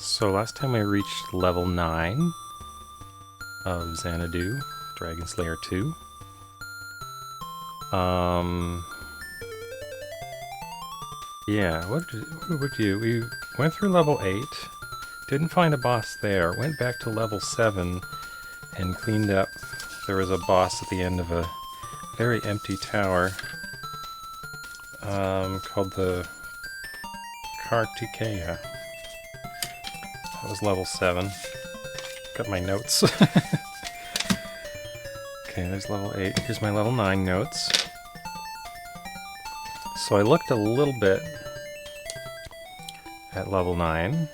So last time I reached level 9 of Xanadu, Dragon Slayer 2. Yeah, what did we do? We went through level 8, didn't find a boss there, went back to level 7 and cleaned up. There was a boss at the end of a very empty tower called the Kartikeya. That was level 7. Got my notes. Okay, there's level 8. Here's my level 9 notes. So I looked a little bit at level 9.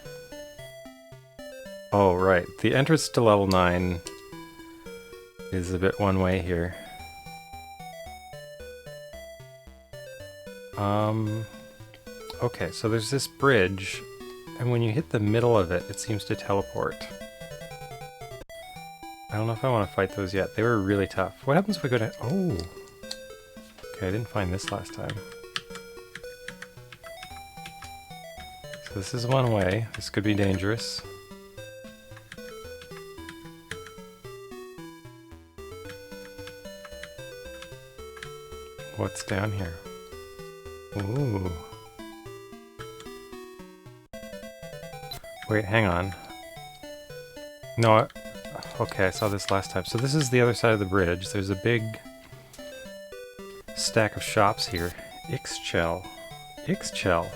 Oh, right. The entrance to level 9 is a bit one way here. Okay, so there's this bridge, and when you hit the middle of it, it seems to teleport. I don't know if I want to fight those yet. They were really tough. What happens if we go to... Oh! Okay, I didn't find this last time. So this is one way. This could be dangerous. What's down here? Ooh. Wait, hang on. No, okay, I saw this last time. So this is the other side of the bridge. There's a big stack of shops here. Ixchel. Ixchel.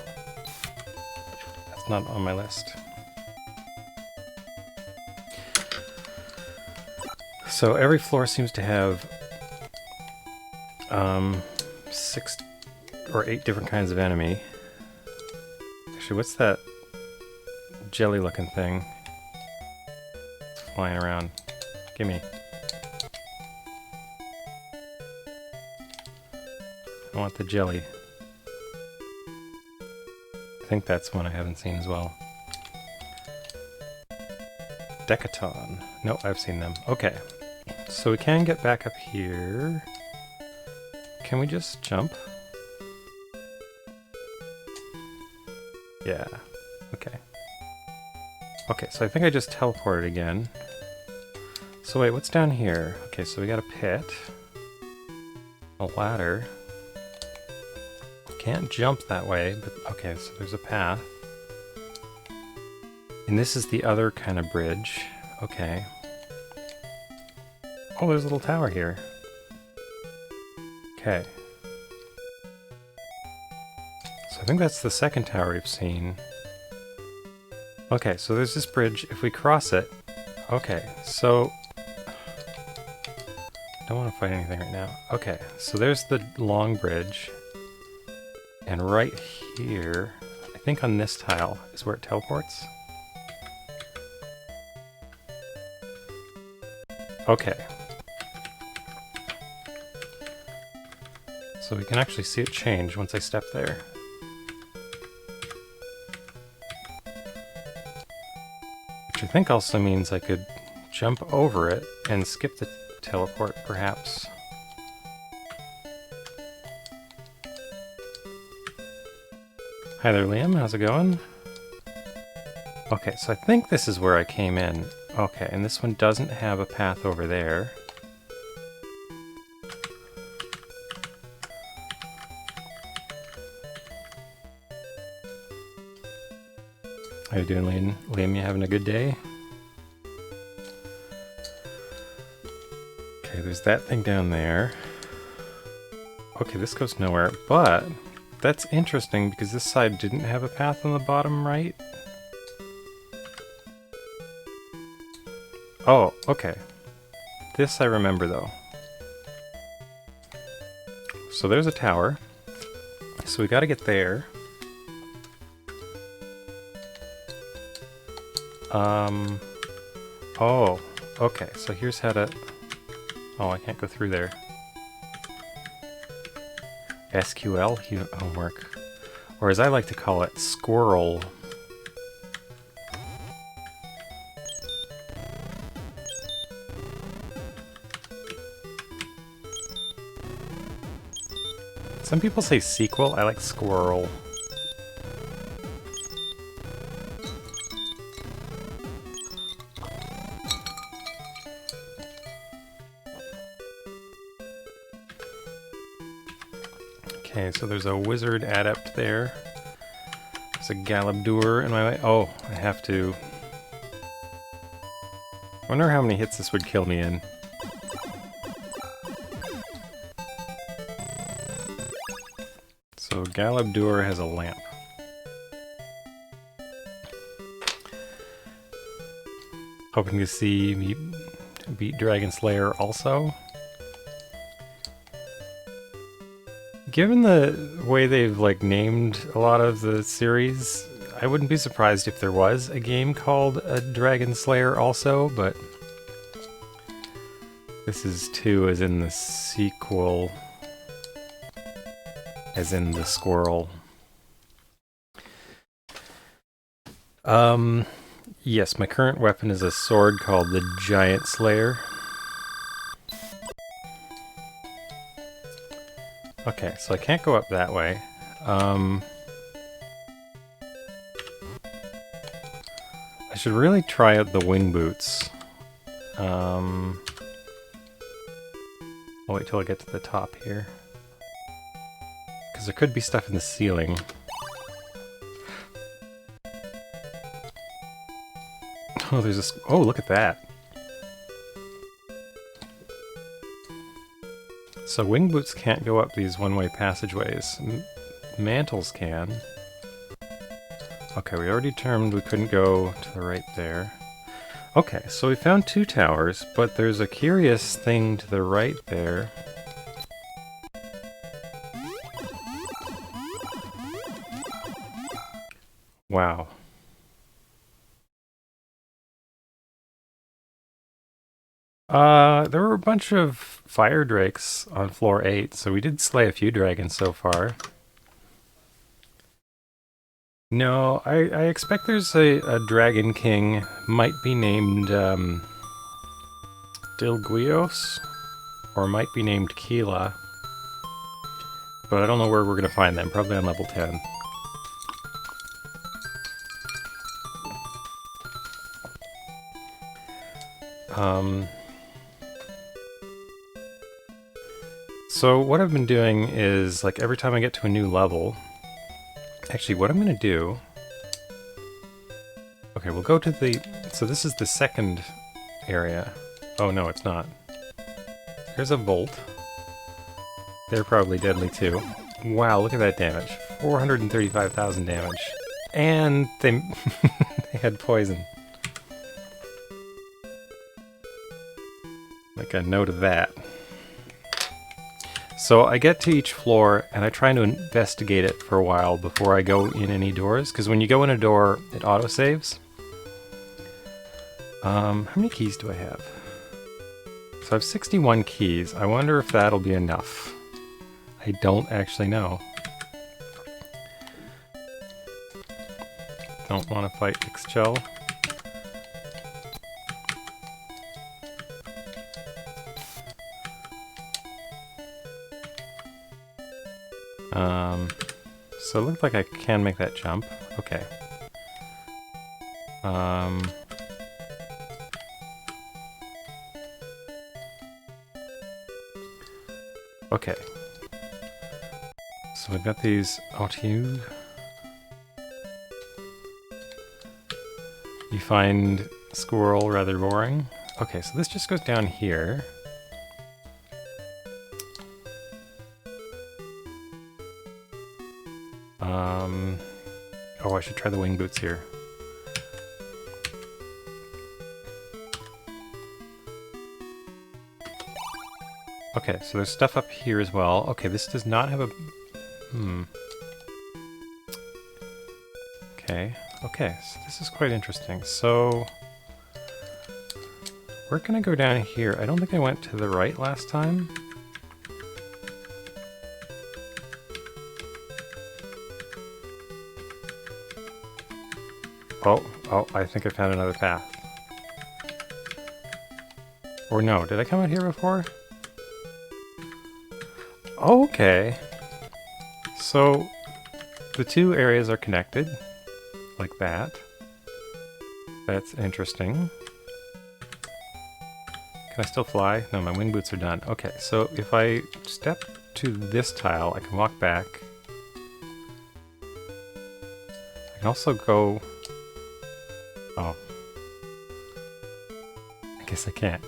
That's not on my list. So every floor seems to have 6 or 8 different kinds of enemy. Actually, what's that jelly looking thing? It's flying around. Gimme. I want the jelly. I think that's one I haven't seen as well. Decaton. No, I've seen them. Okay. So we can get back up here. Can we just jump? Yeah. Okay. Okay, so I think I just teleported again. So wait, what's down here? Okay, so we got a pit. A ladder. Can't jump that way, but okay, so there's a path. And this is the other kind of bridge. Okay. Oh, there's a little tower here. Okay. So I think that's the second tower we've seen. Okay, so there's this bridge. If we cross it... Okay, so... I don't want to fight anything right now. Okay, so there's the long bridge. And right here, I think on this tile, is where it teleports. Okay. So we can actually see it change once I step there. Which I think also means I could jump over it and skip the teleport, perhaps. Hi there, Liam. How's it going? Okay, so I think this is where I came in. Okay, and this one doesn't have a path over there. How you doing, Liam? Liam, you having a good day? Okay, there's that thing down there. Okay, this goes nowhere, but that's interesting because this side didn't have a path on the bottom right. Oh, okay. This I remember, though. So there's a tower. So we gotta get there. Oh, okay, so here's how to... Oh, I can't go through there. SQL homework. Or as I like to call it, squirrel. Some people say sequel, I like squirrel. Okay, so there's a wizard adept there. There's a Galabdur in my way. Oh, I have to... I wonder how many hits this would kill me in. So Galabdur has a lamp. Hoping to see me beat Dragon Slayer also. Given the way they've like named a lot of the series, I wouldn't be surprised if there was a game called a Dragon Slayer also, but this is 2 as in the sequel, as in the squirrel. Yes, my current weapon is a sword called the Giant Slayer. Okay, so I can't go up that way. I should really try out the wing boots. I'll wait till I get to the top here. Because there could be stuff in the ceiling. Oh, there's this. Oh, look at that. So wing boots can't go up these one-way passageways. Mantles can. Okay, we already determined we couldn't go to the right there. Okay, so we found 2 towers, but there's a curious thing to the right there. Wow. There were a bunch of fire drakes on floor 8, so we did slay a few dragons so far. No, I expect there's a dragon king, might be named Dilguios, or might be named Keela, but I don't know where we're going to find them, probably on level 10. So what I've been doing is, like, every time I get to a new level... Actually, what I'm going to do... Okay, we'll go to the... So this is the second area. Oh, no, it's not. There's a Volt. They're probably deadly, too. Wow, look at that damage. 435,000 damage. And they, they had poison. Make a note of that. So I get to each floor, and I try to investigate it for a while before I go in any doors, because when you go in a door, it autosaves. How many keys do I have? So I have 61 keys. I wonder if that'll be enough. I don't actually know. Don't want to fight Ixchel. So it looks like I can make that jump. Okay. Okay. So we've got these you find squirrel rather boring. Okay, so this just goes down here. Oh, I should try the wing boots here. Okay, so there's stuff up here as well. Okay, this does not have a... Okay, so this is quite interesting. So... where can I go down here? I don't think I went to the right last time. Oh, I think I found another path. Or no, did I come out here before? Oh, okay. So, the 2 areas are connected, like that. That's interesting. Can I still fly? No, my wing boots are done. Okay, so if I step to this tile, I can walk back. I can also go... Oh. I guess I can't.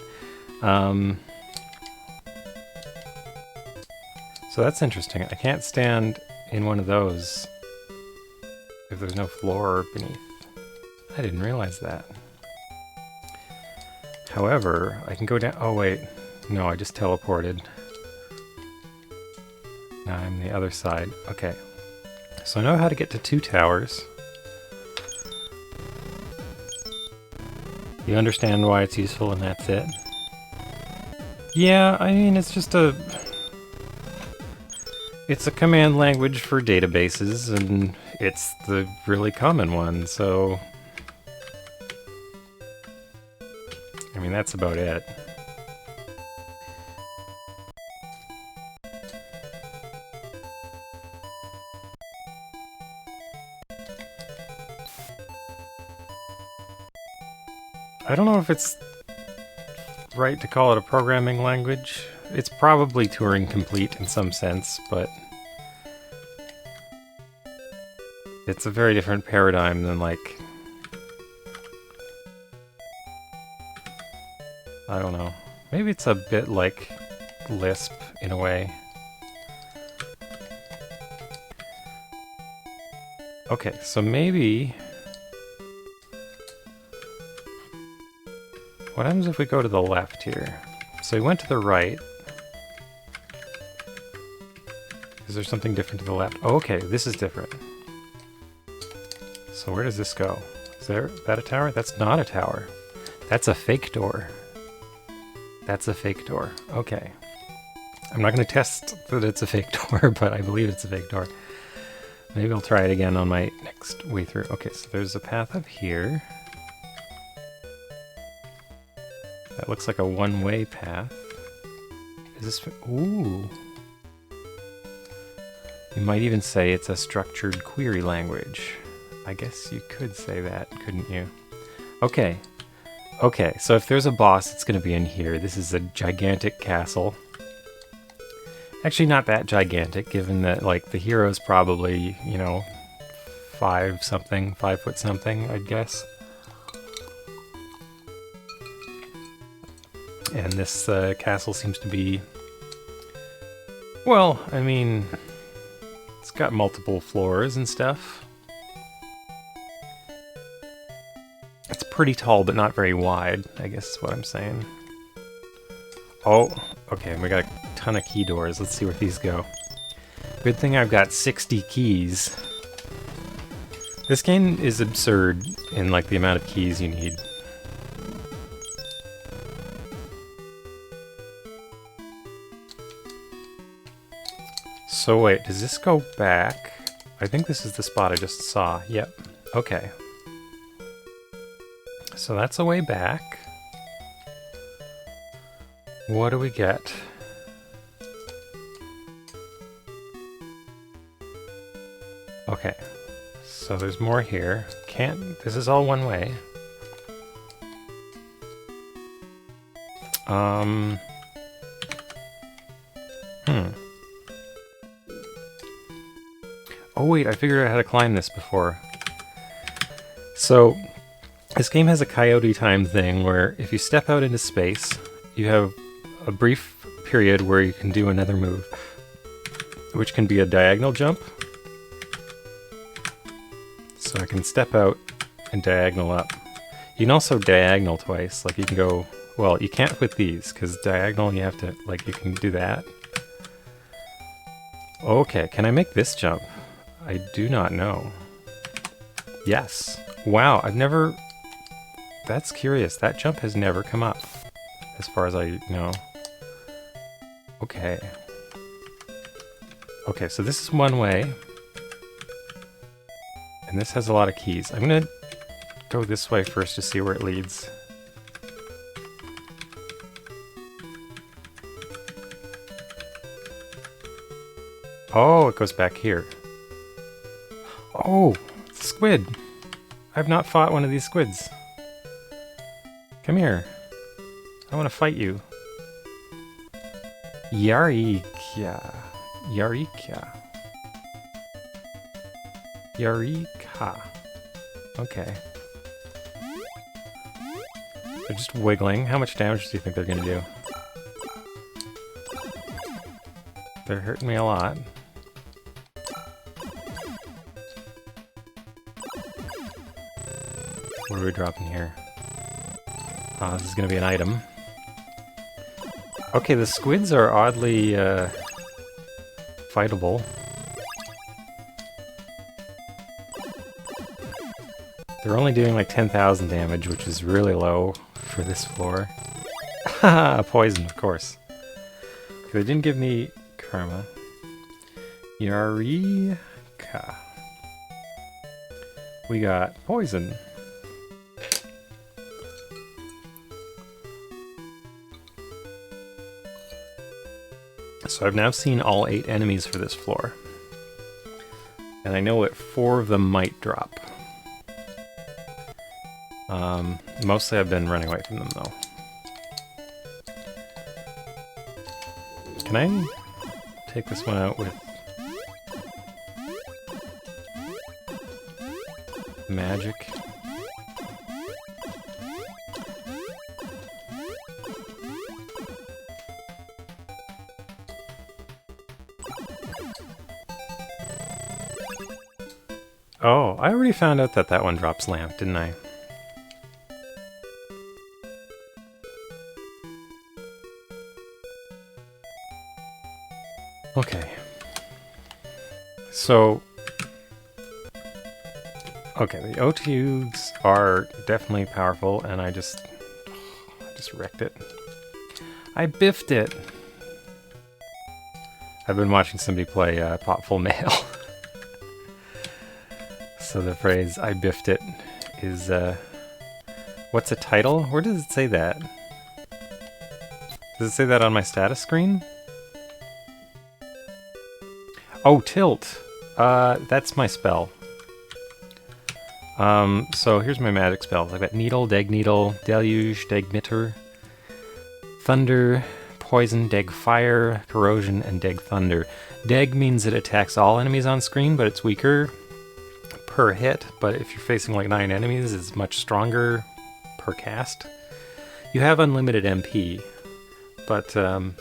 So that's interesting. I can't stand in one of those if there's no floor beneath. I didn't realize that. However, I can go down... Oh, wait. No, I just teleported. Now I'm the other side. Okay. So I know how to get to 2 towers. You understand why it's useful, and that's it. Yeah, I mean, it's just a... It's a command language for databases, and it's the really common one, so... I mean, that's about it. I don't know if it's right to call it a programming language. It's probably Turing complete in some sense, but it's a very different paradigm than, like, I don't know. Maybe it's a bit like Lisp in a way. Okay, so maybe... What happens if we go to the left here? So we went to the right. Is there something different to the left? Oh, okay, this is different. So where does this go? Is that a tower? That's not a tower. That's a fake door. That's a fake door. Okay. I'm not going to test that it's a fake door, but I believe it's a fake door. Maybe I'll try it again on my next way through. Okay, so there's a path up here. That looks like a one-way path. Is this... Ooh. You might even say it's a structured query language. I guess you could say that, couldn't you? Okay. Okay, so if there's a boss, it's going to be in here. This is a gigantic castle. Actually, not that gigantic, given that, like, the hero's probably, you know, 5 foot something, I'd guess. And this castle seems to be... Well, I mean... It's got multiple floors and stuff. It's pretty tall, but not very wide, I guess is what I'm saying. Oh, okay, we got a ton of key doors. Let's see where these go. Good thing I've got 60 keys. This game is absurd in, like, the amount of keys you need. So wait, does this go back? I think this is the spot I just saw. Yep. Okay. So that's a way back. What do we get? Okay. So there's more here. This is all one way. Oh wait, I figured out how to climb this before. So, this game has a coyote time thing where if you step out into space, you have a brief period where you can do another move, which can be a diagonal jump. So I can step out and diagonal up. You can also diagonal twice, like you can go, well, you can't with these, because diagonal you have to, like, you can do that. Okay, can I make this jump? I do not know. Yes. Wow, I've never... That's curious. That jump has never come up, as far as I know. Okay. Okay, so this is one way. And this has a lot of keys. I'm gonna go this way first to see where it leads. Oh, it goes back here. Oh, squid. I've not fought one of these squids. Come here. I want to fight you. Yarik, yeah. Yarika. Yarika. Okay. They're just wiggling. How much damage do you think they're gonna do? They're hurting me a lot. What are we dropping here? Oh, this is gonna be an item. Okay, the squids are oddly fightable. They're only doing like 10,000 damage, which is really low for this floor. Haha, poison, of course. They didn't give me karma. Yarika. We got poison. So I've now seen all 8 enemies for this floor. And I know that 4 of them might drop. Mostly I've been running away from them though. Can I take this one out with magic? Oh, I already found out that that one drops lamp, didn't I? Okay. So... okay, the O2s are definitely powerful, and I just wrecked it. I biffed it! I've been watching somebody play Potful Mail. So the phrase, I biffed it, is, what's a title? Where does it say that? Does it say that on my status screen? Oh, tilt! That's my spell. So here's my magic spells. I've got Needle, Deg Needle, Deluge, Deg Mitter, Thunder, Poison, Deg Fire, Corrosion, and Deg Thunder. Deg means it attacks all enemies on screen, but it's weaker per hit, but if you're facing like 9 enemies, it's much stronger per cast. You have unlimited MP, but the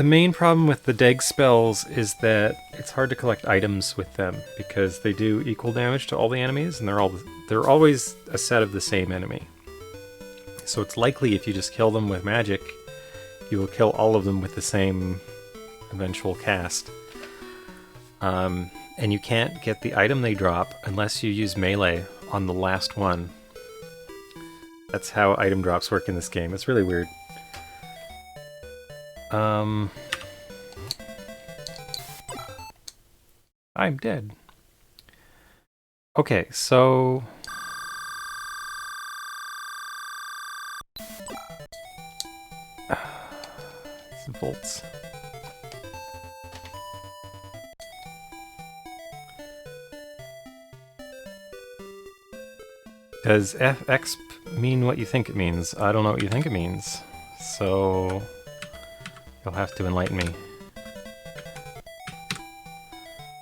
main problem with the Deg spells is that it's hard to collect items with them because they do equal damage to all the enemies, and they're always a set of the same enemy. So it's likely if you just kill them with magic, you will kill all of them with the same eventual cast. And you can't get the item they drop unless you use melee on the last one. That's how item drops work in this game. It's really weird. I'm dead. Okay, so... volts. Does FX mean what you think it means? I don't know what you think it means, so you'll have to enlighten me.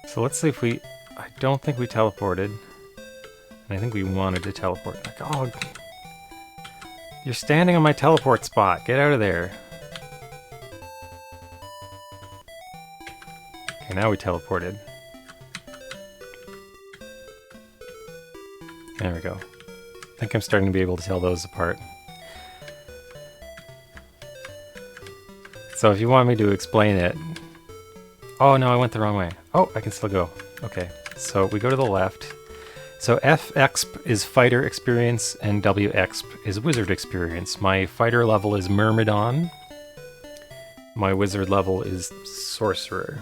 So let's see if we... I don't think we teleported, and I think we wanted to teleport. Like, oh, you're standing on my teleport spot. Get out of there. Okay, now we teleported. There we go. I think I'm starting to be able to tell those apart. So if you want me to explain it... Oh no, I went the wrong way. Oh, I can still go. Okay, so we go to the left. So FXP is fighter experience and WXP is wizard experience. My fighter level is Myrmidon. My wizard level is sorcerer.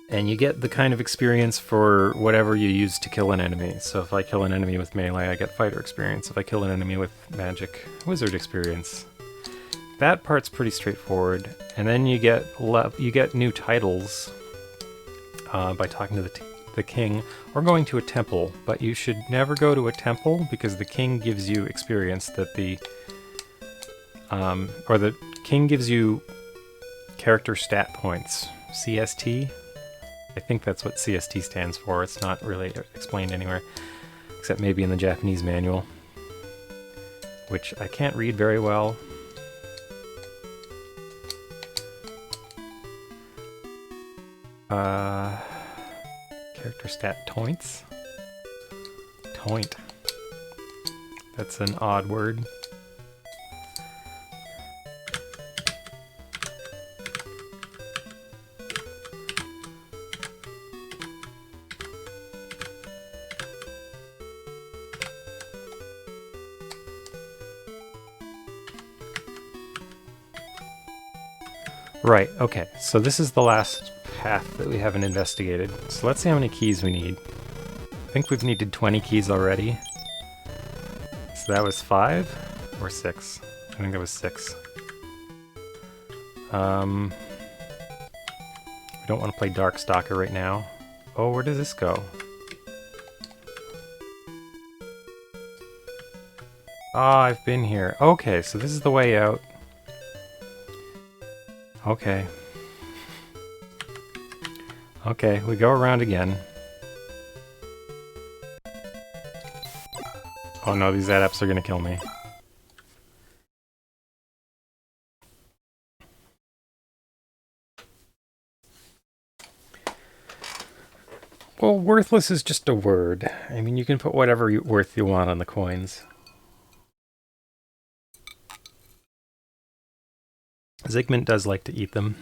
And you get the kind of experience for whatever you use to kill an enemy. So if I kill an enemy with melee, I get fighter experience. If I kill an enemy with magic, wizard experience. That part's pretty straightforward. And then you get new titles by talking to the king or going to a temple. But you should never go to a temple because the king gives you experience that the king gives you character stat points. CST? I think that's what CST stands for. It's not really explained anywhere, except maybe in the Japanese manual, which I can't read very well. Character stat toints? Toint. That's an odd word. Right, okay, so this is the last path that we haven't investigated. So let's see how many keys we need. I think we've needed 20 keys already. So that was 5 or 6? I think that was 6. We don't want to play Darkstalker right now. Oh, where does this go? Ah, I've been here. Okay, so this is the way out. Okay. Okay, we go around again. Oh no, these adepts are gonna kill me. Well, worthless is just a word. I mean, you can put whatever worth you want on the coins. Zygmunt does like to eat them.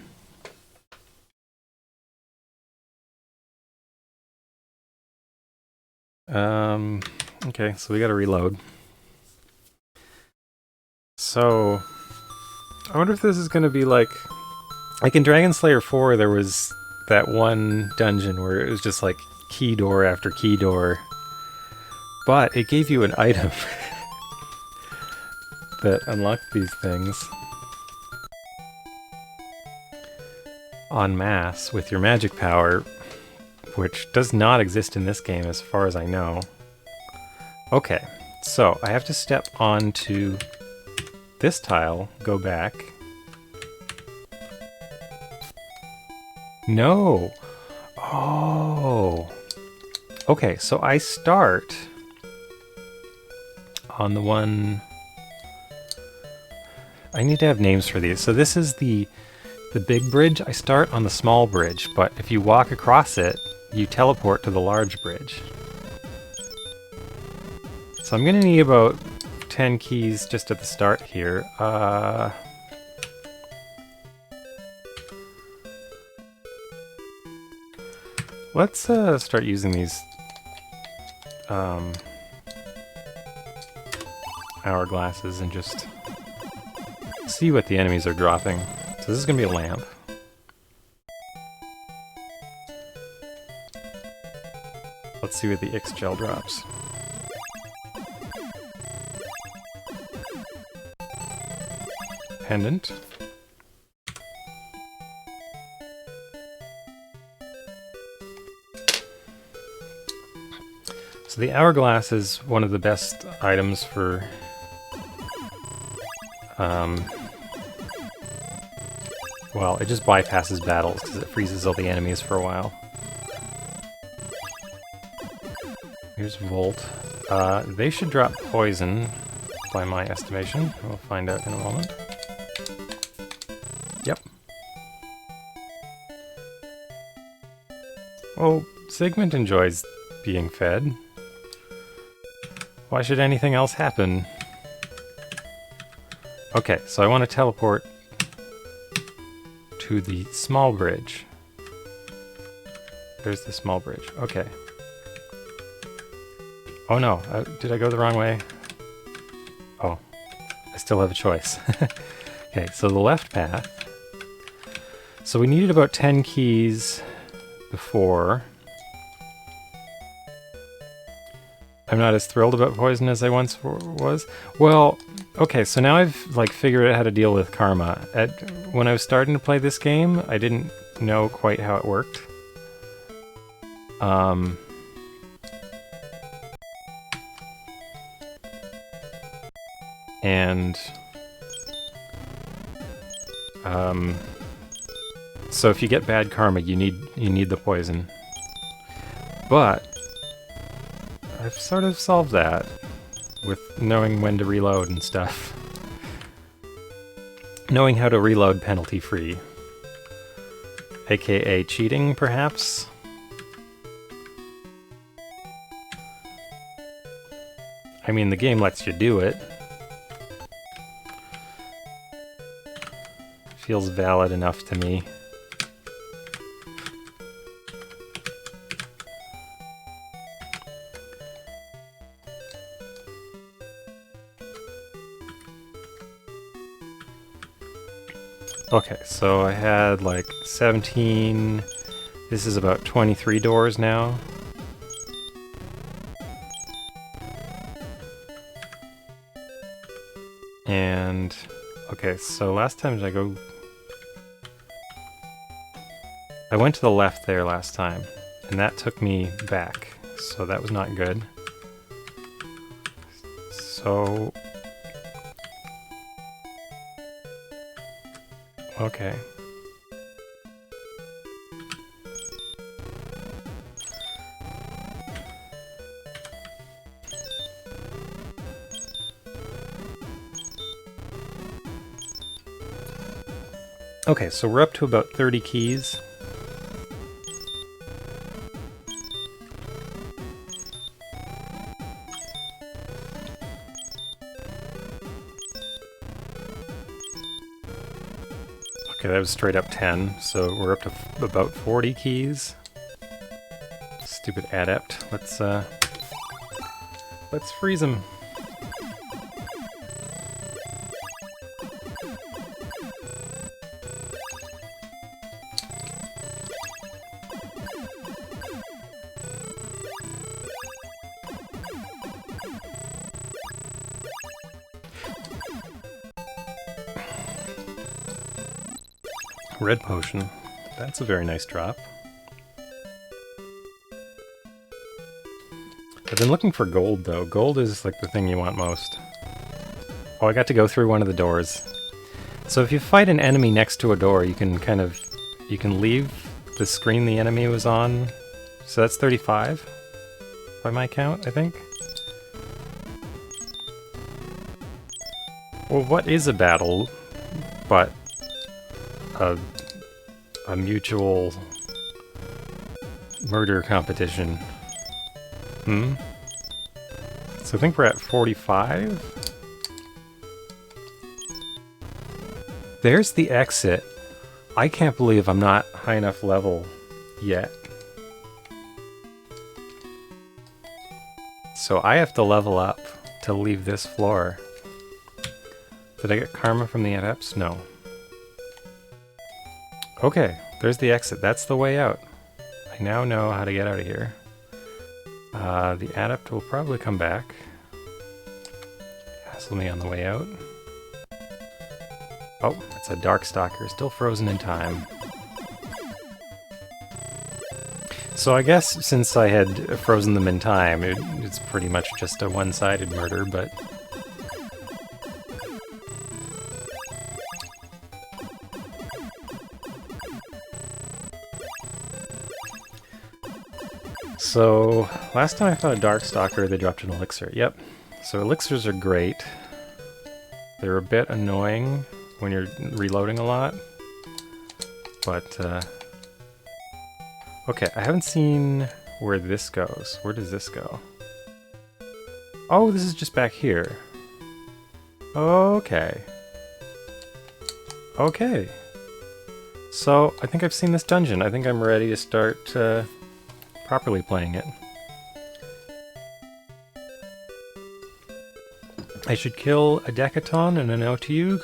Okay, so we gotta reload. So, I wonder if this is gonna be like in Dragon Slayer 4, there was that one dungeon where it was just like key door after key door, but it gave you an item that unlocked these things en masse with your magic power, which does not exist in this game as far as I know. Okay, so I have to step onto this tile, go back. No! Oh! Okay, so I start on the one... I need to have names for these. So this is the big bridge. I start on the small bridge, but if you walk across it, you teleport to the large bridge. So I'm gonna need about 10 keys just at the start here. Let's start using these hourglasses and just see what the enemies are dropping. So this is gonna be a lamp. Let's see what the Ix gel drops. Pendant. So the hourglass is one of the best items for well, it just bypasses battles because it freezes all the enemies for a while. Here's Volt. They should drop poison by my estimation. We'll find out in a moment. Yep. Well, Zygmunt enjoys being fed. Why should anything else happen? Okay, so I want to teleport to the small bridge. There's the small bridge. Okay. Oh no, did I go the wrong way? Oh, I still have a choice. Okay, so the left path. So we needed about 10 keys before. I'm not as thrilled about poison as I once was. Well, okay, so now I've like figured out how to deal with karma. When I was starting to play this game, I didn't know quite how it worked. So if you get bad karma, you need the poison. But I've sort of solved that with knowing when to reload and stuff. Knowing how to reload penalty-free. AKA cheating, perhaps? I mean, the game lets you do it. Feels valid enough to me. Okay, so I had like 17, this is about 23 doors now. And, okay, so last time I went to the left there last time, and that took me back, so that was not good. So... okay. Okay, so we're up to about 30 keys. Okay, that was straight up 10, so we're up to about 40 keys. Stupid adept. Let's freeze him. Red potion. That's a very nice drop. I've been looking for gold, though. Gold is like the thing you want most. Oh, I got to go through one of the doors. So if you fight an enemy next to a door, you can leave the screen the enemy was on. So that's 35 by my count, I think. Well, what is a battle but a mutual murder competition? So I think we're at 45? There's the exit. I can't believe I'm not high enough level yet. So I have to level up to leave this floor. Did I get karma from the adepts? No. Okay, there's the exit. That's the way out. I now know how to get out of here. The adept will probably come back. Hassle me on the way out. Oh, it's a Darkstalker, still frozen in time. So I guess since I had frozen them in time, it's pretty much just a one-sided murder, but... So, last time I fought a Darkstalker, they dropped an elixir. Yep. So elixirs are great. They're a bit annoying when you're reloading a lot. But, okay, I haven't seen where this goes. Where does this go? Oh, this is just back here. Okay. Okay. So, I think I've seen this dungeon. I think I'm ready to start, properly playing it. I should kill a Decaton and an Otiug.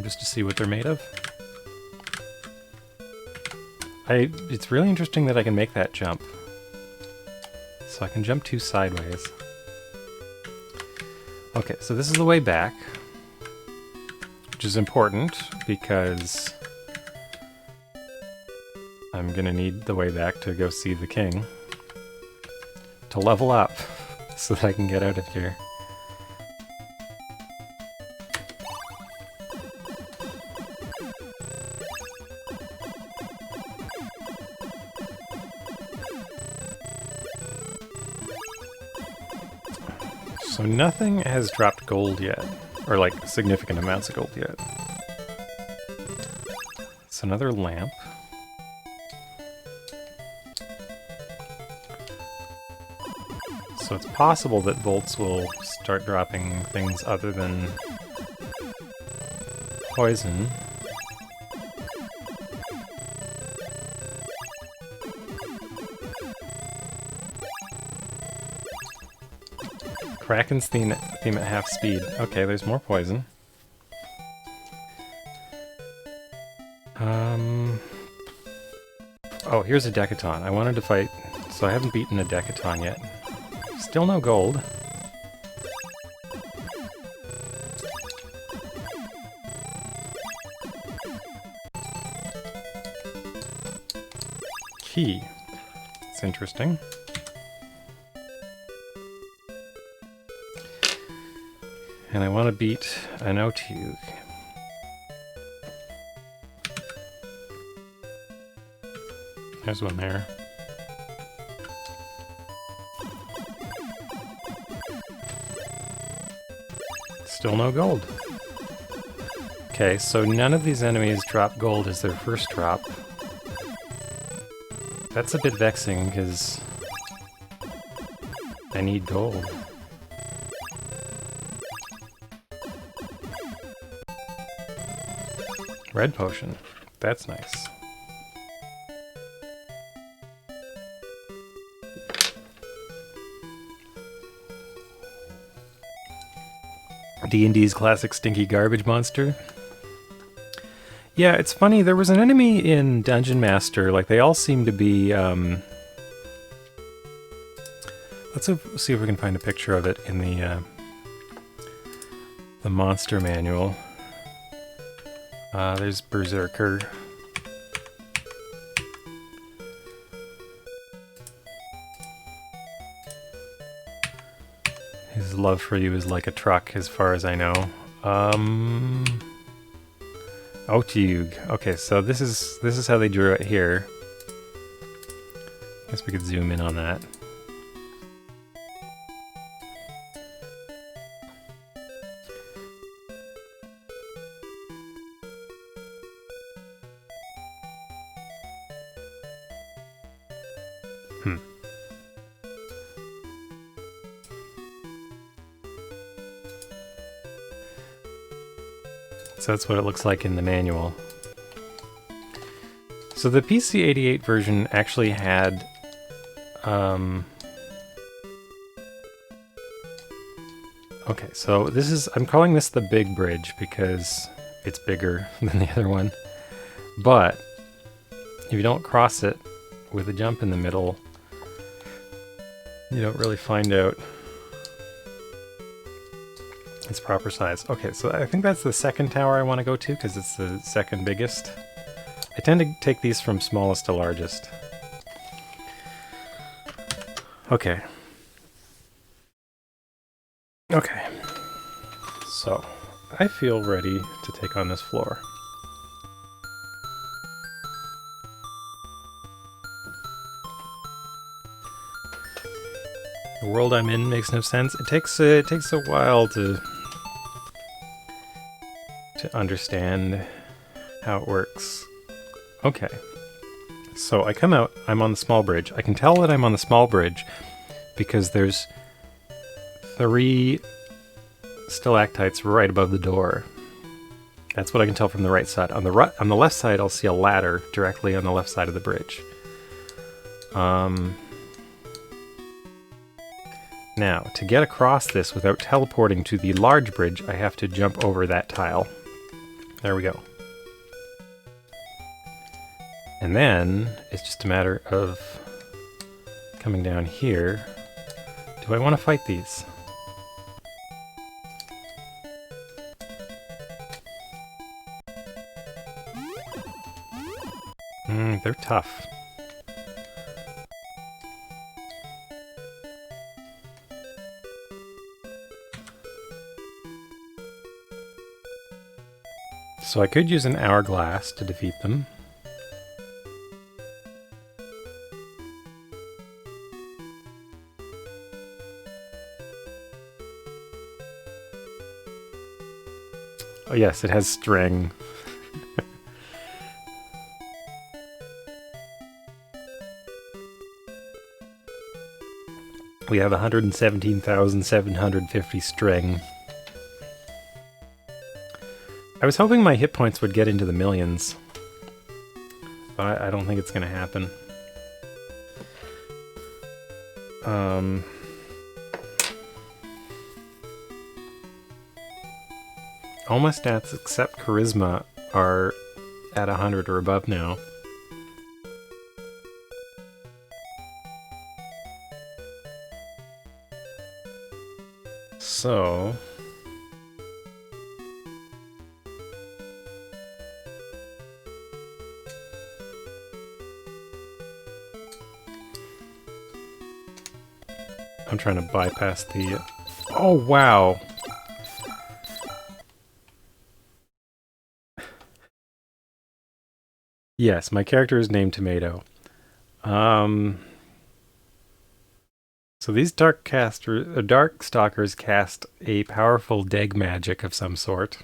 Just to see what they're made of. It's really interesting that I can make that jump. So I can jump 2 sideways. Okay, so this is the way back. Which is important because I'm gonna need the way back to go see the king. To level up so that I can get out of here. So nothing has dropped gold yet, or like significant amounts of gold yet. It's another lamp. So it's possible that bolts will start dropping things other than poison. Kraken's theme at half speed. Okay, there's more poison. Oh, here's a Decaton. I wanted to fight, so I haven't beaten a Decaton yet. Still no gold. Key. It's interesting. And I want to beat an Otyugh. There's one there. Still no gold. Okay, so none of these enemies drop gold as their first drop. That's a bit vexing, because I need gold. Red potion. That's nice. D&D's classic stinky garbage monster. Yeah, it's funny, there was an enemy in Dungeon Master, like they all seem to be, let's see if we can find a picture of it in the monster manual. There's Berserker. His love for you is like a truck, as far as I know. Otyugh. Okay, so this is how they drew it here. Guess we could zoom in on that. So that's what it looks like in the manual. So the PC-88 version actually had okay, so this is, I'm calling this the big bridge because it's bigger than the other one. But if you don't cross it with a jump in the middle, you don't really find out its proper size. Okay, so I think that's the second tower I want to go to because it's the second biggest. I tend to take these from smallest to largest. Okay. Okay. So, I feel ready to take on this floor. The world I'm in makes no sense. It takes a while to understand how it works. Okay. So I come out, I'm on the small bridge. I can tell that I'm on the small bridge because there's 3 stalactites right above the door. That's what I can tell from the right side. On the left side, I'll see a ladder directly on the left side of the bridge. Now, to get across this without teleporting to the large bridge, I have to jump over that tile. There we go. And then, it's just a matter of coming down here. Do I want to fight these? They're tough. So I could use an hourglass to defeat them. Oh yes, it has string. We have 117,750 string. I was hoping my hit points would get into the millions, but I don't think it's going to happen. All my stats except charisma are at 100 or above now. So... I'm trying to bypass the... Oh, wow! Yes, my character is named Tomato. So these Darkstalkers cast a powerful deg magic of some sort.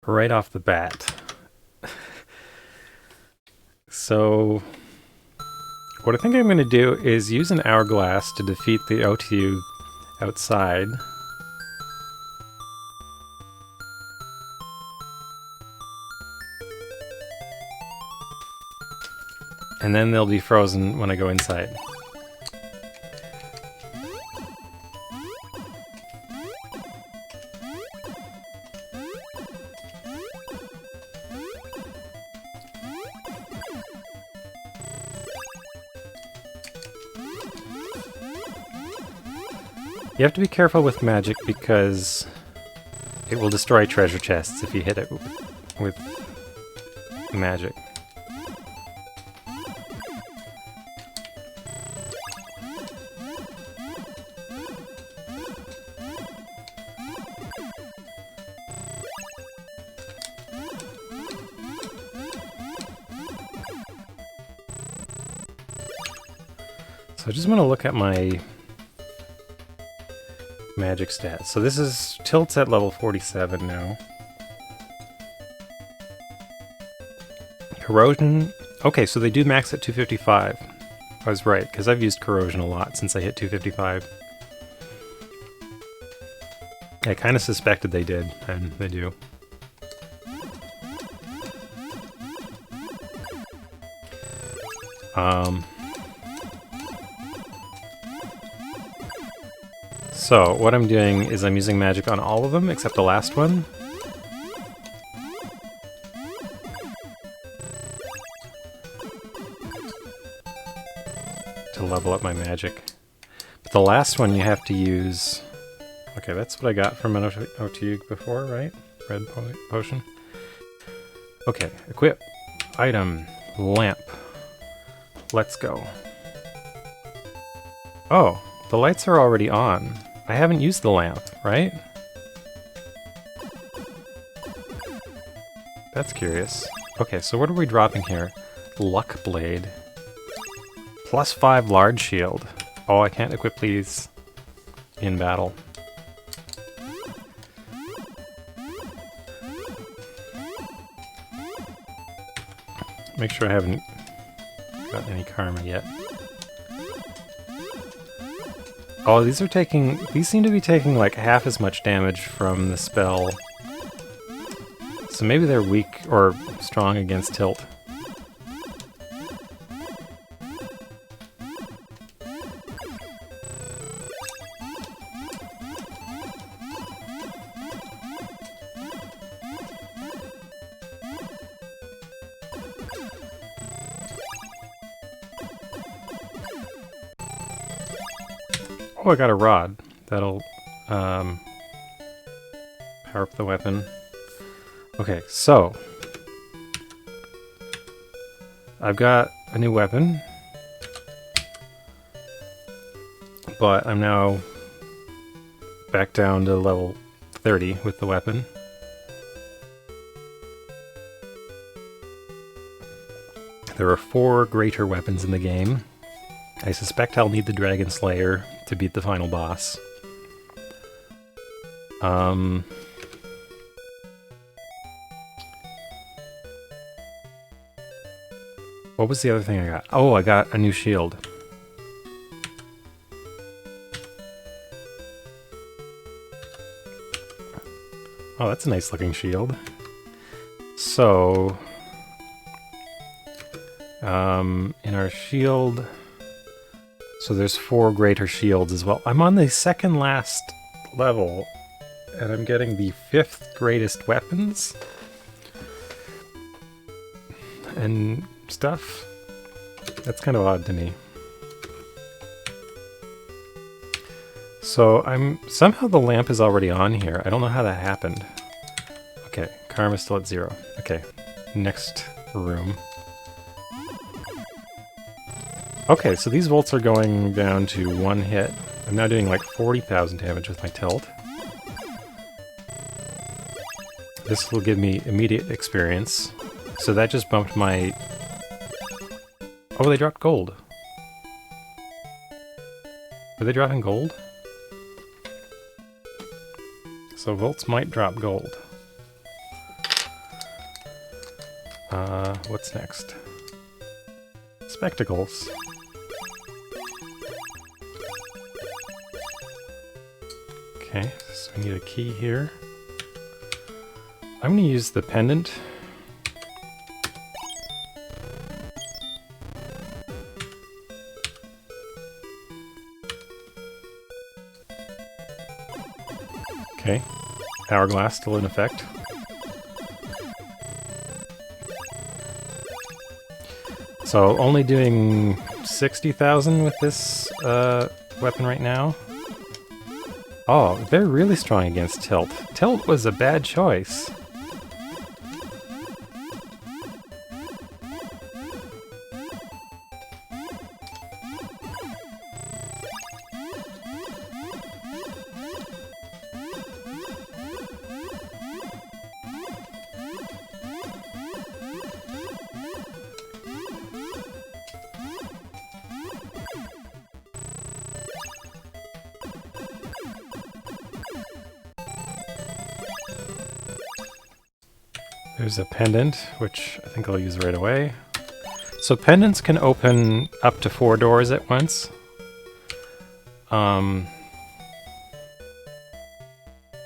Right off the bat. So... what I think I'm going to do is use an hourglass to defeat the OTU outside. And then they'll be frozen when I go inside. You have to be careful with magic because it will destroy treasure chests if you hit it with magic. So I just want to look at my magic stats. So this is tilts at level 47 now. Corrosion. Okay, so they do max at 255. I was right, because I've used corrosion a lot since I hit 255. I kind of suspected they did, and they do. So, what I'm doing is I'm using magic on all of them except the last one. To level up my magic. But the last one you have to use... Okay, that's what I got from an OTU before, right? Red potion. Okay, equip. Item. Lamp. Let's go. Oh, the lights are already on. I haven't used the lamp, right? That's curious. Okay, so what are we dropping here? Luck Blade. +5 large shield. Oh, I can't equip these in battle. Make sure I haven't got any karma yet. Oh, these seem to be taking like half as much damage from the spell. So maybe they're weak or strong against tilt. Oh, I got a rod. That'll power up the weapon. Okay, so I've got a new weapon, but I'm now back down to level 30 with the weapon. There are 4 greater weapons in the game. I suspect I'll need the Dragon Slayer to beat the final boss. What was the other thing I got? Oh, I got a new shield. Oh, that's a nice looking shield. So, in our shield, so there's 4 greater shields as well. I'm on the second last level, and I'm getting the 5th greatest weapons and stuff. That's kind of odd to me. So somehow the lamp is already on here. I don't know how that happened. Okay, karma's still at 0. Okay, next room. Okay, so these volts are going down to 1 hit. I'm now doing like 40,000 damage with my tilt. This will give me immediate experience. So that just bumped my... Oh, they dropped gold. Are they dropping gold? So volts might drop gold. What's next? Spectacles. Okay, so we need a key here. I'm going to use the pendant. Okay, hourglass still in effect. So only doing 60,000 with this weapon right now. Oh, they're really strong against tilt. Tilt was a bad choice. There's a pendant, which I think I'll use right away. So pendants can open up to 4 doors at once.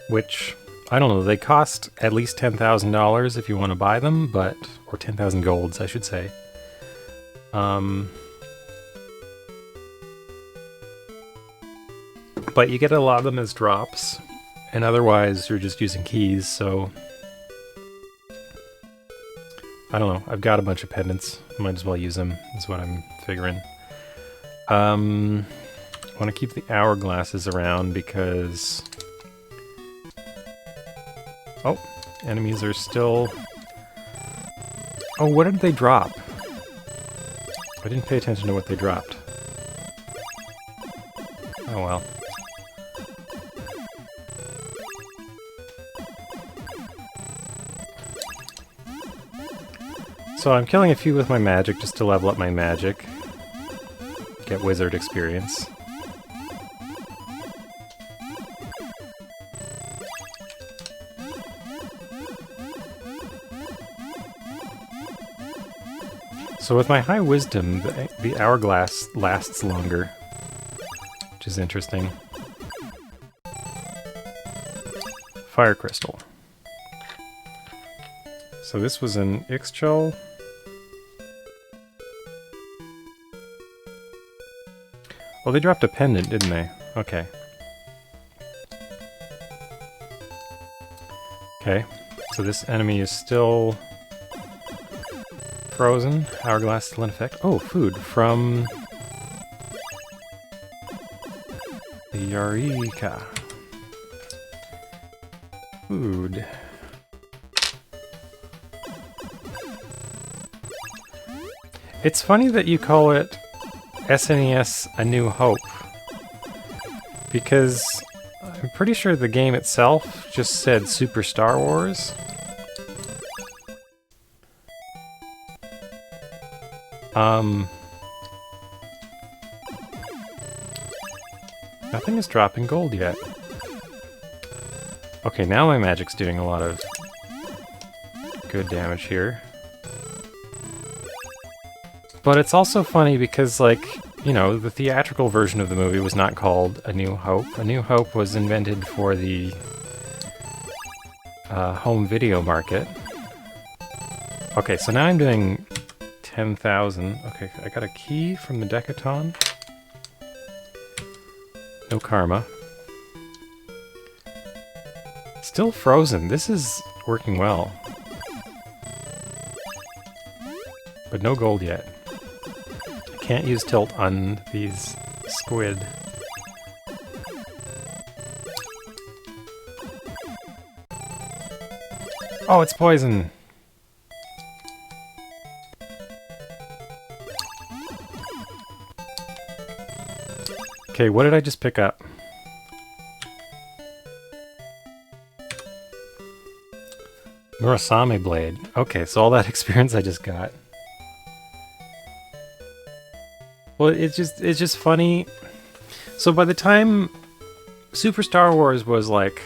Which, I don't know, they cost at least $10,000 if you want to buy them, but... or 10,000 golds, I should say. But you get a lot of them as drops, and otherwise you're just using keys, so... I don't know, I've got a bunch of pendants. Might as well use them, is what I'm figuring. I want to keep the hourglasses around because... Oh, enemies are still... Oh, what did they drop? I didn't pay attention to what they dropped. Oh well. So I'm killing a few with my magic just to level up my magic. Get wizard experience. So with my high wisdom, the hourglass lasts longer, which is interesting. Fire crystal. So this was an Ixchel. Well, they dropped a pendant, didn't they? Okay. Okay, so this enemy is still frozen. Hourglass still in effect. Oh, food from the Yarika. Food. It's funny that you call it SNES A New Hope, because I'm pretty sure the game itself just said Super Star Wars. Nothing is dropping gold yet. Okay, now my magic's doing a lot of good damage here. But it's also funny because, like, you know, the theatrical version of the movie was not called A New Hope. A New Hope was invented for the home video market. Okay, so now I'm doing 10,000. Okay, I got a key from the Decaton. No karma. Still frozen. This is working well. But no gold yet. I can't use tilt on these squid. Oh, it's poison! Okay, what did I just pick up? Murasame blade. Okay, so all that experience I just got. Well, it's just funny. So by the time Super Star Wars was like,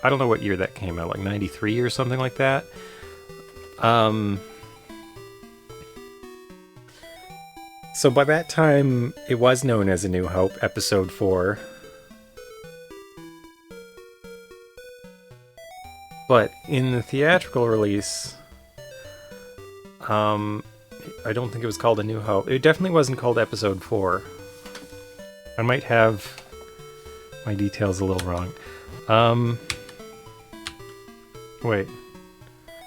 I don't know what year that came out, like 93 or something like that. So by that time, it was known as A New Hope, Episode 4. But in the theatrical release, I don't think it was called A New Hope. It definitely wasn't called Episode 4. I might have my details a little wrong. Wait.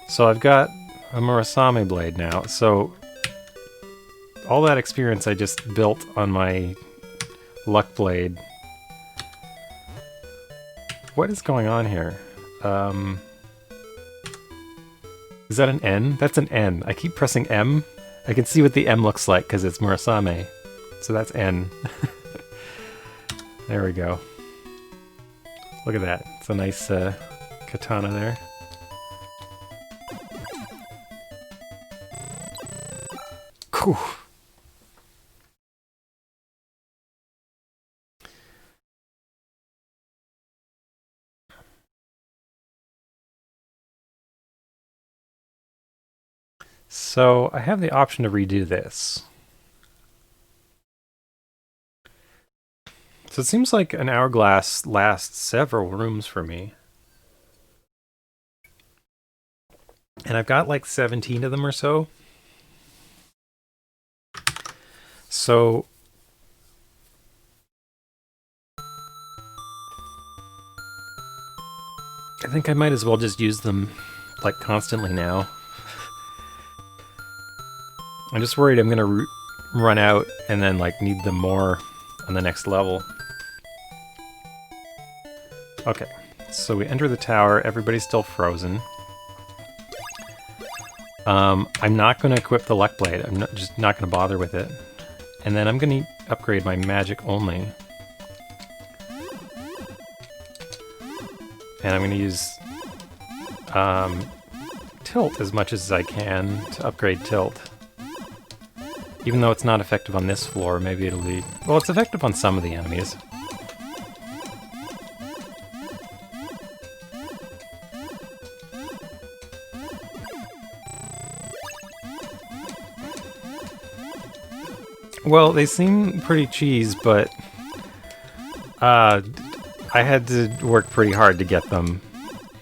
So I've got a Murasame blade now, so all that experience I just built on my luck blade. What is going on here? Is that an N? That's an N. I keep pressing M. I can see what the M looks like because it's Murasame. So that's N. There we go. Look at that. It's a nice katana there. Whew. So I have the option to redo this. So it seems like an hourglass lasts several rooms for me. And I've got like 17 of them or so. So I think I might as well just use them like constantly now. I'm just worried I'm gonna run out and then like need them more on the next level. Okay, so we enter the tower, everybody's still frozen. I'm not gonna equip the luck blade, I'm just not gonna bother with it. And then I'm gonna upgrade my magic only. And I'm gonna use tilt as much as I can to upgrade tilt. Even though it's not effective on this floor, maybe it'll be... Well, it's effective on some of the enemies. Well, they seem pretty cheese, but... I had to work pretty hard to get them,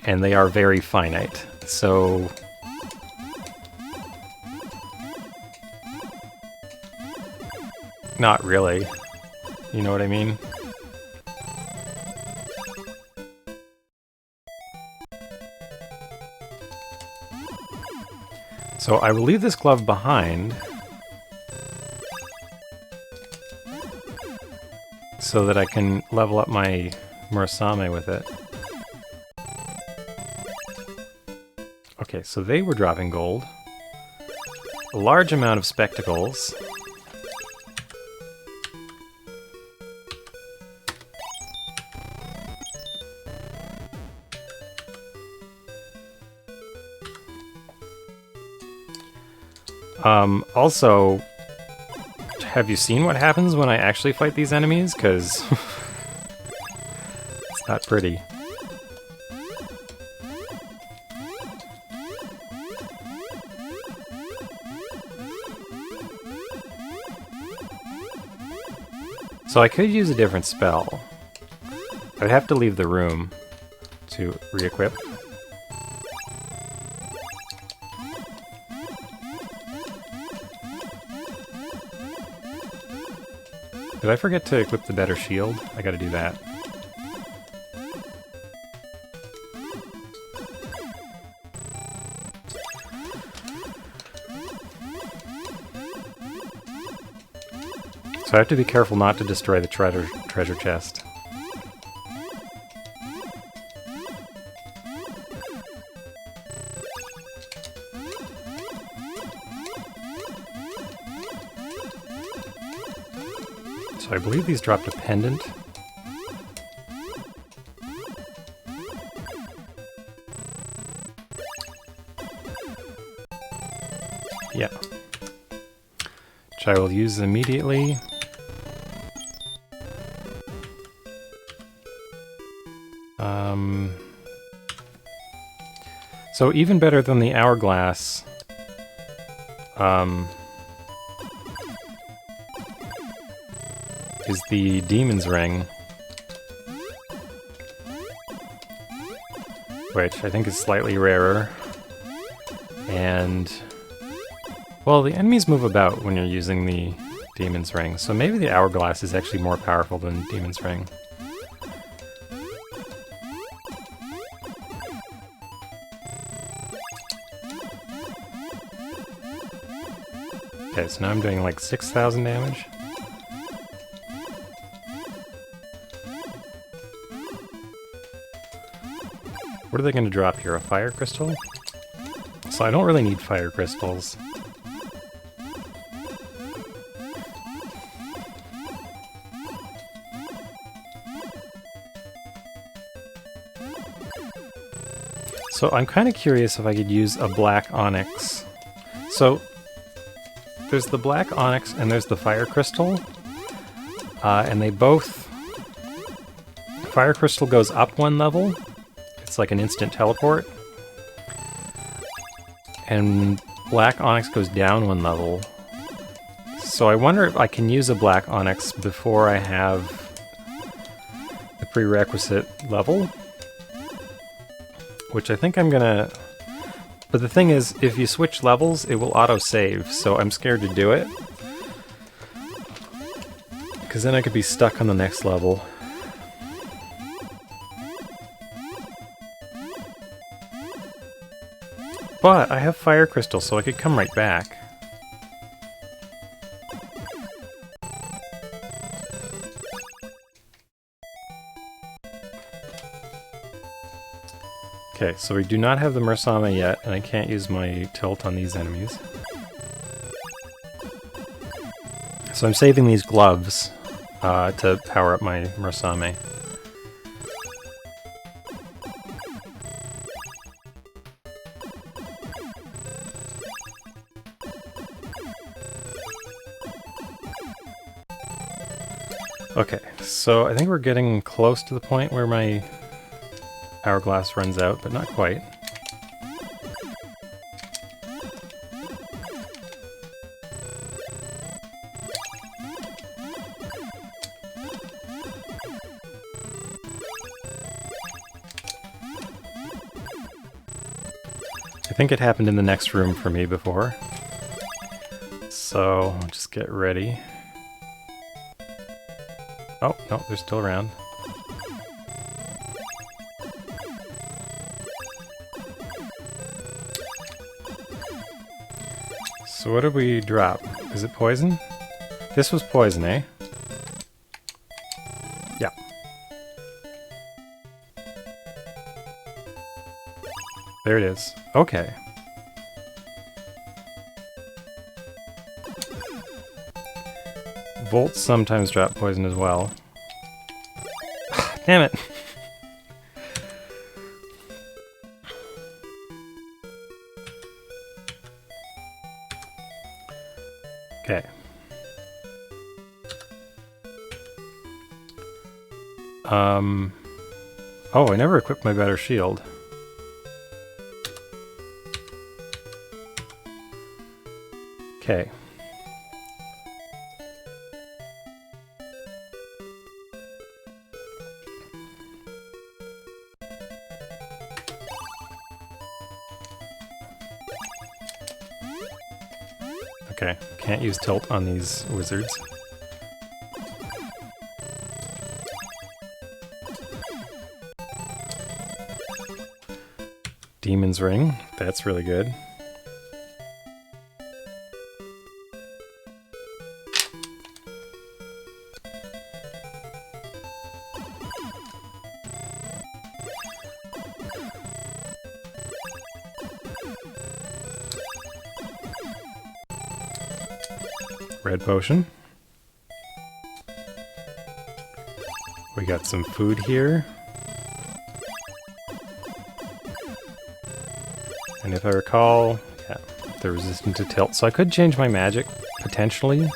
and they are very finite, so... Not really. You know what I mean? So I will leave this glove behind so that I can level up my Murasame with it. Okay, so they were dropping gold. A large amount of spectacles. Also, have you seen what happens when I actually fight these enemies? Because it's not pretty. So I could use a different spell. I would have to leave the room to re-equip. Did I forget to equip the better shield? I gotta do that. So I have to be careful not to destroy the treasure chest. So I believe these dropped a pendant. Yeah. Which I will use immediately. So even better than the hourglass, is the Demon's Ring, which I think is slightly rarer, and, well, the enemies move about when you're using the Demon's Ring, so maybe the hourglass is actually more powerful than Demon's Ring. Okay, so now I'm doing like 6,000 damage. What are they going to drop here? A fire crystal? So I don't really need fire crystals. So I'm kind of curious if I could use a black onyx. So there's the black onyx and there's the fire crystal. And they both... Fire crystal goes up one level. It's like an instant teleport. And black onyx goes down one level. So I wonder if I can use a black onyx before I have the prerequisite level. Which I think I'm gonna... But the thing is, if you switch levels, it will auto-save, so I'm scared to do it. Because then I could be stuck on the next level. But I have fire crystal, so I could come right back. Okay, so we do not have the Mursama yet, and I can't use my tilt on these enemies. So I'm saving these gloves to power up my Mursame. Okay, so I think we're getting close to the point where my hourglass runs out, but not quite. I think it happened in the next room for me before. So, I'll just get ready. Oh, no, they're still around. So what did we drop? Is it poison? This was poison, eh? Yeah. There it is. Okay. Volts sometimes drop poison as well. Damn it! Okay. Oh, I never equipped my better shield. Okay. Okay, can't use tilt on these wizards. Demon's Ring, that's really good. Red potion. We got some food here. And if I recall, yeah, they're resistant to tilt, so I could change my magic, potentially.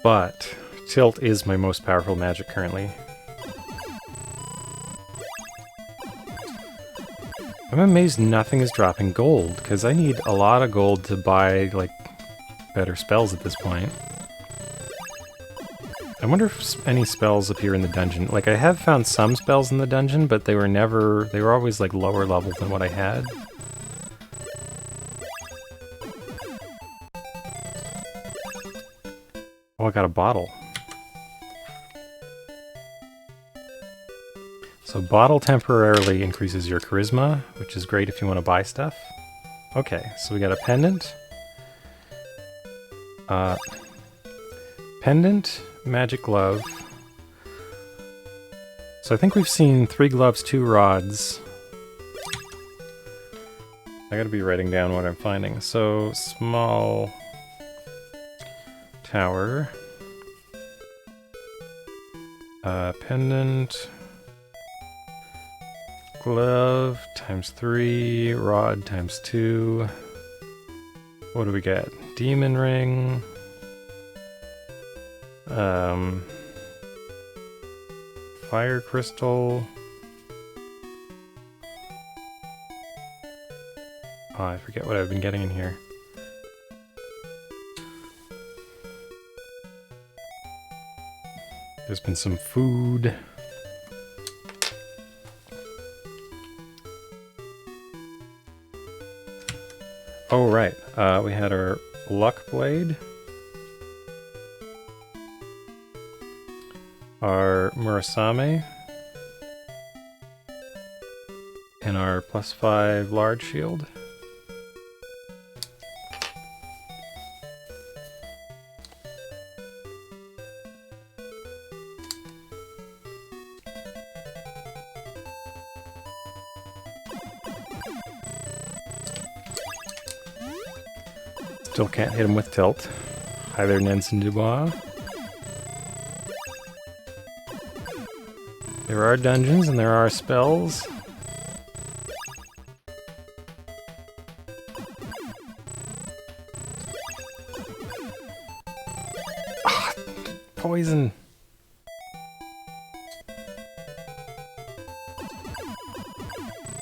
But tilt is my most powerful magic currently. I'm amazed nothing is dropping gold, because I need a lot of gold to buy, like, better spells at this point. I wonder if any spells appear in the dungeon. Like, I have found some spells in the dungeon, but they were always, like, lower level than what I had. Oh, I got a bottle. So bottle temporarily increases your charisma, which is great if you want to buy stuff. Okay, so we got a pendant. Pendant, magic glove. So I think we've seen 3 gloves, 2 rods. I gotta be writing down what I'm finding. So, small tower. Pendant. Glove times 3, rod times 2. What do we get? Demon ring. Fire crystal. Oh, I forget what I've been getting in here. There's been some food. Oh, right. We had our luck blade. Our Murasame. And our +5 large shield. Still can't hit him with tilt. Hi there, Nenson Dubois. There are dungeons and there are spells. Ah, poison.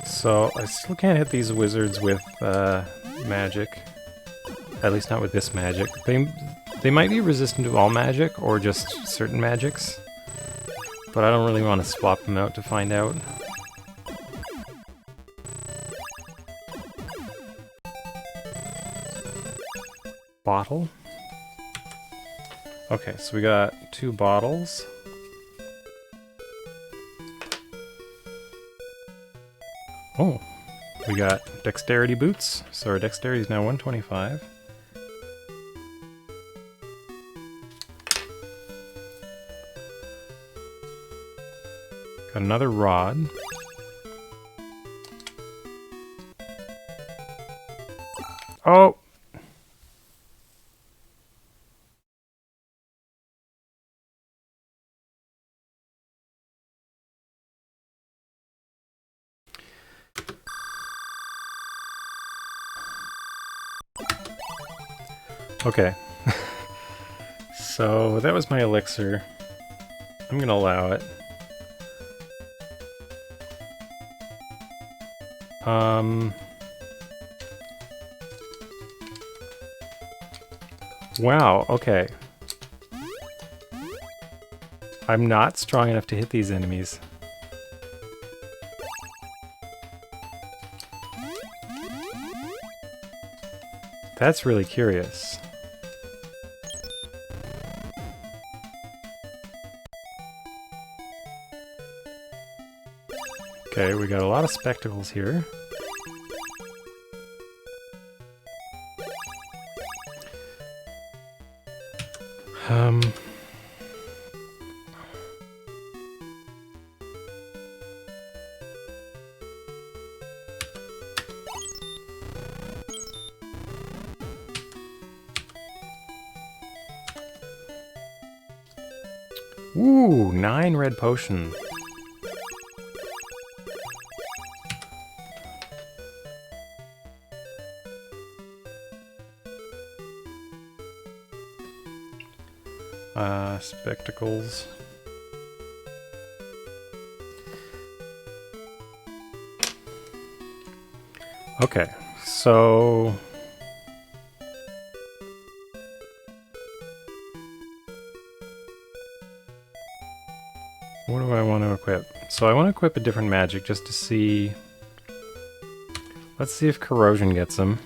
So I still can't hit these wizards with magic. At least not with this magic. They might be resistant to all magic, or just certain magics. But I don't really want to swap them out to find out. Bottle. Okay, so we got 2 bottles. Oh, we got dexterity boots. So our dexterity is now 125. Got another rod. Oh! Okay. So that was my elixir. I'm gonna allow it. Wow, okay. I'm not strong enough to hit these enemies. That's really curious. Okay, we got a lot of spectacles here. Ooh, 9 red potion. Spectacles. Okay, so... what do I want to equip? So I want to equip a different magic just to see... let's see if corrosion gets them.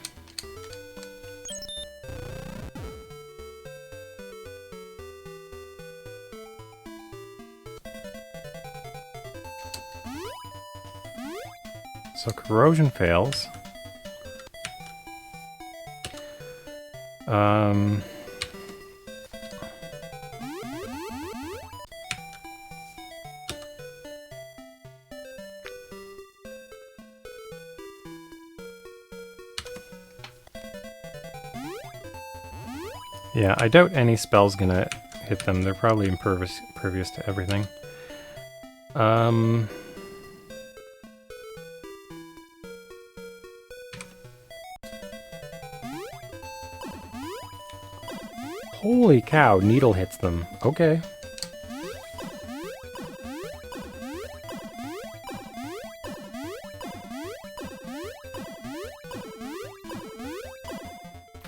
So corrosion fails. Yeah, I doubt any spell's gonna hit them. They're probably impervious to everything. Holy cow, needle hits them. Okay.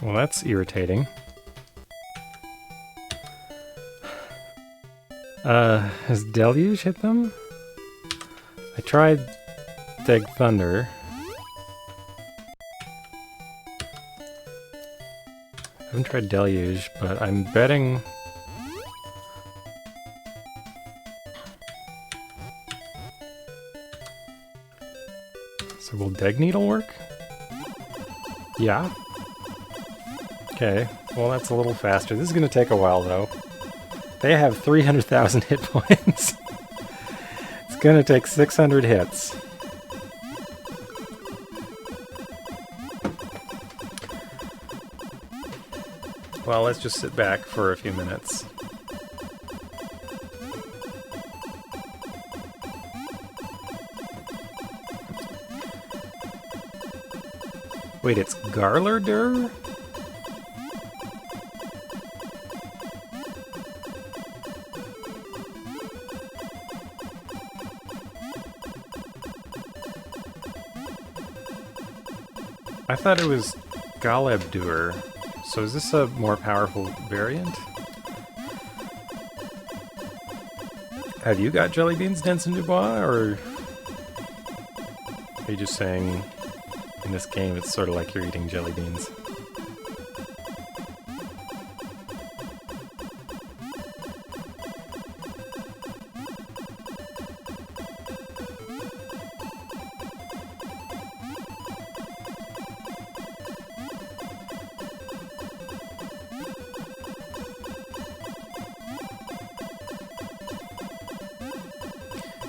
Well, that's irritating. Has Deluge hit them? I tried Dig Thunder. I haven't tried Deluge, but I'm betting... so will Dig Needle work? Yeah. Okay, well that's a little faster. This is gonna take a while though. They have 300,000 hit points. It's gonna take 600 hits. Well, let's just sit back for a few minutes. Wait, it's Garlardur? I thought it was Galebdur. So is this a more powerful variant? Have you got jelly beans, Denson Dubois, or are you just saying in this game it's sort of like you're eating jelly beans?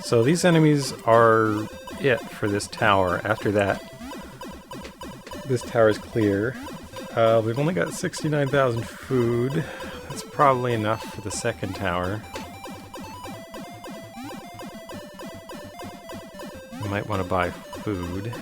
So these enemies are it for this tower. After that, this tower is clear. We've only got 69,000 food. That's probably enough for the second tower. We might want to buy food.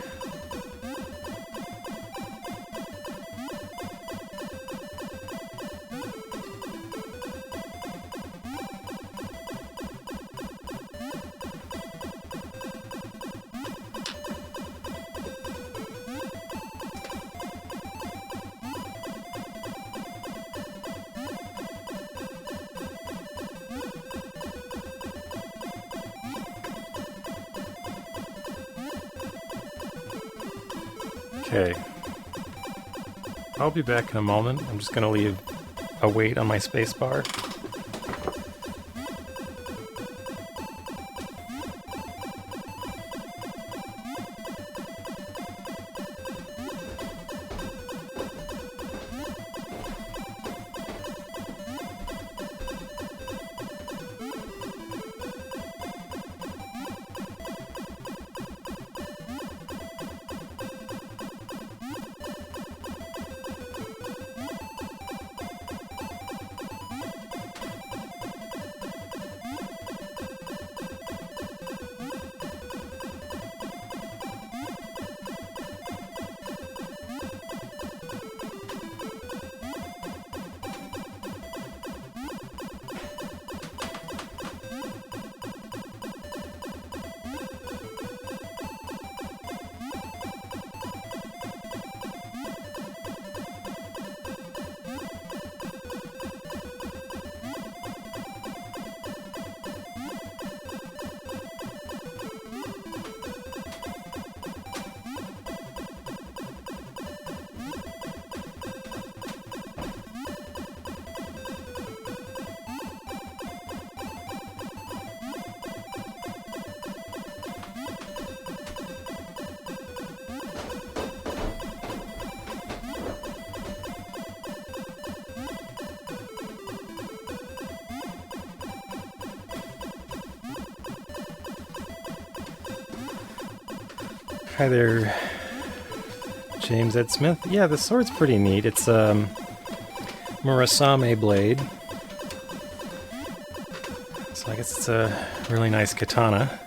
Okay. I'll be back in a moment. I'm just gonna leave a weight on my spacebar. Hi there, James Ed Smith. Yeah, the sword's pretty neat. It's a Murasame blade. So I guess it's a really nice katana.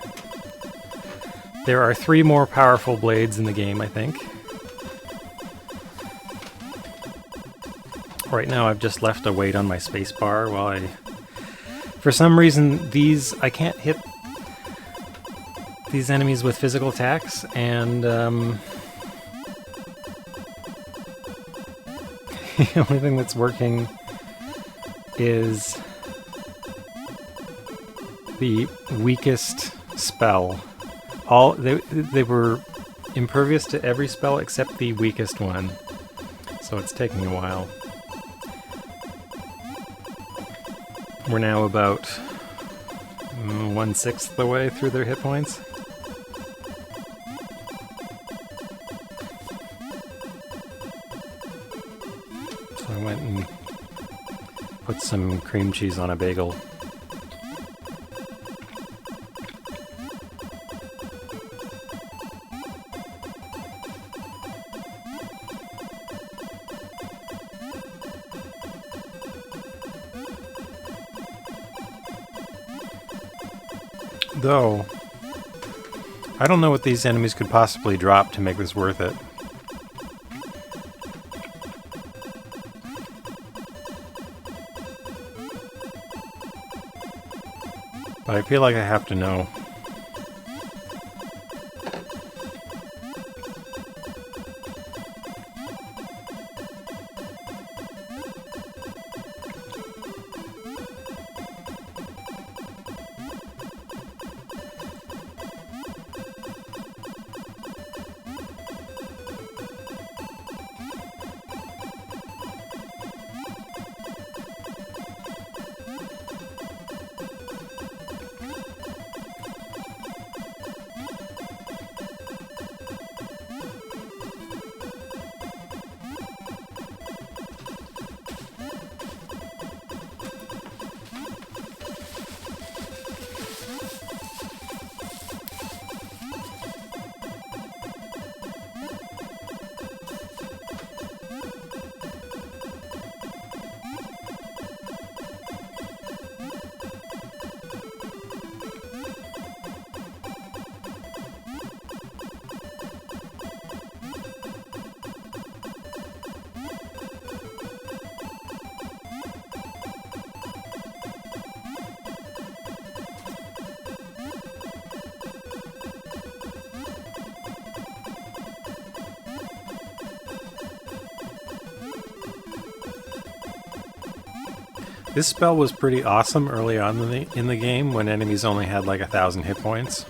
There are 3 more powerful blades in the game, I think. Right now I've just left a weight on my spacebar while I... For some reason, I can't hit these enemies with physical attacks, and the only thing that's working is the weakest spell. They were impervious to every spell except the weakest one, so it's taking a while. We're now about 1/6 the way through their hit points. So I went and put some cream cheese on a bagel. Though, I don't know what these enemies could possibly drop to make this worth it. But I feel like I have to know. This spell was pretty awesome early on in the game when enemies only had like 1,000 hit points.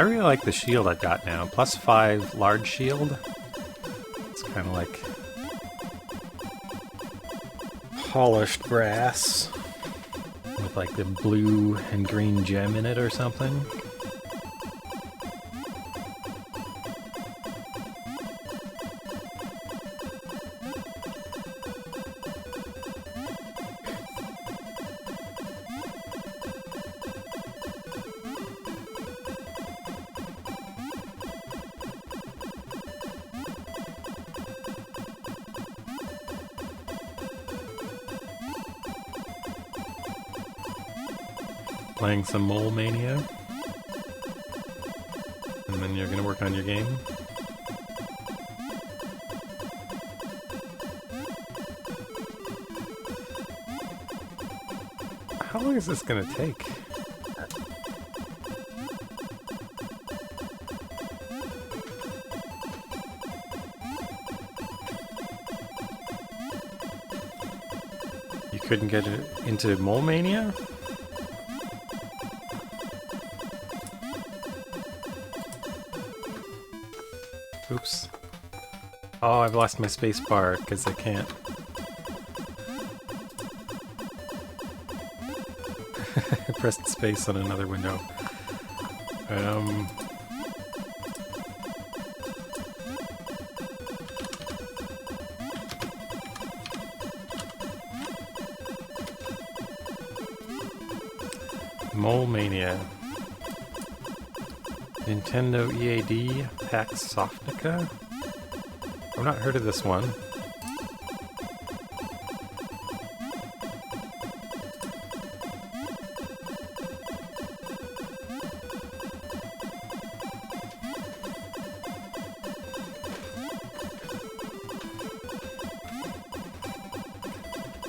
I really like the shield I've got now. +5 large shield. It's kind of like polished brass with like the blue and green gem in it or something. Playing some Mole Mania, and then you're gonna work on your game. How long is this gonna take? You couldn't get it into Mole Mania? Oops. Oh, I've lost my space bar because I can't. I pressed space on another window. Mole Mania. Nintendo EAD Pax Sofnica? I've not heard of this one.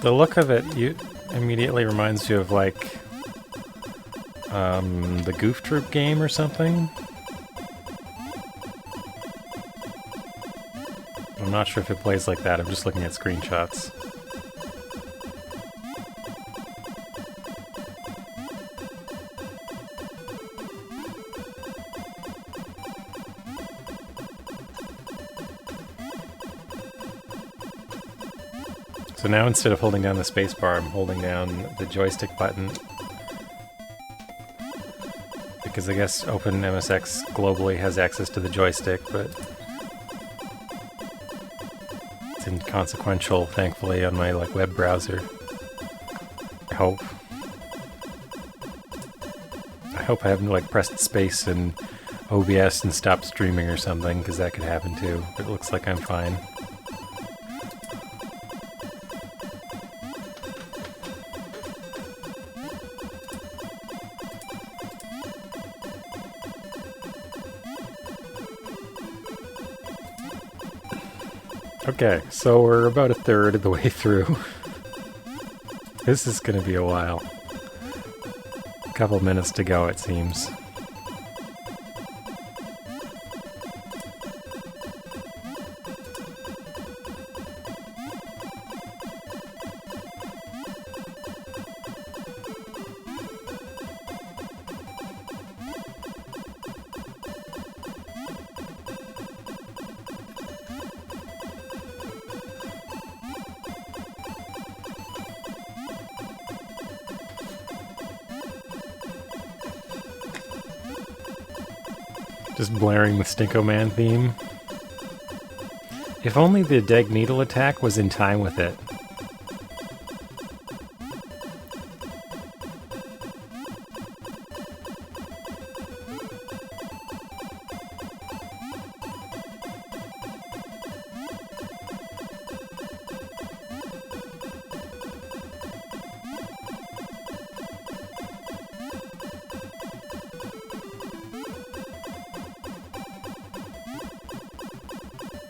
The look of it immediately reminds you of like the Goof Troop game or something. I'm not sure if it plays like that, I'm just looking at screenshots. So now instead of holding down the spacebar, I'm holding down the joystick button. Because I guess Open MSX globally has access to the joystick, but it's inconsequential, thankfully, on my like web browser. I hope. I hope I haven't like pressed space in OBS and stopped streaming or something, because that could happen too. But it looks like I'm fine. Okay, so we're about a third of the way through. This is gonna be a while. A couple minutes to go, it seems. Just blaring the Stinko Man theme. If only the Deg Needle attack was in time with it.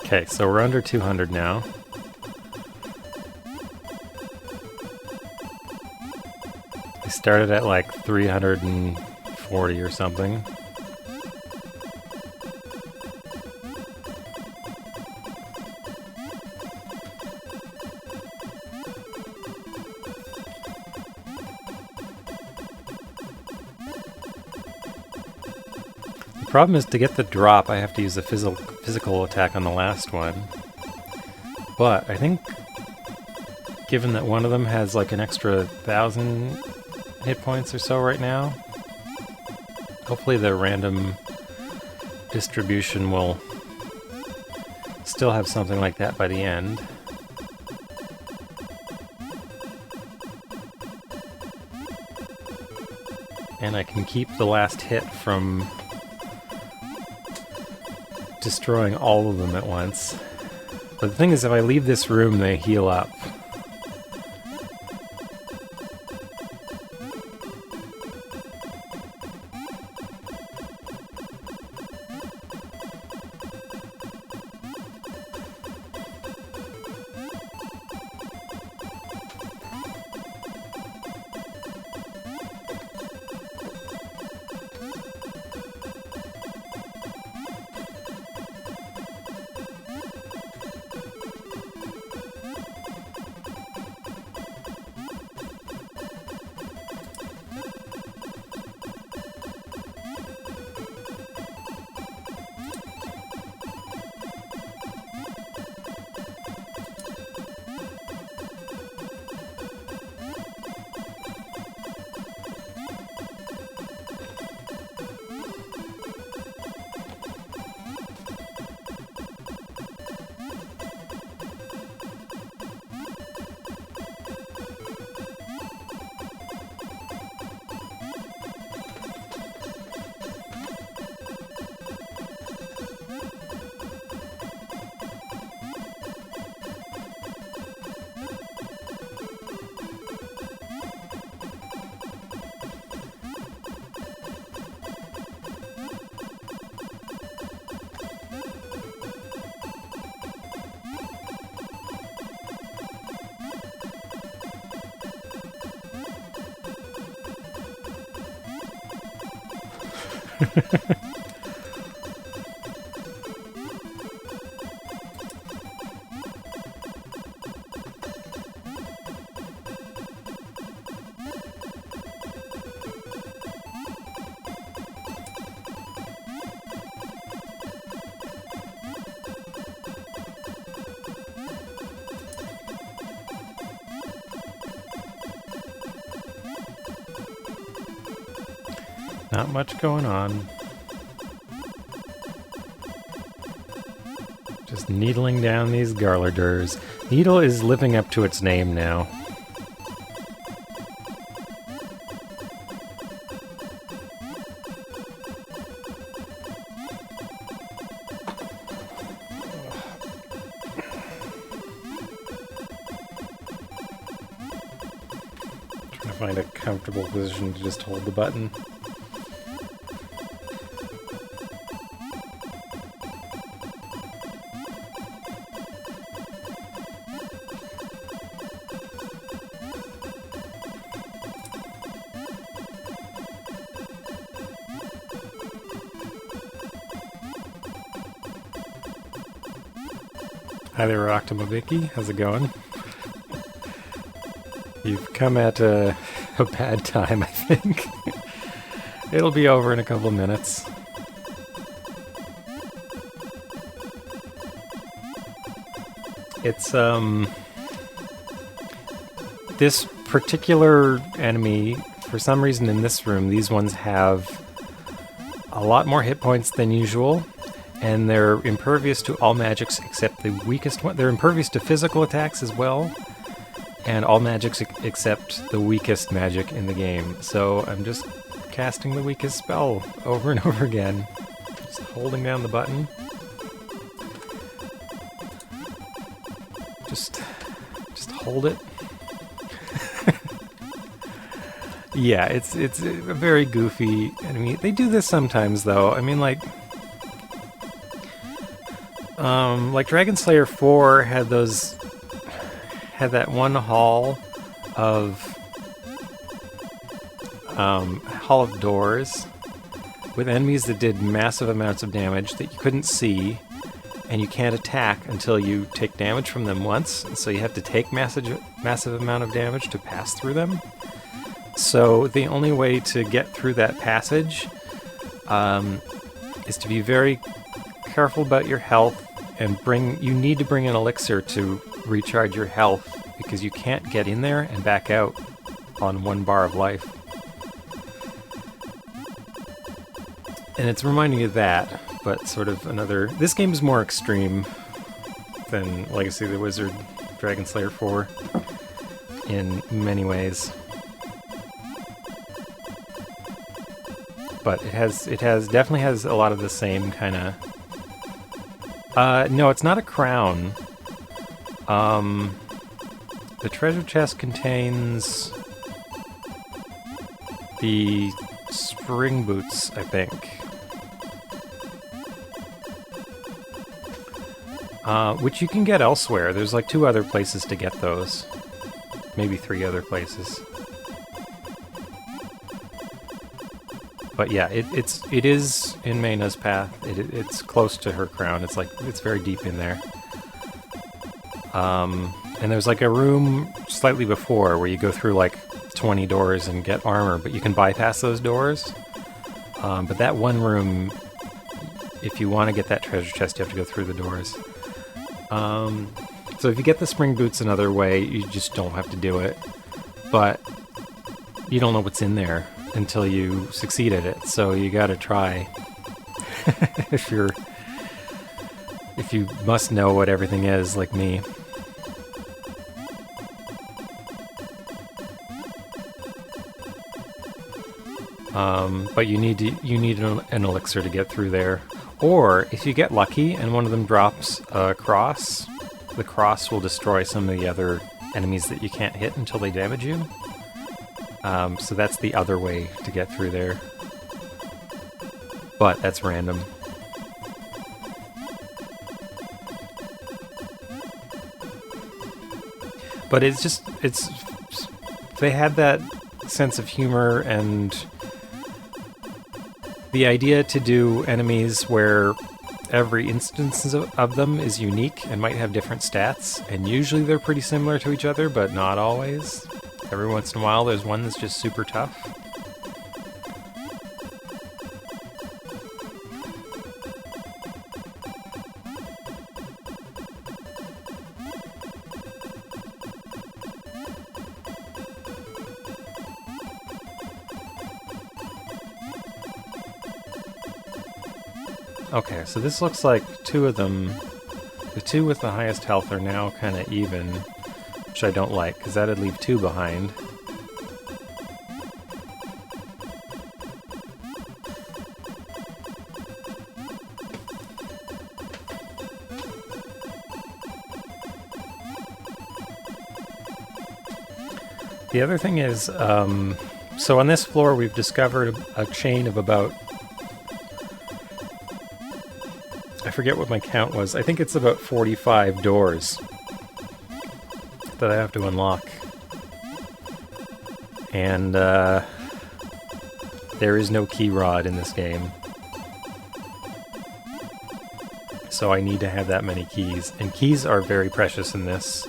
Okay, so we're under 200 now. We started at like 340 or something. The problem is to get the drop, I have to use a physical attack on the last one. But I think, given that one of them has like an extra 1,000 hit points or so right now, hopefully the random distribution will still have something like that by the end. And I can keep the last hit from destroying all of them at once. But the thing is, if I leave this room, they heal up. Not much going on. Just needling down these garlanders. Needle is living up to its name now. Trying to find a comfortable position to just hold the button. Hi there, Octomobiki. How's it going? You've come at a bad time, I think. It'll be over in a couple minutes. It's, this particular enemy, for some reason in this room, these ones have a lot more hit points than usual. And they're impervious to all magics except the weakest one. They're impervious to physical attacks as well. And all magics except the weakest magic in the game. So I'm just casting the weakest spell over and over again. Just holding down the button. Just hold it. Yeah, it's a very goofy enemy. They do this sometimes though. I mean, like Dragon Slayer 4 had that one hall of doors with enemies that did massive amounts of damage that you couldn't see, and you can't attack until you take damage from them once, so you have to take massive amount of damage to pass through them. So the only way to get through that passage is to be very careful about your health, and you need to bring an elixir to recharge your health, because you can't get in there and back out on 1 bar of life. And it's reminding you of that, but sort of another... This game is more extreme than Legacy of the Wizard, Dragon Slayer 4 in many ways. But it definitely has a lot of the same kind of... no, it's not a crown. The treasure chest contains the spring boots, I think. Which you can get elsewhere. There's like 2 other places to get those. Maybe 3 other places. But yeah, it is in Mayna's path. It's close to her crown. It's very deep in there. And there's like a room slightly before where you go through like 20 doors and get armor, but you can bypass those doors. But that one room, if you want to get that treasure chest, you have to go through the doors. So if you get the spring boots another way, you just don't have to do it. But you don't know what's in there until you succeed at it, so you gotta try. if you must know what everything is, like me. But you need an elixir to get through there. Or, if you get lucky and one of them drops a cross, the cross will destroy some of the other enemies that you can't hit until they damage you. So that's the other way to get through there. But that's random. But they had that sense of humor and the idea to do enemies where every instance of them is unique and might have different stats, and usually they're pretty similar to each other, but not always. Every once in a while there's one that's just super tough. Okay, so this looks like 2 of them. The 2 with the highest health are now kind of even, which I don't like, because that'd leave 2 behind. The other thing is, so on this floor we've discovered a chain of about... I forget what my count was. I think it's about 45 doors that I have to unlock. And there is no key rod in this game. So I need to have that many keys. And keys are very precious in this.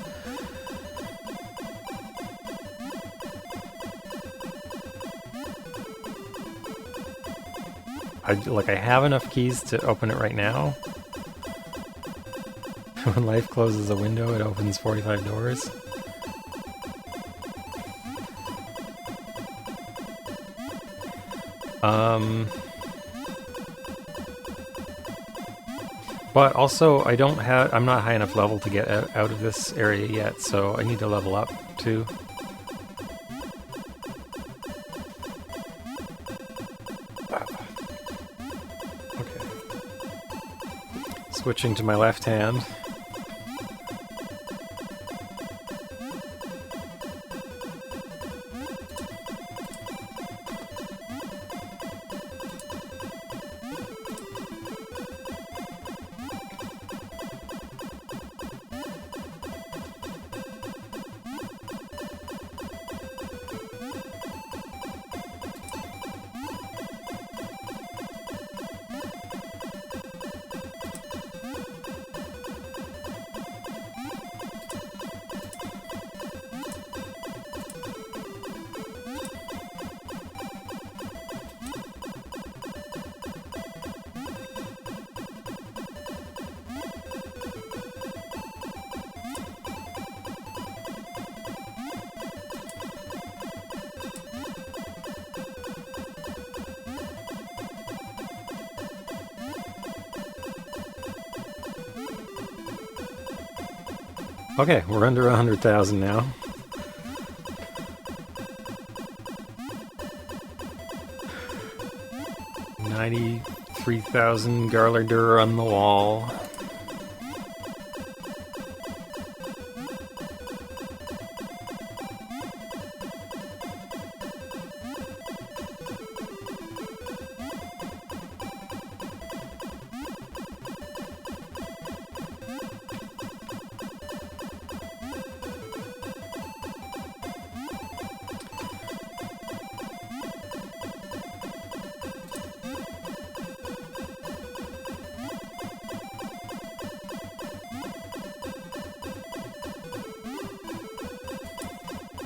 I have enough keys to open it right now. When life closes a window, it opens 45 doors. But also, I'm not high enough level to get out of this area yet, so I need to level up too. Switching to my left hand. Okay, we're under 100,000 now. $93,000 Garlander on the wall.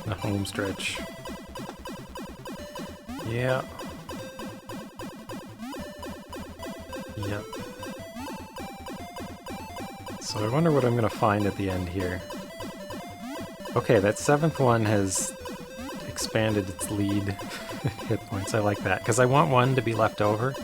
The home stretch. Yeah. Yep. So I wonder what I'm gonna find at the end here. Okay, that 7th one has expanded its lead hit points. I like that, because I want one to be left over.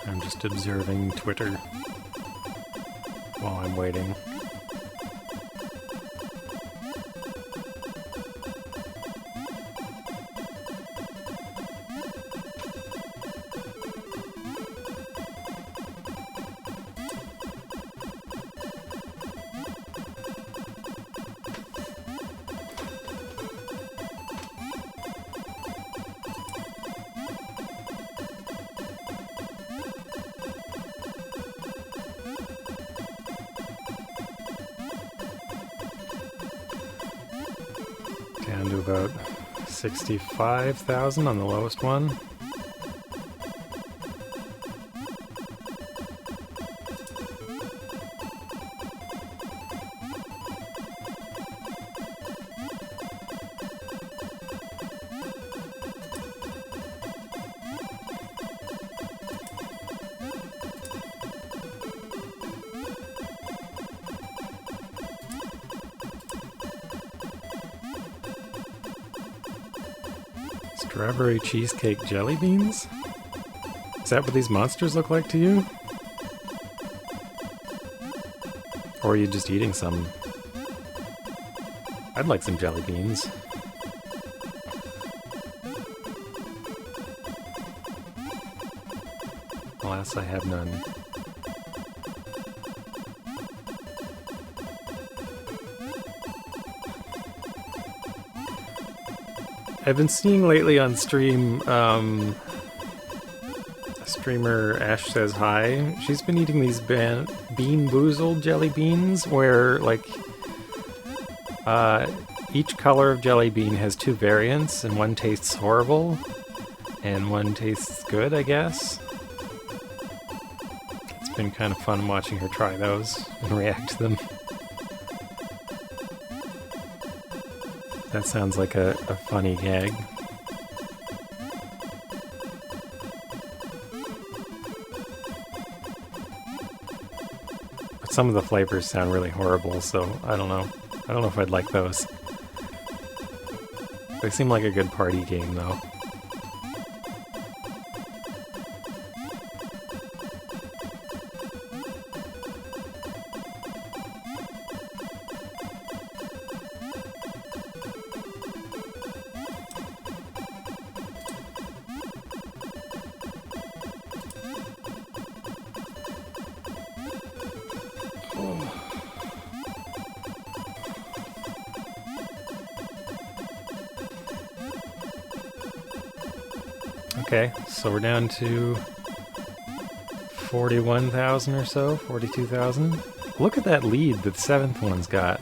I'm just observing Twitter while I'm waiting. Down to about 65,000 on the lowest one. Strawberry cheesecake jelly beans? Is that what these monsters look like to you? Or are you just eating some? I'd like some jelly beans. Alas, I have none. I've been seeing lately on stream, streamer Ash Says Hi. She's been eating these Bean Boozled jelly beans, where, like, each color of jelly bean has two variants, and one tastes horrible, and one tastes good, I guess. It's been kind of fun watching her try those and react to them. That sounds like a funny gag. But some of the flavors sound really horrible, so I don't know. I don't know if I'd like those. They seem like a good party game, though. Okay, so we're down to 41,000 or so, 42,000. Look at that lead that the 7th one's got.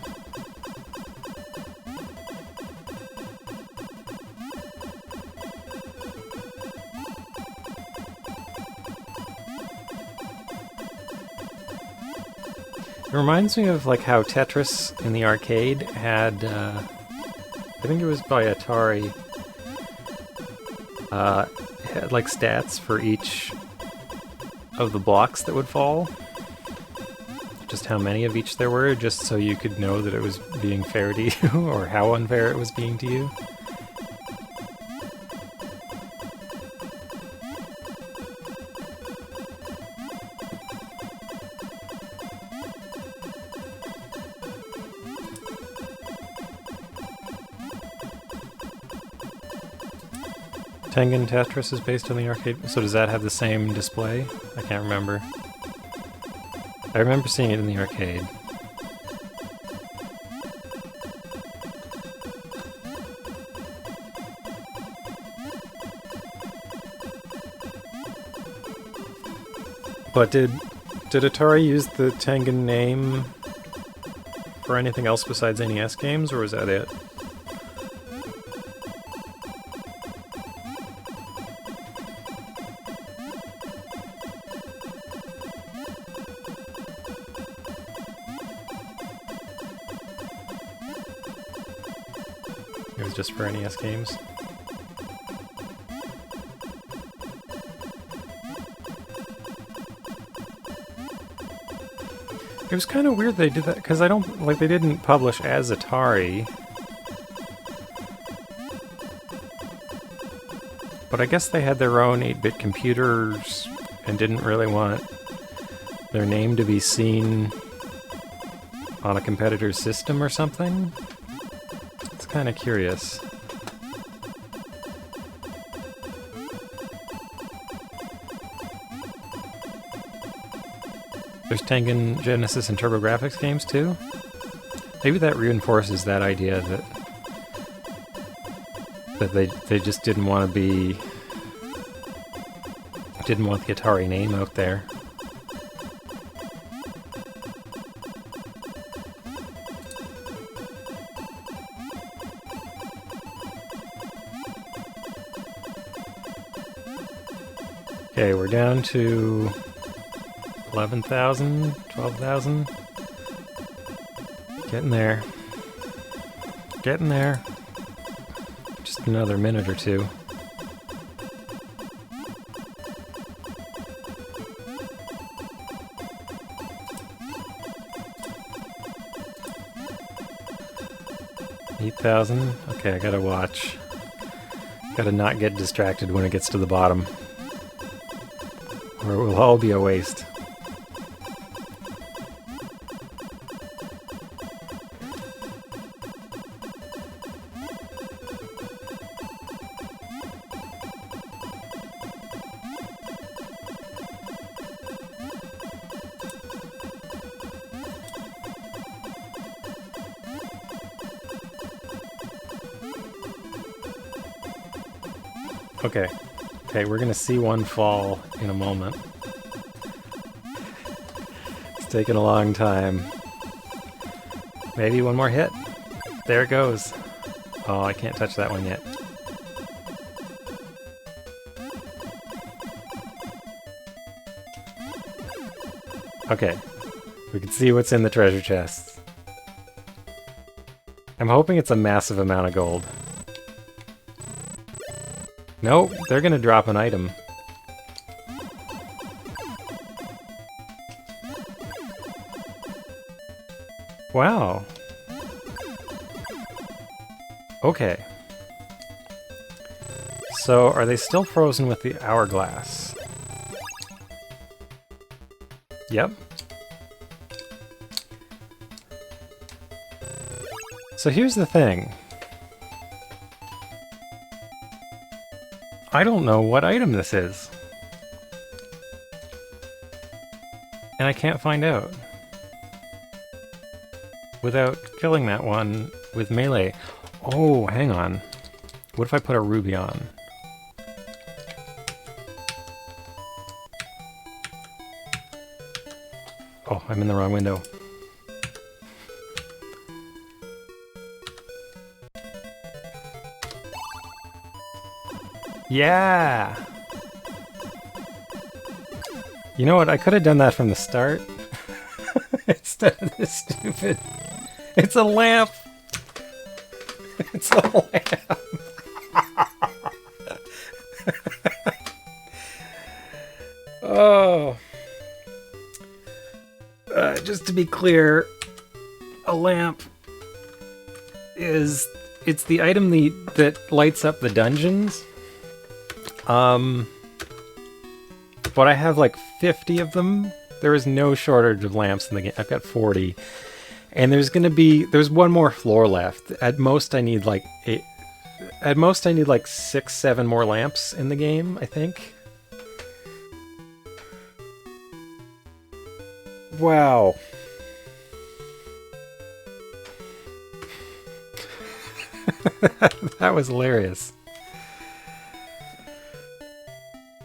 It reminds me of like how Tetris in the arcade had, I think it was by Atari, had like stats for each of the blocks that would fall. Just how many of each there were, just so you could know that it was being fair to you, or how unfair it was being to you. Tengen Tetris is based on the arcade, so does that have the same display? I can't remember. I remember seeing it in the arcade. But did Atari use the Tengen name for anything else besides NES games, or was that it? It was just for NES games. It was kind of weird they did that, because I don't, like, they didn't publish as Atari. But I guess they had their own 8-bit computers and didn't really want their name to be seen on a competitor's system or something. It's kind of curious. There's Tengen, Genesis, and TurboGrafx games too? Maybe that reinforces that idea that they just didn't want to be... didn't want the Atari name out there. Okay, we're down to 11,000, 12,000. Getting there. Getting there. Just another minute or two. $8,000. Okay, I gotta watch. Gotta not get distracted when it gets to the bottom, or it will all be a waste. Okay. Okay, we're gonna see one fall in a moment. It's taken a long time. Maybe one more hit. There it goes. Oh, I can't touch that one yet. Okay. We can see what's in the treasure chests. I'm hoping it's a massive amount of gold. Nope, they're gonna drop an item. Wow. Okay. So, are they still frozen with the hourglass? Yep. So here's the thing. I don't know what item this is. And I can't find out. Without killing that one with melee. Oh, hang on. What if I put a ruby on? Oh, I'm in the wrong window. Yeah! You know what? I could have done that from the start. Instead of this stupid... It's a lamp! It's a lamp! Oh... just to be clear, a lamp is... It's the item that lights up the dungeons. But I have like 50 of them. There is no shortage of lamps in the game. I've got 40. And there's one more floor left. At most I need like 6, 7 more lamps in the game, I think. Wow. That was hilarious.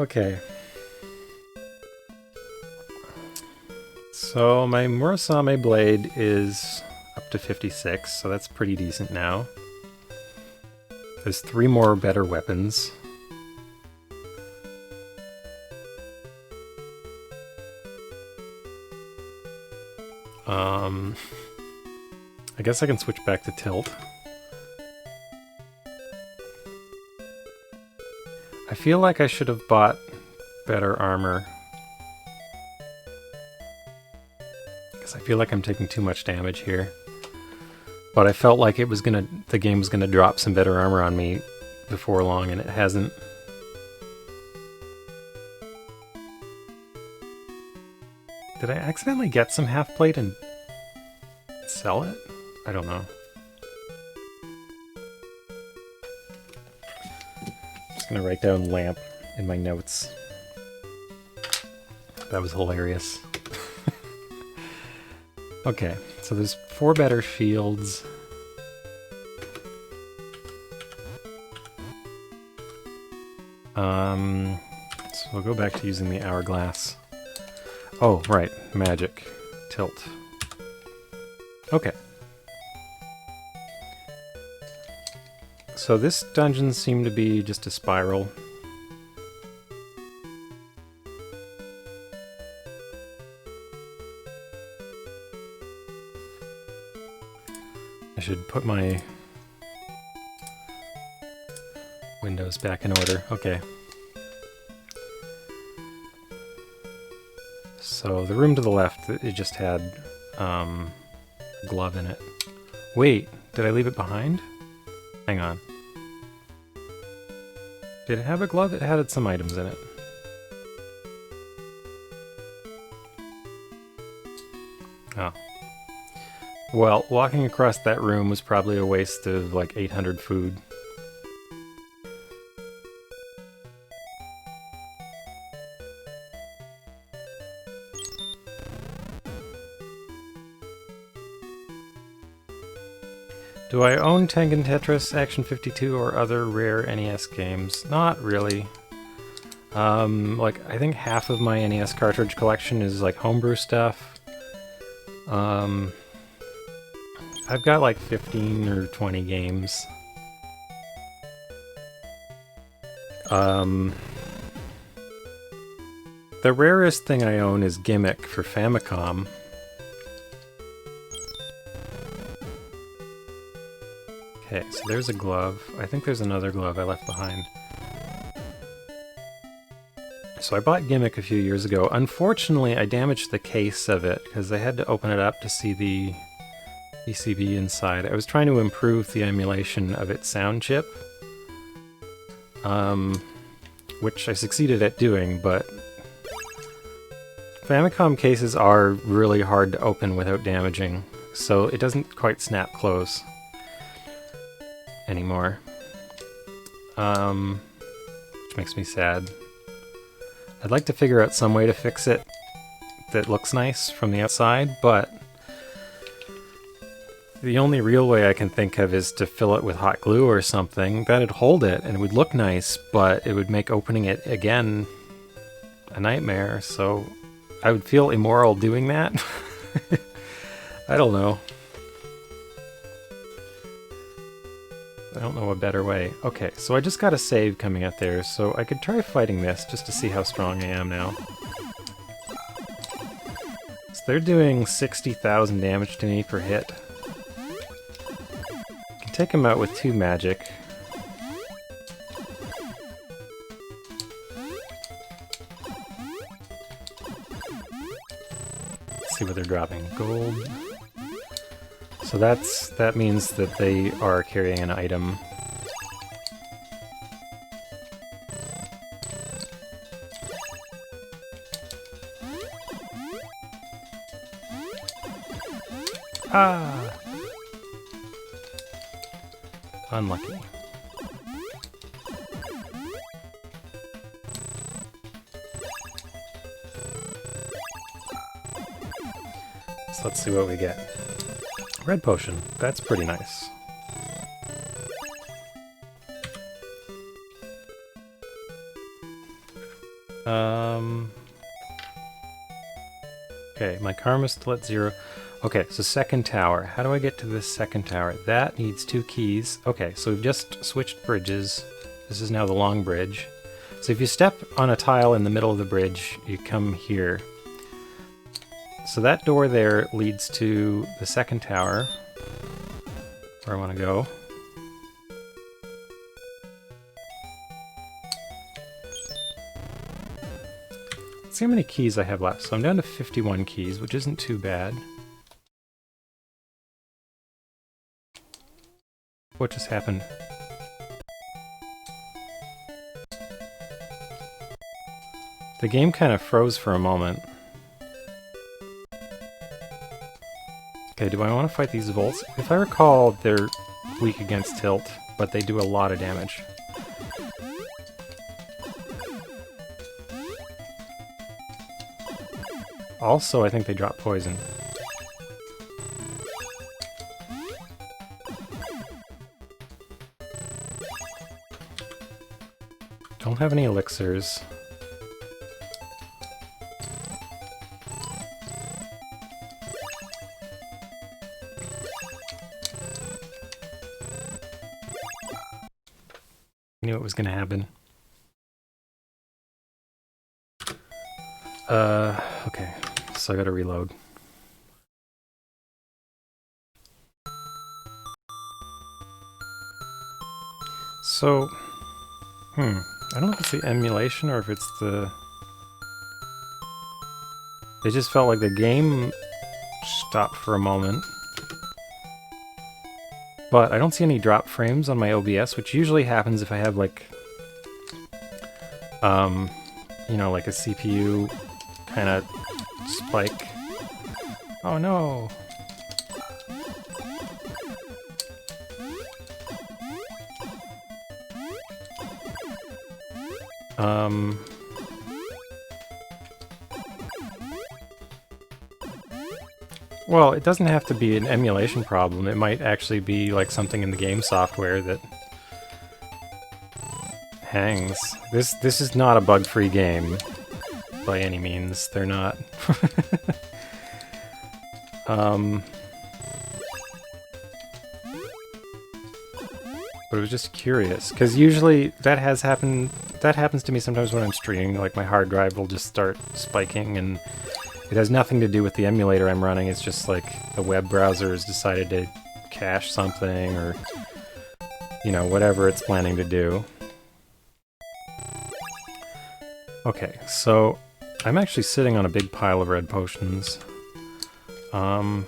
Okay. So my Murasame blade is up to 56, so that's pretty decent now. There's 3 more better weapons. I guess I can switch back to tilt. I feel like I should have bought better armor. Because I feel like I'm taking too much damage here. But I felt like the game was gonna drop some better armor on me before long, and it hasn't. Did I accidentally get some half plate and sell it? I don't know. I'm gonna write down lamp in my notes. That was hilarious. Okay, so there's 4 better shields. So we'll go back to using the hourglass. Oh, right, magic. Tilt. Okay. So this dungeon seemed to be just a spiral. I should put my windows back in order. Okay. So the room to the left, it just had a glove in it. Wait, did I leave it behind? Hang on. Did it have a glove? It had some items in it. Oh. Well, walking across that room was probably a waste of like 800 food. Do I own Tengen Tetris, Action 52, or other rare NES games? Not really. Like, I think half of my NES cartridge collection is like homebrew stuff. I've got like 15 or 20 games. The rarest thing I own is Gimmick for Famicom. Okay, so there's a glove. I think there's another glove I left behind. So I bought Gimmick a few years ago. Unfortunately, I damaged the case of it because I had to open it up to see the PCB inside. I was trying to improve the emulation of its sound chip, which I succeeded at doing, but Famicom cases are really hard to open without damaging, so it doesn't quite snap close anymore, which makes me sad. I'd like to figure out some way to fix it that looks nice from the outside, but the only real way I can think of is to fill it with hot glue or something. That'd hold it and it would look nice, but it would make opening it again a nightmare, so I would feel immoral doing that. I don't know. I don't know a better way. Okay, so I just got a save coming up there, so I could try fighting this just to see how strong I am now. So they're doing 60,000 damage to me per hit. I can take them out with 2 magic. Let's see what they're dropping. Gold. So that means that they are carrying an item. Ah! Unlucky. So let's see what we get. Red potion. That's pretty nice. Okay, my karma's still at 0. Okay, so second tower. How do I get to this second tower? That needs 2 keys. Okay, so we've just switched bridges. This is now the long bridge. So if you step on a tile in the middle of the bridge, you come here. So that door there leads to the second tower, where I want to go. Let's see how many keys I have left. So I'm down to 51 keys, which isn't too bad. What just happened? The game kind of froze for a moment. Okay, do I want to fight these volts? If I recall, they're weak against tilt, but they do a lot of damage. Also, I think they drop poison. Don't have any elixirs. I knew it was going to happen. Okay, so I gotta reload. So, I don't know if it's the emulation or if it's the... It just felt like the game stopped for a moment. But I don't see any drop frames on my OBS, which usually happens if I have like, you know, like a CPU kind of spike. Oh no! Well, it doesn't have to be an emulation problem. It might actually be like something in the game software that hangs. This is not a bug-free game by any means. They're not. But it was just curious, because usually that happens to me sometimes when I'm streaming. Like my hard drive will just start spiking, and it has nothing to do with the emulator I'm running. It's just like the web browser has decided to cache something, or you know, whatever it's planning to do. Okay, so I'm actually sitting on a big pile of red potions. So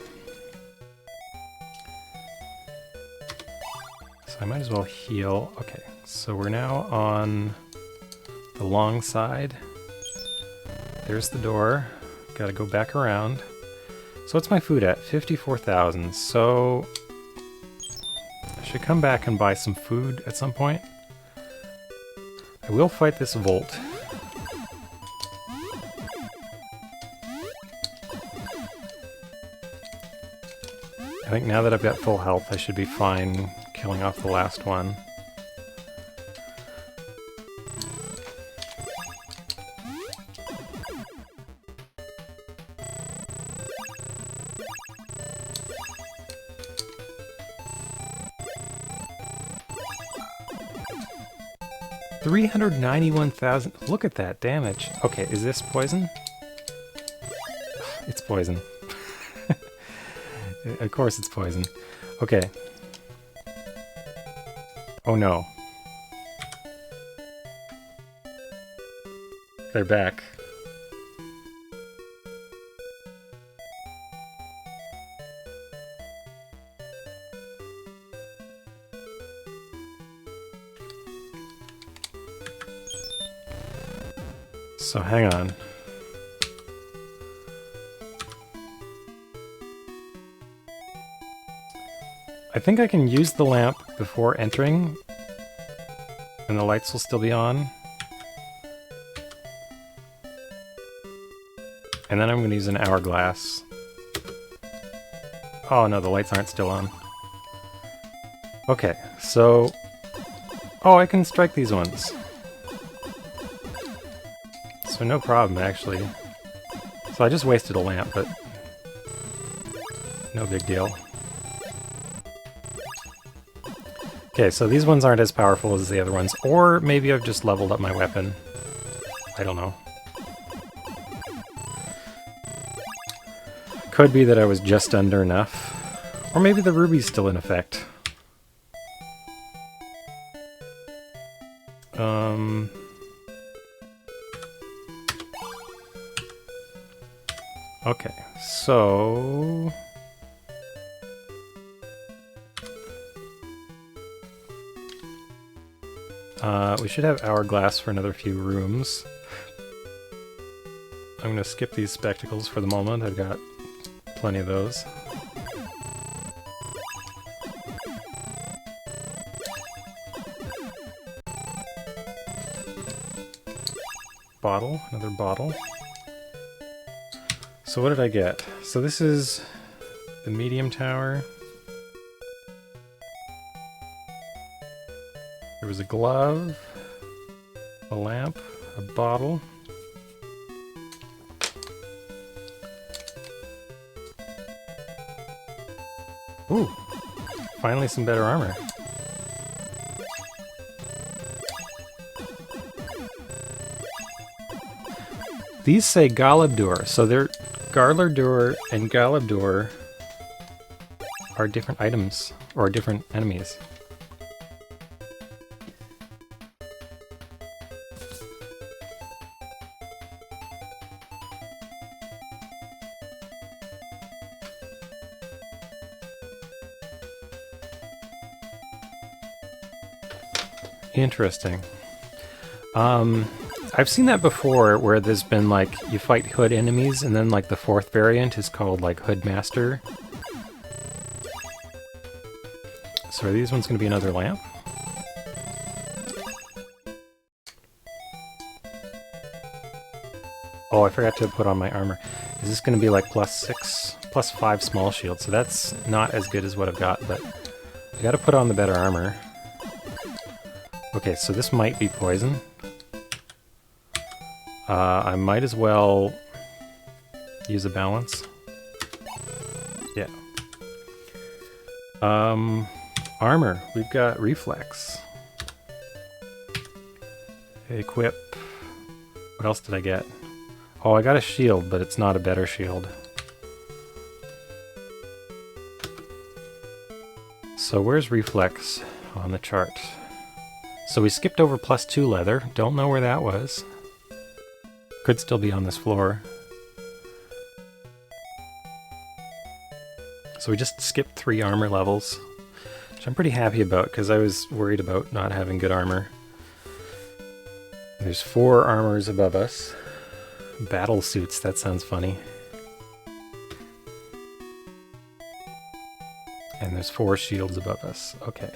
I might as well heal. Okay, so we're now on the long side. There's the door. Gotta go back around. So what's my food at? 54,000. So I should come back and buy some food at some point. I will fight this Volt. I think now that I've got full health, I should be fine killing off the last one. 391,000. Look at that damage. Okay, is this poison? It's poison. Of course it's poison. Okay. Oh no. They're back. So hang on. I think I can use the lamp before entering, and the lights will still be on. And then I'm going to use an hourglass. Oh no, the lights aren't still on. Okay, so... Oh, I can strike these ones. So no problem, actually. So I just wasted a lamp, but... no big deal. Okay, so these ones aren't as powerful as the other ones. Or maybe I've just leveled up my weapon. I don't know. Could be that I was just under enough. Or maybe the ruby's still in effect. Okay, so... we should have hourglass for another few rooms. I'm going to skip these spectacles for the moment. I've got plenty of those. Bottle, another bottle. So what did I get? So this is the medium tower. There was a glove, a lamp, a bottle. Ooh, finally some better armor. These say Galabdur, so they're Garlardur and Galabdur are different items, or different enemies. Interesting. I've seen that before, where there's been, like, you fight hood enemies, and then, like, the fourth variant is called, like, Hood Master. So are these ones going to be another lamp? Oh, I forgot to put on my armor. Is this going to be, like, plus 5 small shield? So that's not as good as what I've got, but I gotta put on the better armor. Okay, so this might be poison. I might as well use a balance. Yeah. Armor. We've got reflex. Equip. What else did I get? Oh, I got a shield, but it's not a better shield. So where's reflex on the chart? So we skipped over +2 leather. Don't know where that was. Could still be on this floor. So we just skipped 3 armor levels, which I'm pretty happy about because I was worried about not having good armor. There's 4 armors above us. Battle suits, that sounds funny. And there's 4 shields above us. Okay.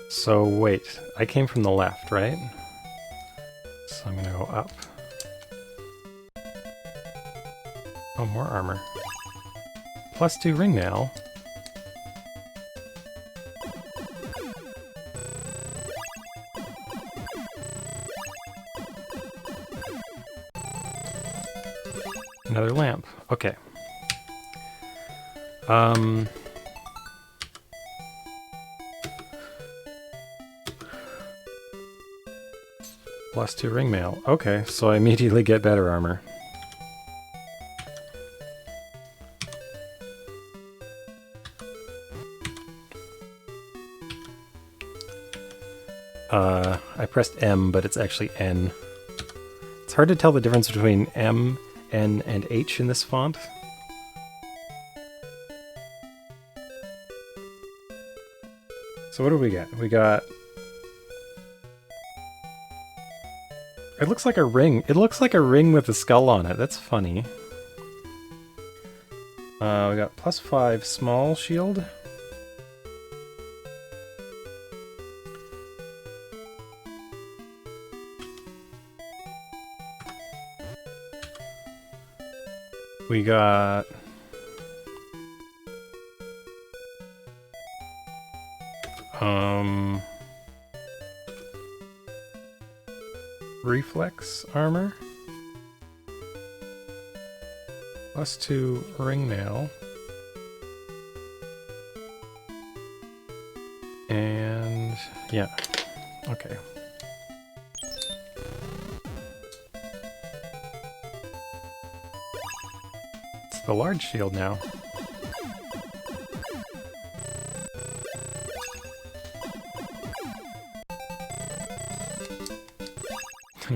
So wait, I came from the left, right? So I'm gonna go up. Oh, more armor. +2 ringmail. Another lamp. Okay. +2 ring mail. Okay, so I immediately get better armor. I pressed M, but it's actually N. It's hard to tell the difference between M, N, and H in this font. So what do we get? We got... It looks like a ring. It looks like a ring with a skull on it. That's funny. We got +5 small shield. We got... reflex armor. +2 ring mail. And... yeah. Okay. It's the large shield now.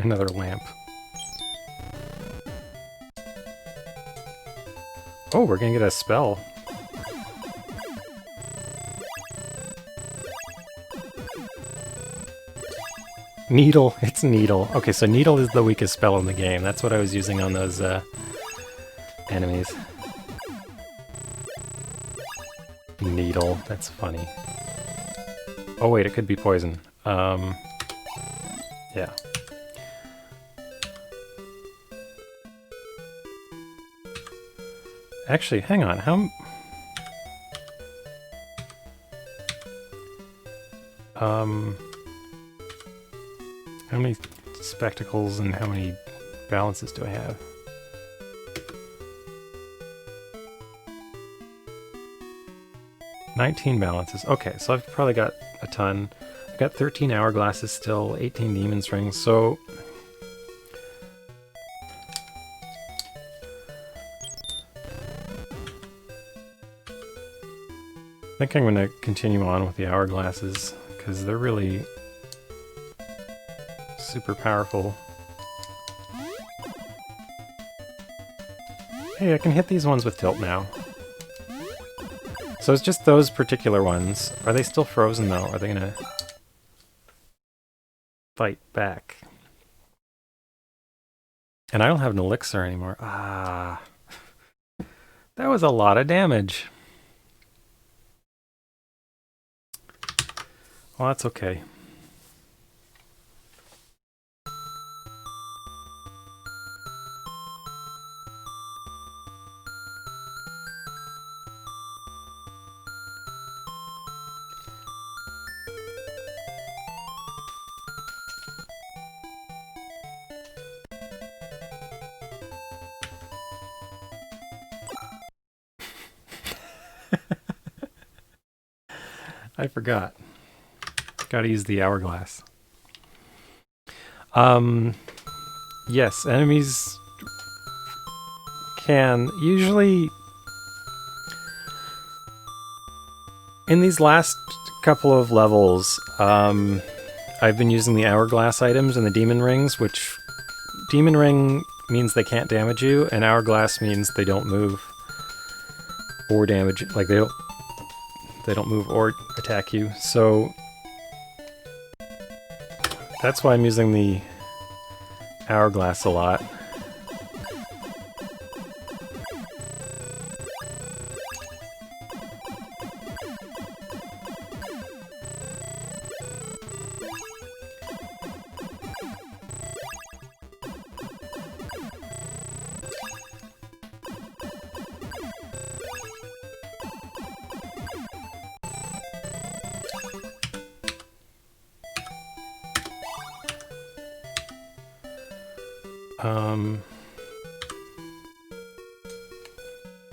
Another lamp. Oh, we're gonna get a spell. Needle. It's Needle. Okay, so Needle is the weakest spell in the game. That's what I was using on those enemies. Needle. That's funny. Oh wait, it could be poison. Yeah. Actually, hang on, how many spectacles and how many balances do I have? $19 balances. Okay, so I've probably got a ton. I've got 13 hourglasses still, 18 demon's rings, so... I think I'm going to continue on with the hourglasses, because they're really super powerful. Hey, I can hit these ones with tilt now. So it's just those particular ones. Are they still frozen though? Are they going to fight back? And I don't have an elixir anymore. Ah. That was a lot of damage. Well, that's okay. I forgot. Gotta use the hourglass. Yes, enemies can usually... In these last couple of levels, I've been using the hourglass items and the demon rings, which... Demon ring means they can't damage you, and hourglass means they don't move. Or damage... Like, they don't move or attack you, so... That's why I'm using the hourglass a lot.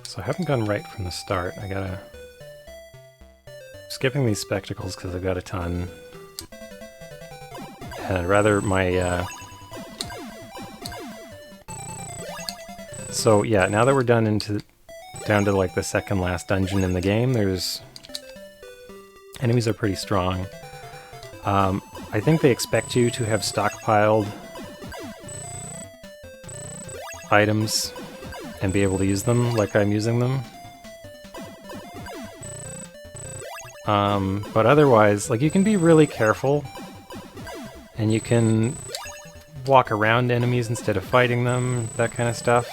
So I haven't gone right from the start. I gotta... Skipping these spectacles because I've got a ton. And I'd rather my So yeah, now that we're down to like the second last dungeon in the game, enemies are pretty strong. I think they expect you to have stockpiled items and be able to use them like I'm using them. But otherwise, like, you can be really careful, and you can walk around enemies instead of fighting them, that kind of stuff.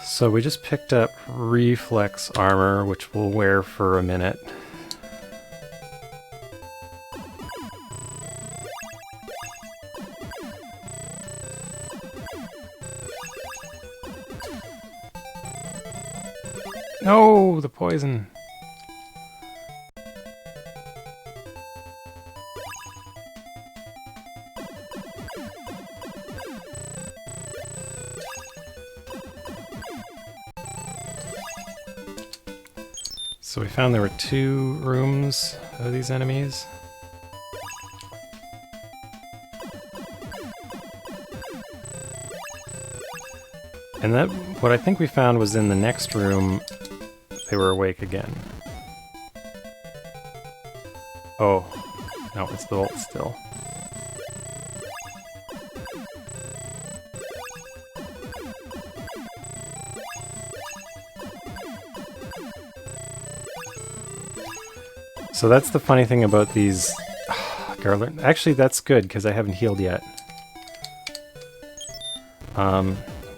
So we just picked up reflex armor, which we'll wear for a minute. No, the poison. So we found there were 2 rooms of these enemies. And that, what I think we found was in the next room, they were awake again. Oh, no, it's the vault still. So that's the funny thing about these garland. Actually, that's good because I haven't healed yet.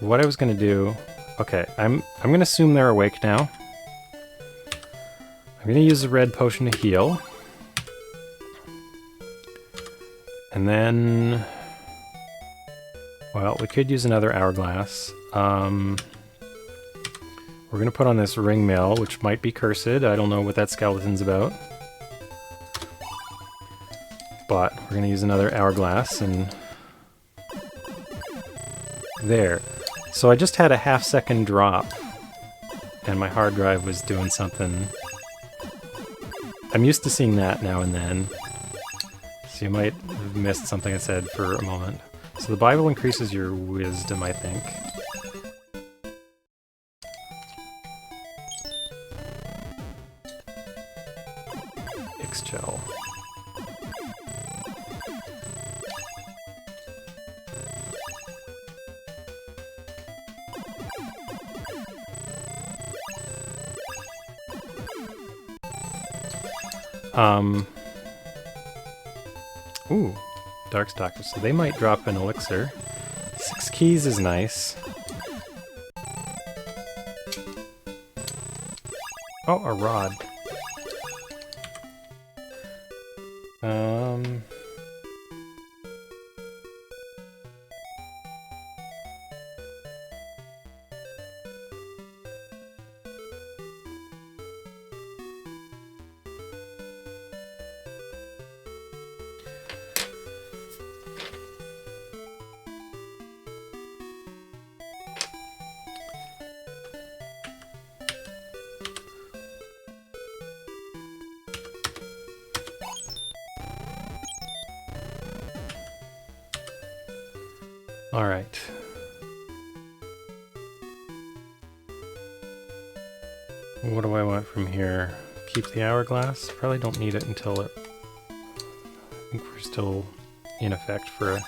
What I was gonna do. Okay, I'm gonna assume they're awake now. I'm gonna use a red potion to heal. And then, well, we could use another hourglass. We're gonna put on this ring mail, which might be cursed. I don't know what that skeleton's about. But we're gonna use another hourglass, and there. So I just had a half-second drop, and my hard drive was doing something. I'm used to seeing that now and then, so you might have missed something I said for a moment. So the Bible increases your wisdom, I think. X-Gel. Ooh, Darkstalkers. So they might drop an elixir. 6 keys is nice. Oh, a rod. All right. What do I want from here? Keep the hourglass? Probably don't need it until it... I think we're still in effect for a...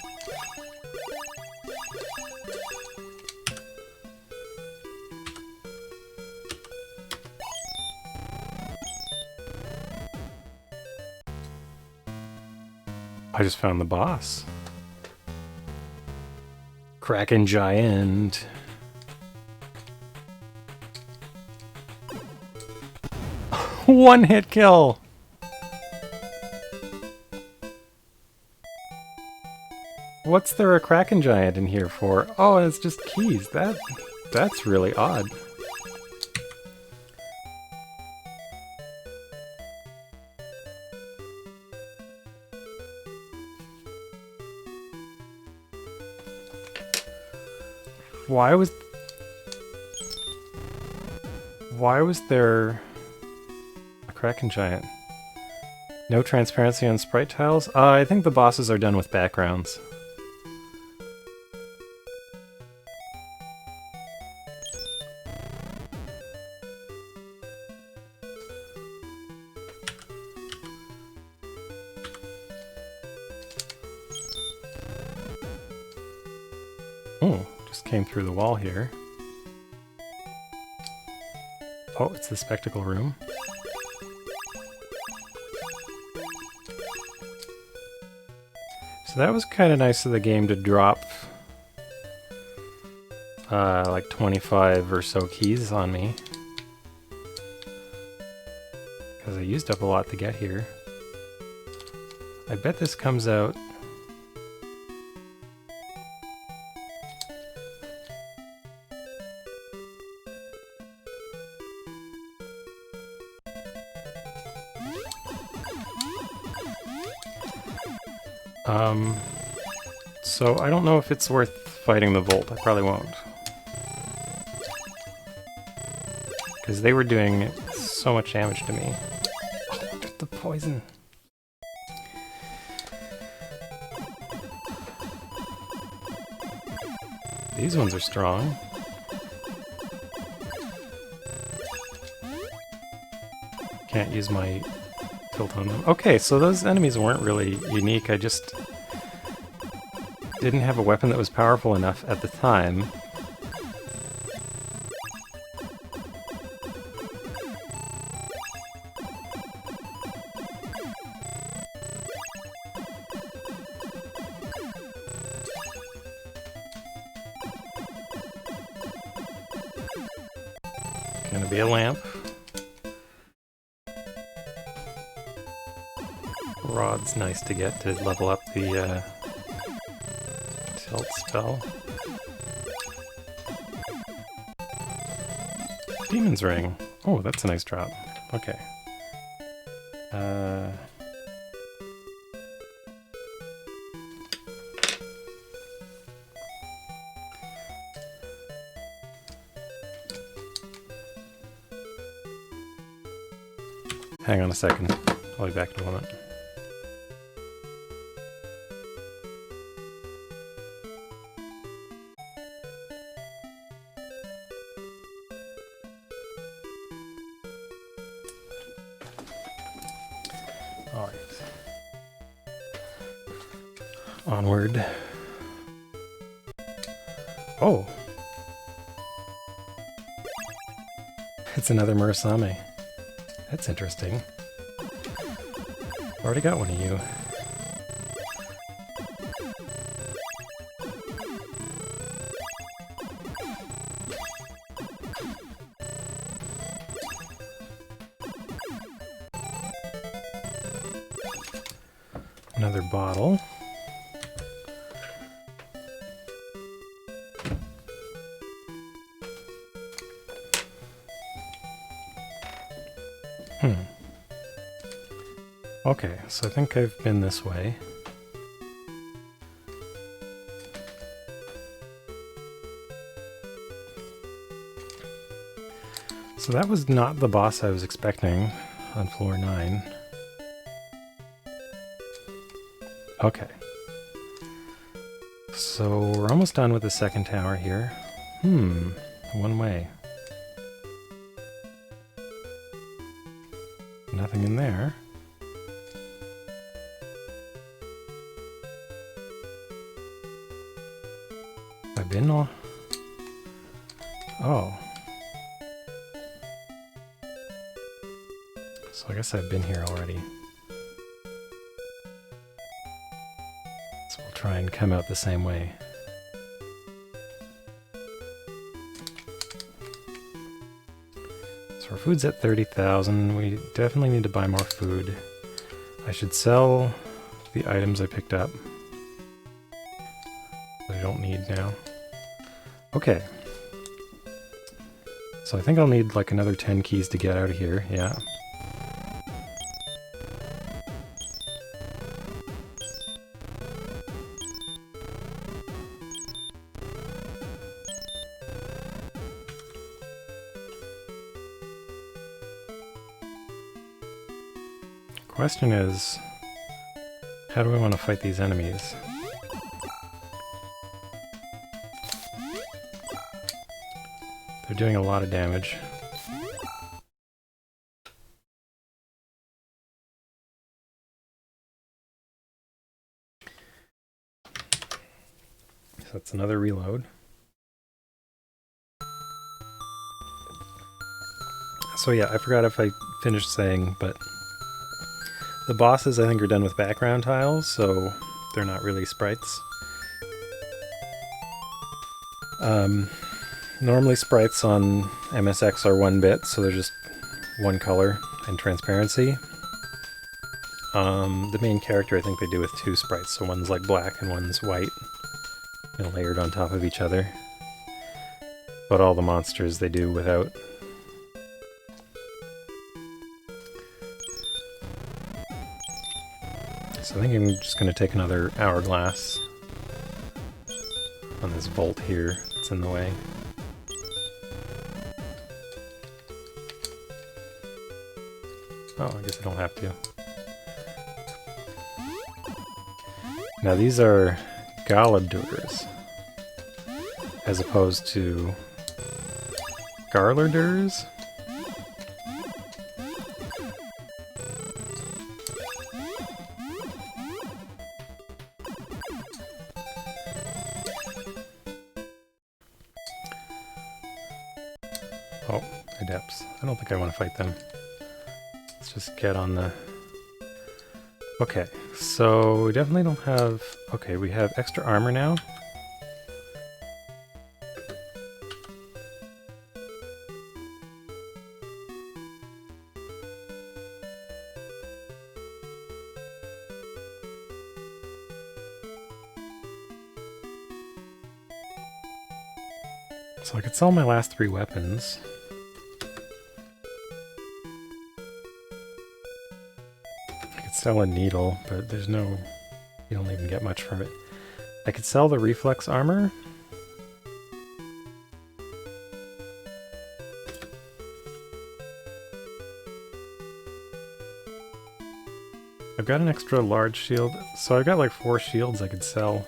I just found the boss. Kraken Giant. One hit kill. What's there a Kraken Giant in here for? Oh, it's just keys. That's really odd. Why was there a Kraken Giant? No transparency on sprite tiles? I think the bosses are done with backgrounds. Oh, just came through the wall here. Oh, it's the spectacle room. So that was kind of nice of the game to drop like 25 or so keys on me. Because I used up a lot to get here. I bet this comes out... so I don't know if it's worth fighting the Volt. I probably won't. Because they were doing so much damage to me. Oh, look at the poison. These ones are strong. Can't use my tilt on them. Okay, so those enemies weren't really unique. I just didn't have a weapon that was powerful enough at the time. Gonna be a lamp. Rod's nice to get to level up the tilt spell. Demon's Ring. Oh, that's a nice drop. Okay. Hang on a second. I'll be back in a moment. Alright. Onward. Oh! It's another Murasame. That's interesting. Already got one of you. Another bottle. Okay, so I think I've been this way. So that was not the boss I was expecting on floor 9. Okay. So we're almost done with the second tower here. One way. Nothing in there. I've been all... Oh. So I guess I've been here already. So we'll try and come out the same way. So our food's at 30,000. We definitely need to buy more food. I should sell the items I picked up that I don't need now. Okay. So I think I'll need like another 10 keys to get out of here, yeah. Question is, how do we want to fight these enemies? They're doing a lot of damage. So that's another reload. So yeah, I forgot if I finished saying, but the bosses I think are done with background tiles, so they're not really sprites. Normally sprites on MSX are 1-bit, so they're just one color and transparency. The main character I think they do with 2 sprites, so one's like black and one's white, and layered on top of each other. But all the monsters they do without. So I think I'm just going to take another hourglass on this vault here that's in the way. Oh, I guess I don't have to. Now these are Galabdurs, as opposed to Garlardurs. Oh, Adepts. I don't think I want to fight them. Let's just get on the... Okay, so we definitely don't have... Okay, we have extra armor now. So I could sell my last 3 weapons. I could sell a needle, but there's no... You don't even get much from it. I could sell the reflex armor. I've got an extra large shield, so I've got like 4 shields I could sell.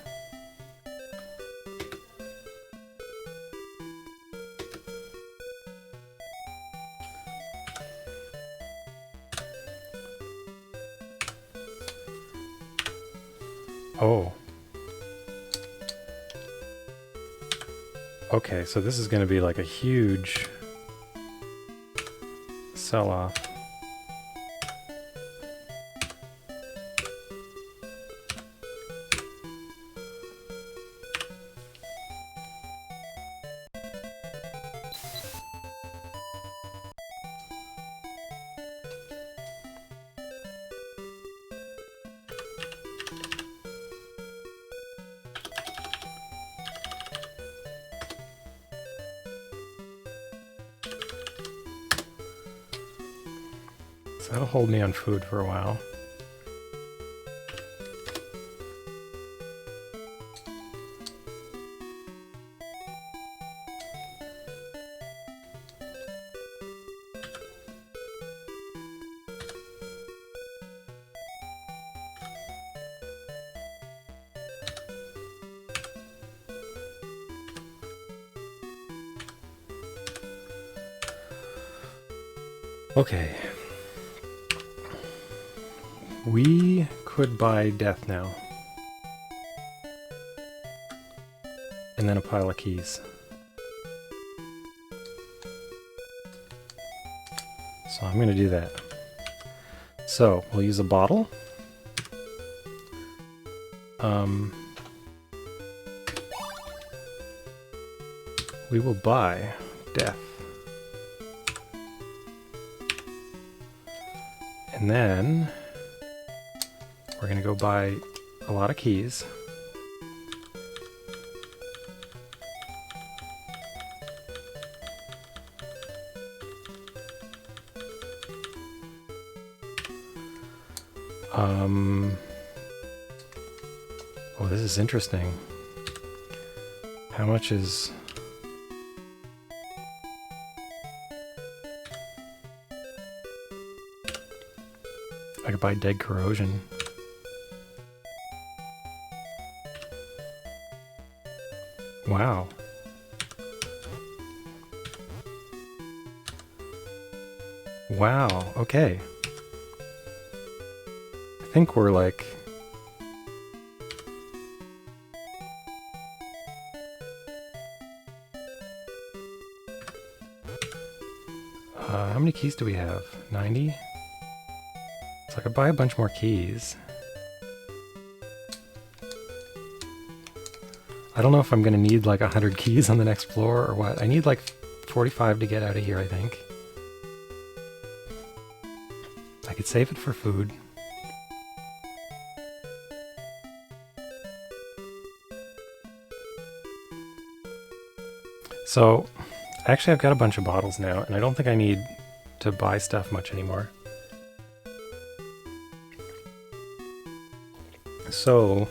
Oh. Okay, so this is going to be like a huge sell-off. So that'll hold me on food for a while. Okay. We could buy death now. And then a pile of keys. So I'm going to do that. So we'll use a bottle. We will buy death. And then we're going to go buy a lot of keys. Oh, this is interesting. How much is... I could buy dead corrosion. Wow. Wow, okay. I think we're like... how many keys do we have? 90? So I could buy a bunch more keys. I don't know if I'm going to need like 100 keys on the next floor or what. I need like 45 to get out of here, I think. I could save it for food. So, actually I've got a bunch of bottles now, and I don't think I need to buy stuff much anymore. So,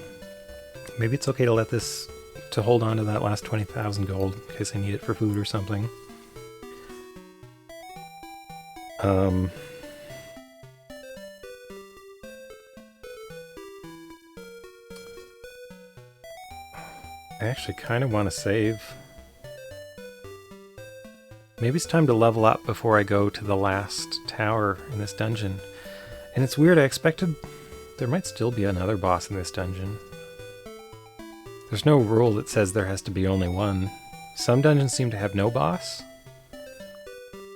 maybe it's okay to let this, to hold on to that last 20,000 gold in case I need it for food or something. I actually kind of want to save. Maybe it's time to level up before I go to the last tower in this dungeon. And it's weird, I expected there might still be another boss in this dungeon. There's no rule that says there has to be only one. Some dungeons seem to have no boss.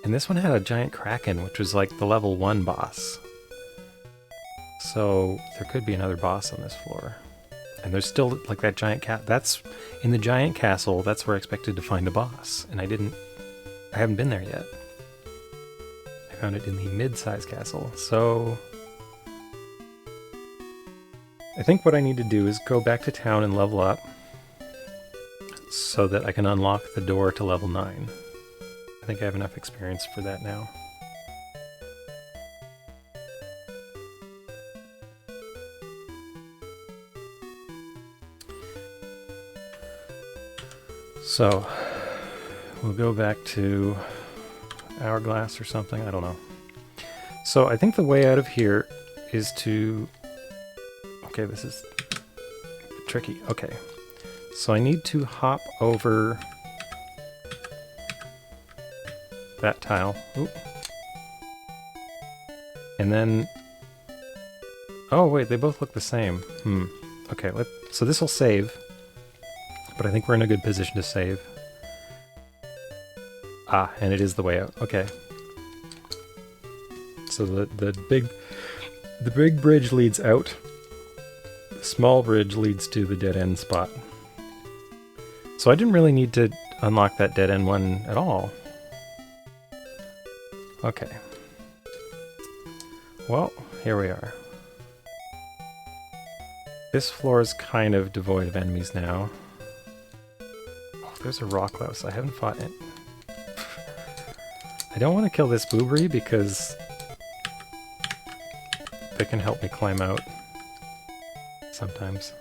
And this one had a giant kraken, which was like the level 1 boss. So there could be another boss on this floor. And there's still like that giant cat. That's in the giant castle, that's where I expected to find a boss. And I haven't been there yet. I found it in the mid-size castle. So I think what I need to do is go back to town and level up so that I can unlock the door to level 9. I think I have enough experience for that now. So, we'll go back to Hourglass or something, I don't know. So I think the way out of here is to... Okay, this is tricky. Okay, so I need to hop over that tile. Oop. And then... Oh wait, they both look the same. Okay, so this will save. But I think we're in a good position to save. Ah, and it is the way out. Okay. So the big bridge leads out. The small bridge leads to the dead end spot. So I didn't really need to unlock that dead end one at all. Okay. Well, here we are. This floor is kind of devoid of enemies now. Oh, there's a rock louse. I haven't fought it. I don't want to kill this boobery because they can help me climb out sometimes.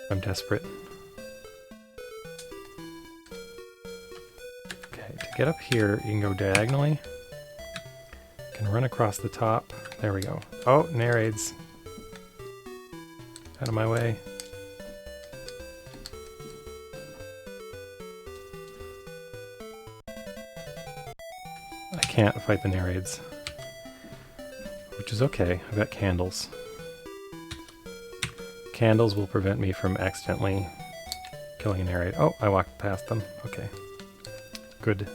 I'm desperate. Okay, to get up here, you can go diagonally. You can run across the top. There we go. Oh, narrades. Out of my way. I can't fight the narrades. Which is okay, I've got candles. Candles will prevent me from accidentally killing a narrade. Oh, I walked past them. Okay. Good.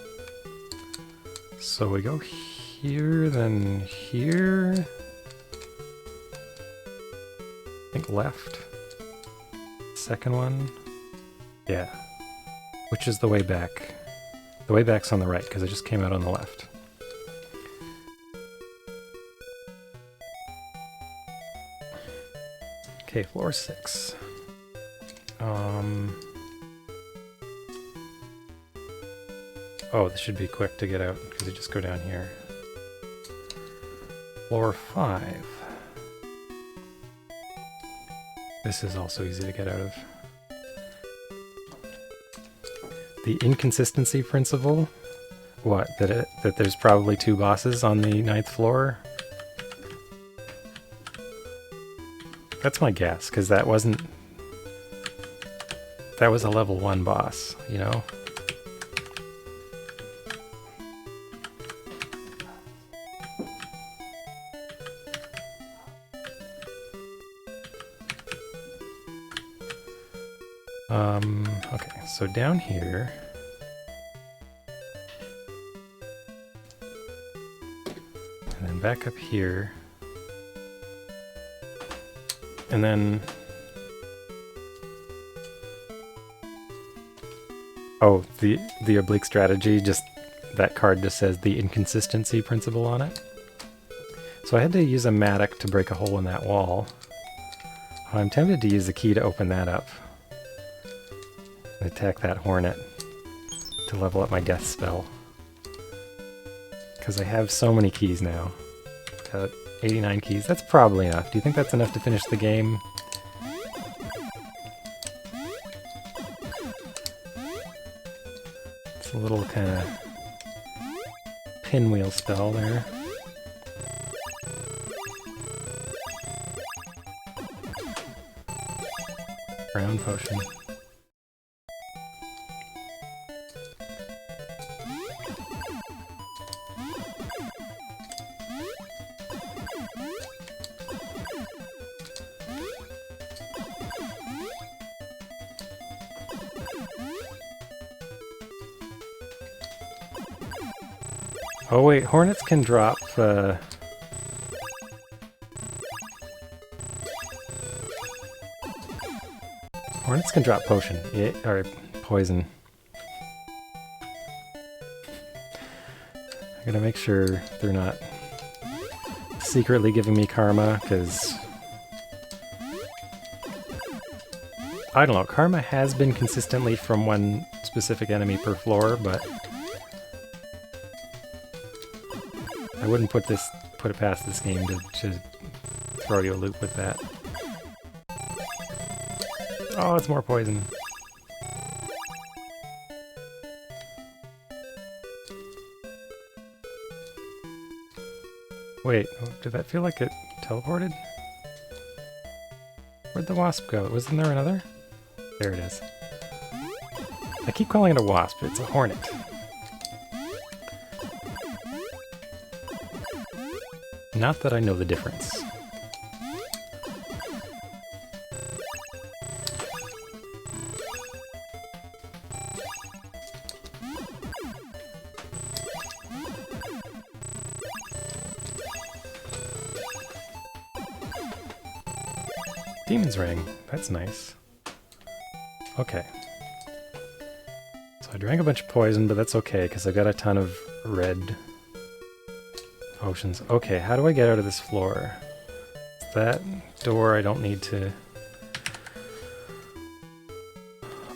So we go here, then here. I think left. Second one. Yeah. Which is the way back? The way back's on the right, because I just came out on the left. Okay, floor 6. Oh, this should be quick to get out, because you just go down here. Floor 5. This is also easy to get out of. The inconsistency principle? What, that there's probably 2 bosses on the 9th floor? That's my guess, because that wasn't... That was a level 1 boss, you know? Okay, so down here... And then back up here... And then... Oh, the oblique strategy, just that card just says the inconsistency principle on it. So I had to use a mattock to break a hole in that wall. I'm tempted to use the key to open that up. And attack that hornet to level up my death spell. Because I have so many keys now. Got 89 keys. That's probably enough. Do you think that's enough to finish the game? It's a little kind of pinwheel spell there. Brown potion. Oh wait, hornets can drop, Hornets can drop potion, yeah, or poison. I gotta make sure they're not secretly giving me karma, because... I don't know, karma has been consistently from one specific enemy per floor, but... I wouldn't put it past this game to throw you a loop with that. Oh, it's more poison. Wait, did that feel like it teleported? Where'd the wasp go? Wasn't there another? There it is. I keep calling it a wasp, it's a hornet. Not that I know the difference. Demon's Ring, that's nice. Okay. So I drank a bunch of poison, but that's okay, because I got a ton of red potions. Okay, how do I get out of this floor? That door I don't need to...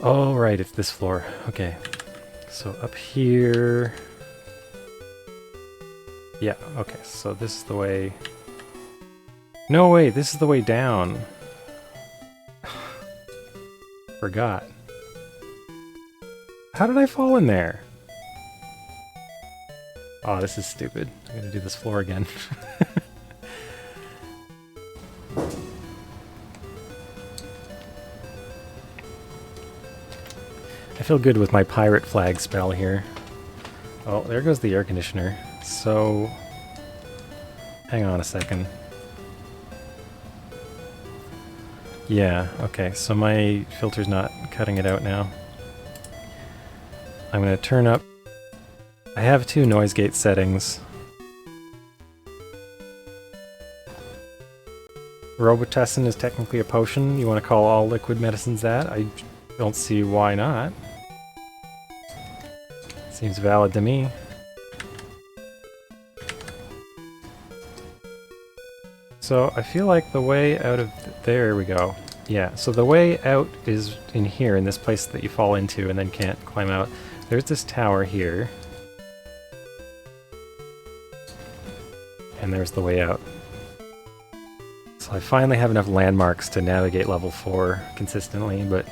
Oh, right, it's this floor. Okay. So up here... Yeah, okay, so this is the way... No, wait, this is the way down. Forgot. How did I fall in there? Oh, this is stupid. I'm gonna do this floor again. I feel good with my pirate flag spell here. Oh, there goes the air conditioner. So... Hang on a second. Yeah, okay, so my filter's not cutting it out now. I'm gonna turn up... I have 2 noise gate settings. Robitussin is technically a potion. You want to call all liquid medicines that? I don't see why not. Seems valid to me. So I feel like the way out of... There we go. Yeah, so the way out is in here, in this place that you fall into and then can't climb out. There's this tower here. And there's the way out. So I finally have enough landmarks to navigate level 4 consistently, but...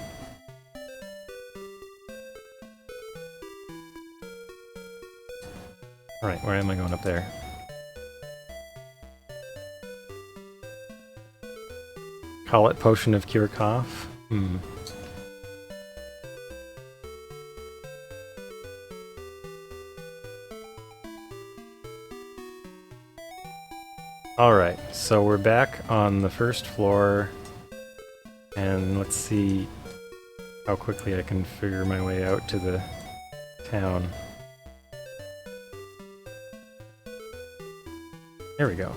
Alright, where am I going up there? Call it Potion of Cure Cough? Alright, so we're back on the first floor, and let's see how quickly I can figure my way out to the town. There we go.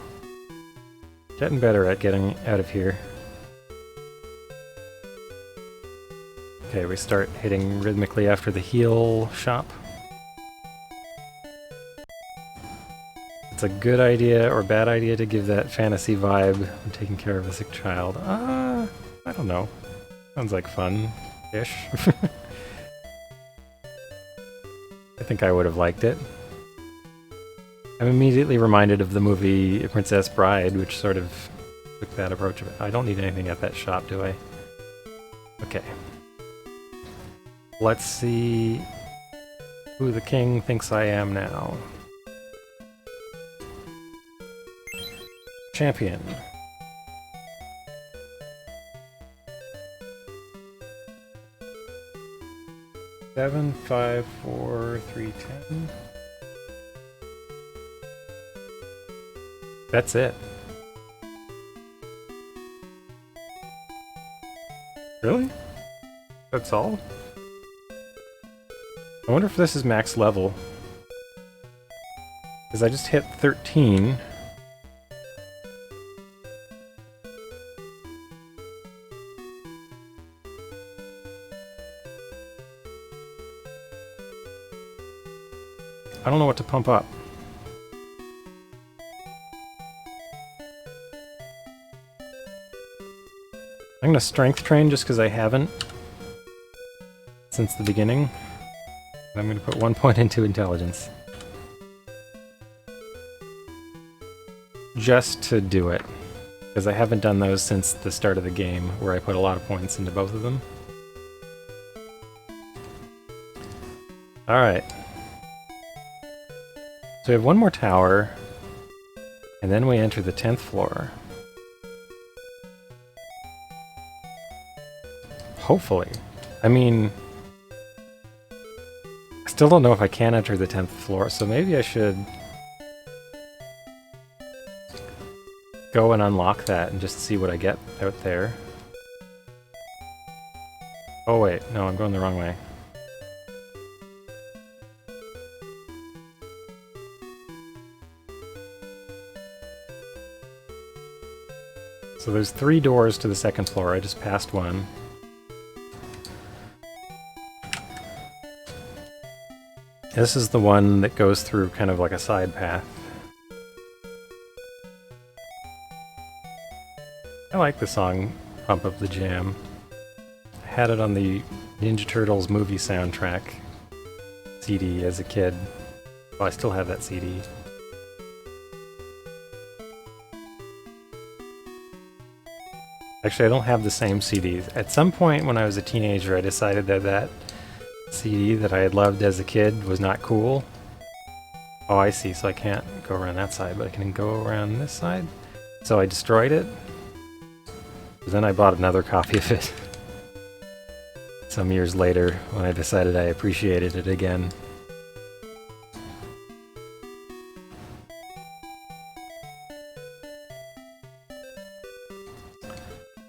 Getting better at getting out of here. Okay, we start hitting rhythmically after the heal shop. It's a good idea or bad idea to give that fantasy vibe when taking care of a sick child. I don't know. Sounds like fun-ish. I think I would have liked it. I'm immediately reminded of the movie Princess Bride, which sort of took that approach of it. I don't need anything at that shop, do I? Okay. Let's see who the king thinks I am now. Champion. Seven, 5, 4, 3, 10. That's it. Really? That's all? I wonder if this is max level. Because I just hit 13. I don't know what to pump up. I'm gonna strength train just because I haven't since the beginning. I'm gonna put 1 point into intelligence. Just to do it. Because I haven't done those since the start of the game, where I put a lot of points into both of them. Alright. So we have one more tower, and then we enter the 10th floor. Hopefully. I mean, I still don't know if I can enter the 10th floor, so maybe I should go and unlock that and just see what I get out there. Oh wait, no, I'm going the wrong way. So there's 3 doors to the 2nd floor. I just passed one. This is the one that goes through kind of like a side path. I like the song Pump Up the Jam. I had it on the Ninja Turtles movie soundtrack CD as a kid. Well, I still have that CD. Actually, I don't have the same CDs. At some point when I was a teenager, I decided that that CD that I had loved as a kid was not cool. Oh, I see, so I can't go around that side, but I can go around this side. So I destroyed it. But then I bought another copy of it. Some years later, when I decided I appreciated it again.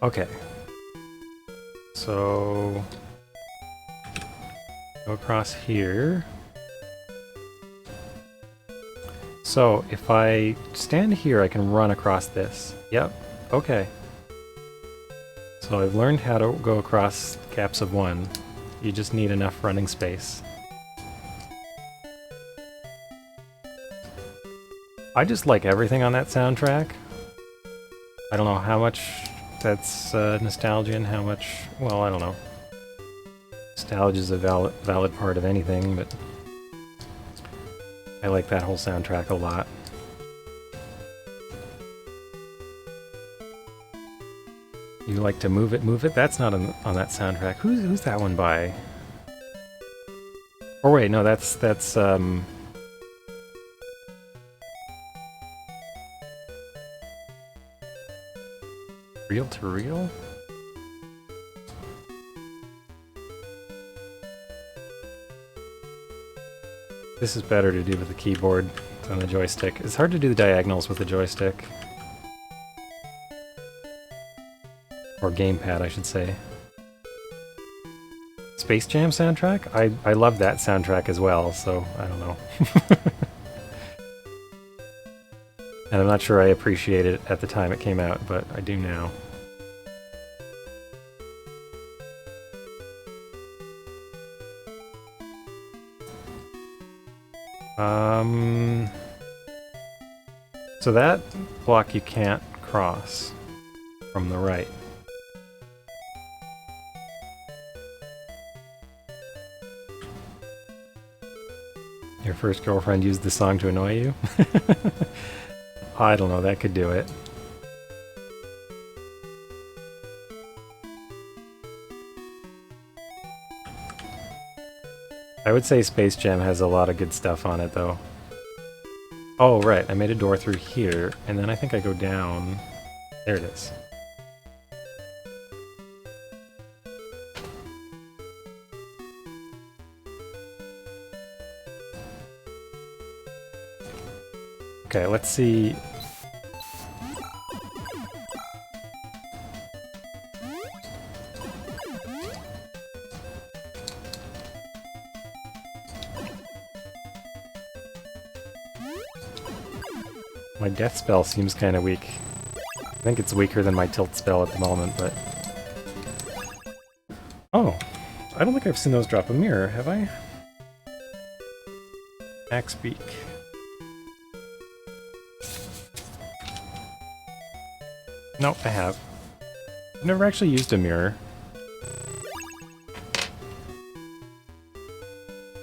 Okay. So go across here. So if I stand here, I can run across this. Yep. Okay. So I've learned how to go across gaps of 1. You just need enough running space. I just like everything on that soundtrack. I don't know how much that's nostalgia and how much... Well, I don't know. Nostalgia is a valid part of anything, but I like that whole soundtrack a lot. You like to move it, move it? That's not on that soundtrack. Who's that one by? Or wait, no, that's Reel to reel? This is better to do with the keyboard than the joystick. It's hard to do the diagonals with the joystick. Or gamepad, I should say. Space Jam soundtrack? I love that soundtrack as well, so I don't know. And I'm not sure I appreciated it at the time it came out, but I do now. So that block you can't cross from the right. Your first girlfriend used the song to annoy you? I don't know, that could do it. I would say Space Jam has a lot of good stuff on it, though. Oh, right, I made a door through here, and then I think I go down... There it is. Okay, let's see... My death spell seems kind of weak. I think it's weaker than my tilt spell at the moment, but... Oh! I don't think I've seen those drop a mirror, have I? Axe Beak. Nope, I have. I've never actually used a mirror.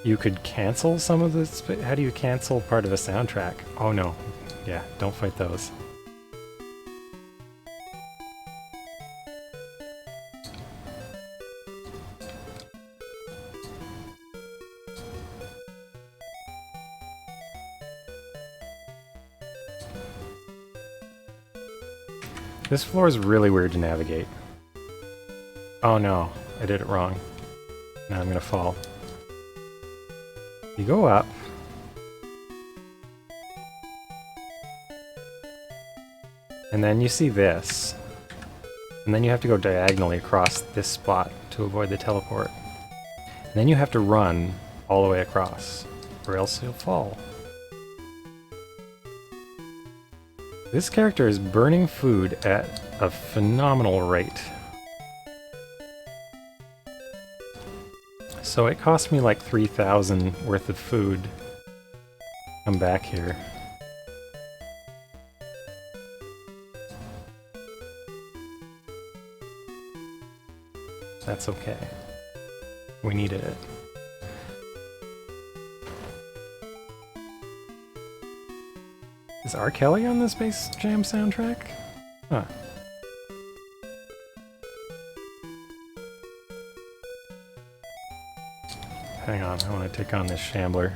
You could cancel some of this, but how do you cancel part of a soundtrack? Oh no. Yeah, don't fight those. This floor is really weird to navigate. Oh no, I did it wrong. Now I'm gonna fall. You go up. And then you see this. And then you have to go diagonally across this spot to avoid the teleport. And then you have to run all the way across, or else you'll fall. This character is burning food at a phenomenal rate. So it cost me like 3,000 worth of food. Come back here. That's okay. We needed it. Is R. Kelly on the Space Jam soundtrack? Huh. Hang on, I want to take on this shambler.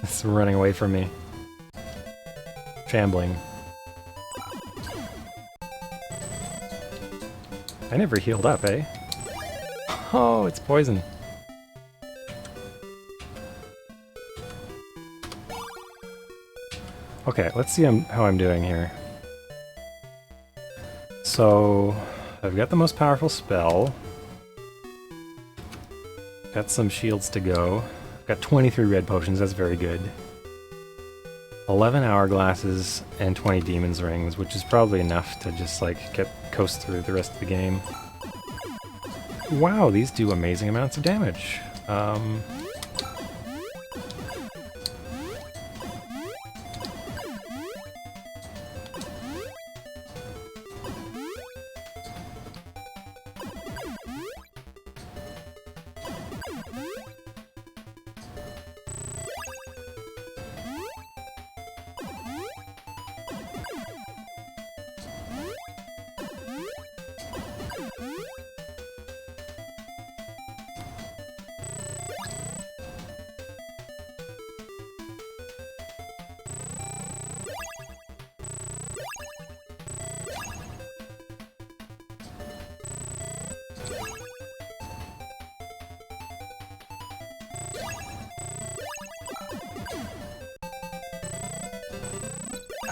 It's running away from me. Shambling. I never healed up, eh? Oh, it's poison. Okay, let's see how I'm doing here. So, I've got the most powerful spell. Got some shields to go. Got 23 red potions, that's very good. 11 hourglasses and 20 demon's rings, which is probably enough to just like coast through the rest of the game. Wow, these do amazing amounts of damage.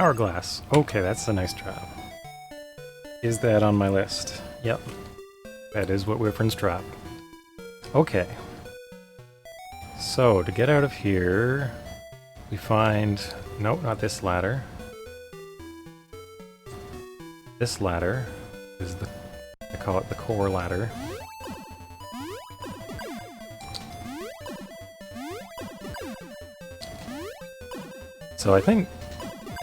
Hourglass. Okay, that's a nice trap. Is that on my list? Yep. That is what Wyverns drop. Okay. So, to get out of here, we find... Nope, not this ladder. This ladder is the... I call it the core ladder. So I think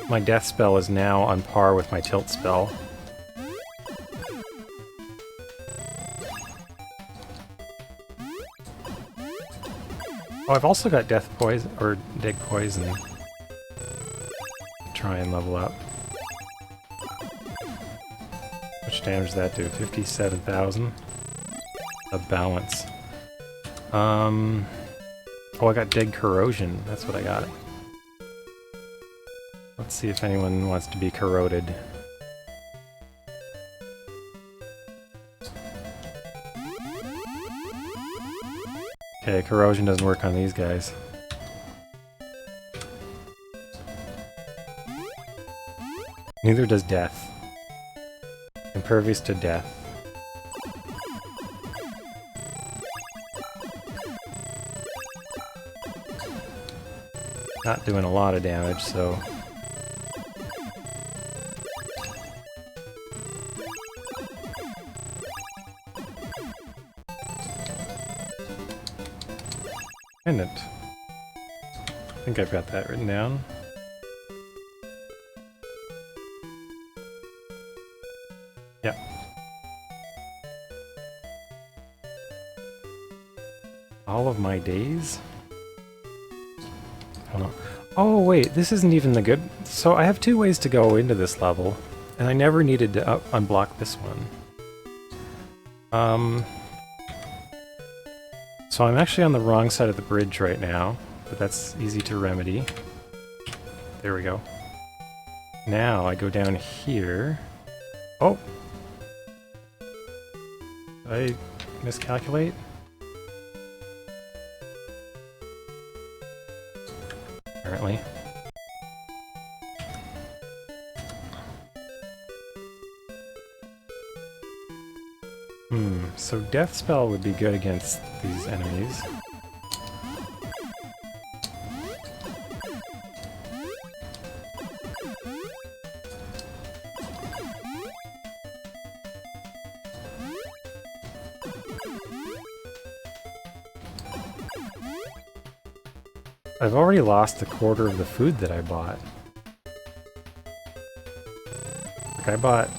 my death spell is now on par with my tilt spell. Oh, I've also got death poison, or dig poison. Try and level up. Which damage does that do? 57,000? A balance. Oh, I got dig corrosion. That's what I got. Let's see if anyone wants to be corroded. Okay, corrosion doesn't work on these guys. Neither does death. Impervious to death. Not doing a lot of damage, so... Pendant. I think I've got that written down. Yeah. All of my days? I don't know. Oh wait, this isn't even the good... So I have two ways to go into this level, and I never needed to unblock this one. So I'm actually on the wrong side of the bridge right now, but that's easy to remedy. There we go. Now I go down here. Oh! Did I miscalculate? Apparently. So Death Spell would be good against these enemies. I've already lost a quarter of the food that I bought. Like, I bought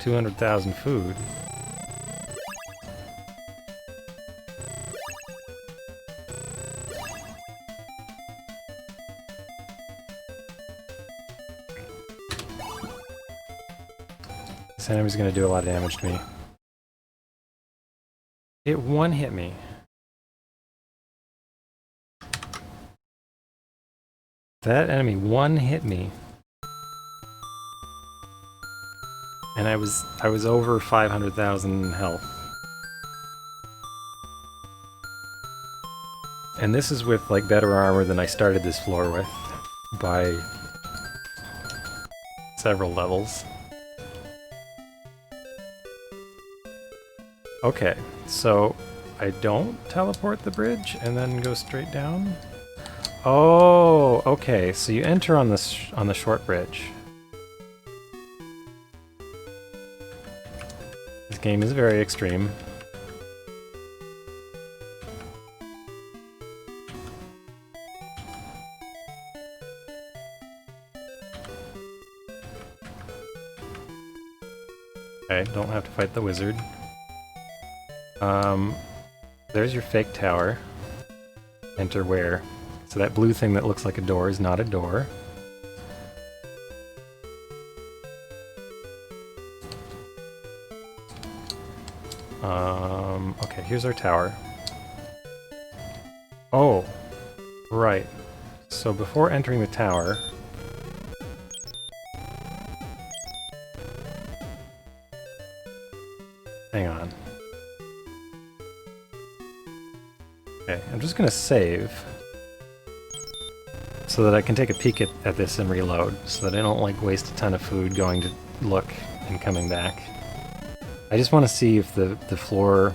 200,000 food. This enemy's gonna do a lot of damage to me. It one-hit me. That enemy one-hit me. And I was over 500,000 health. And this is with like better armor than I started this floor with by several levels. Okay, so I don't teleport the bridge and then go straight down? Oh, okay, so you enter on the short bridge. This game is very extreme. Okay, don't have to fight the wizard. There's your fake tower. Enter where? So that blue thing that looks like a door is not a door. Okay, here's our tower. Oh, right. So before entering the tower... Hang on. Okay, I'm just gonna save. So so that I can take a peek at this and reload, so that I don't like waste a ton of food going to look and coming back. I just want to see if the floor,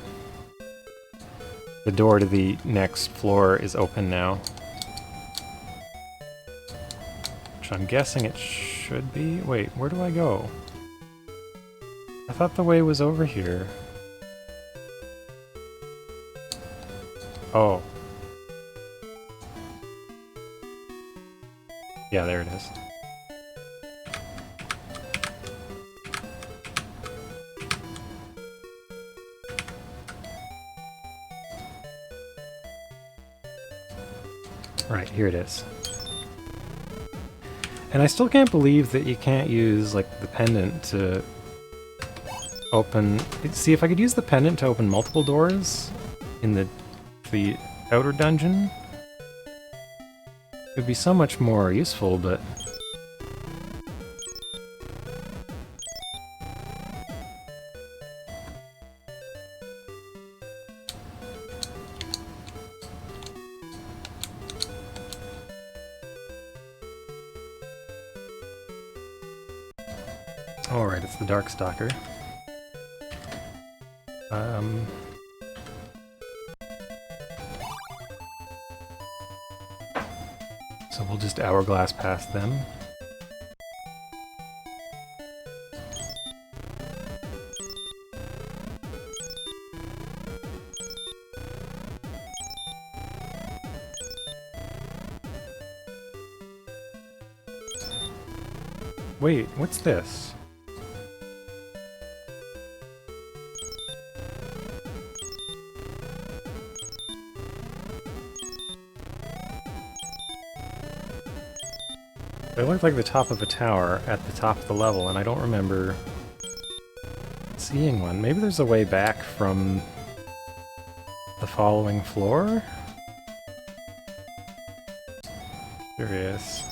the door to the next floor is open now. Which I'm guessing it should be. Wait, where do I go? I thought the way was over here. Oh. Yeah, there it is. Right, here it is. And I still can't believe that you can't use, like, the pendant to open... See, if I could use the pendant to open multiple doors in the outer dungeon, it would be so much more useful, but... Alright, it's the Darkstalker. So we'll just hourglass past them. Wait, what's this? It looked like the top of a tower at the top of the level, and I don't remember seeing one. Maybe there's a way back from the following floor? Curious.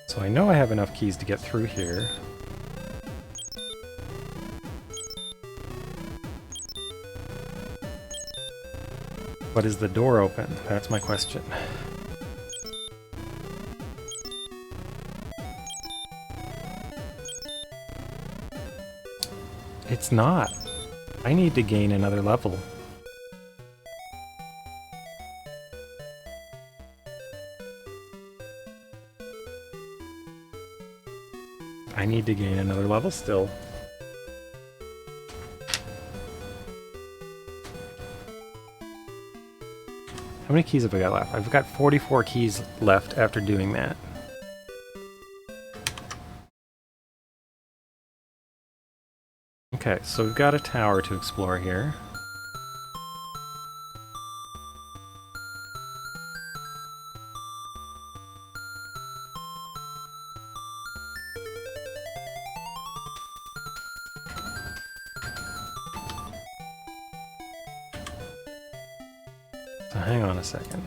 So I know I have enough keys to get through here. But is the door open? That's my question. It's not. I need to gain another level. I need to gain another level still. How many keys have I got left? I've got 44 keys left after doing that. Okay, so we've got a tower to explore here. So hang on a second.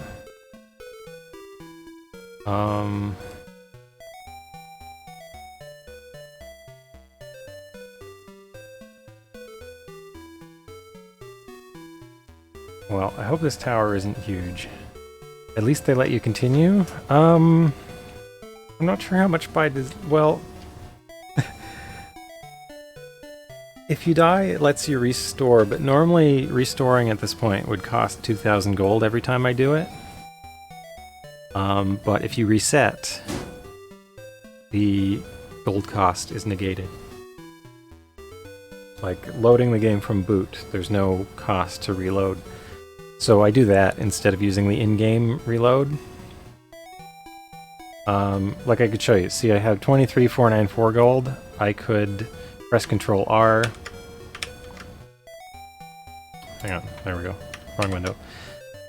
Well, I hope this tower isn't huge. At least they let you continue. I'm not sure how much by does... Well... If you die, it lets you restore, but normally restoring at this point would cost 2,000 gold every time I do it. But if you reset, the gold cost is negated. Like, loading the game from boot, there's no cost to reload. So I do that instead of using the in-game reload. Like I could show you. See, I have 23,494 gold. I could press Control R. Hang on, there we go. Wrong window.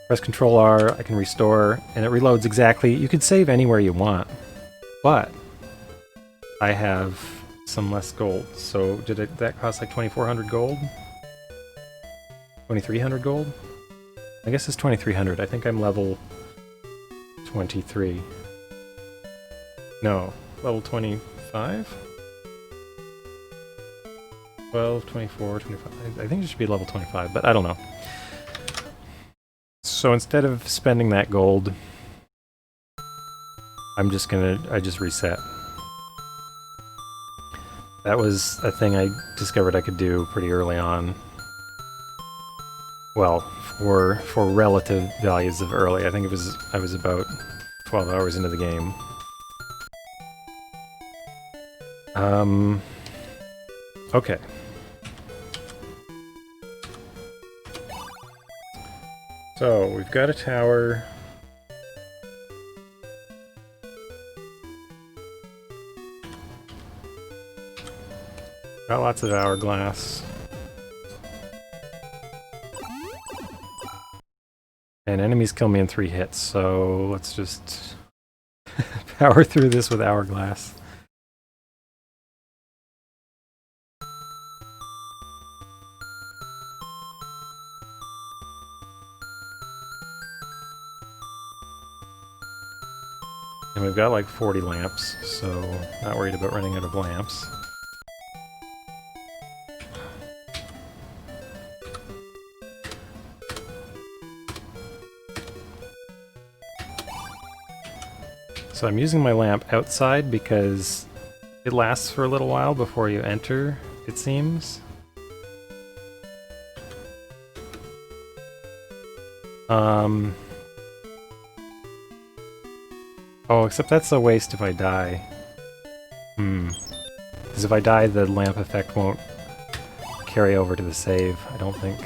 Press Control R, I can restore, and it reloads exactly. You could save anywhere you want, but I have some less gold. So that cost like 2,400 gold? 2,300 gold? I guess it's 2,300. I think I'm level 23. No, level 25? 12, 24, 25. I think it should be level 25, but I don't know. So instead of spending that gold, I just reset. That was a thing I discovered I could do pretty early on. Well, for relative values of early. I think I was about 12 hours into the game. Okay. So, we've got a tower. Got lots of hourglass. And enemies kill me in 3 hits, so let's just power through this with hourglass. And we've got like 40 lamps, so not worried about running out of lamps. So I'm using my lamp outside because it lasts for a little while before you enter, it seems. Oh, except that's a waste if I die. Because if I die, the lamp effect won't carry over to the save, I don't think.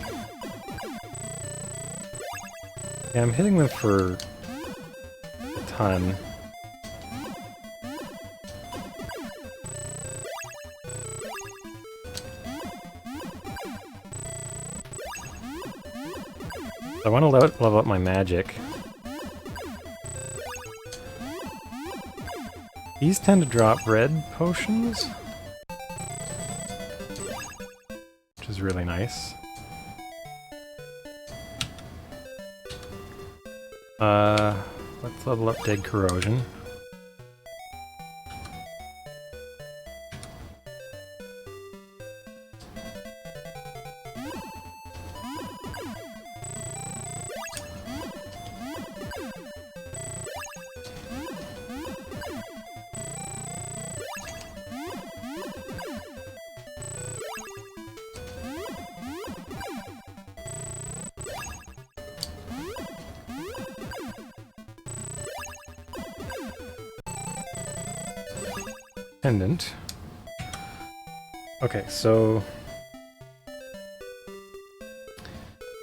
Yeah, I'm hitting them for a ton. I want to level up my magic. These tend to drop red potions, which is really nice. Let's level up Dead Corrosion. Pendant. Okay, so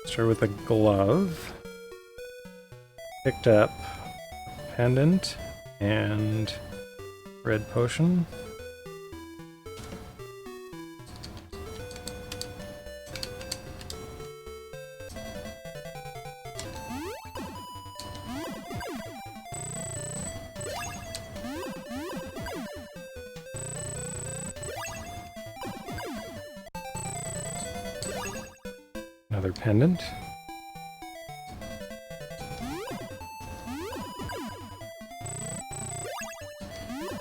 start with a glove. Picked up a pendant and red potion. Another pendant.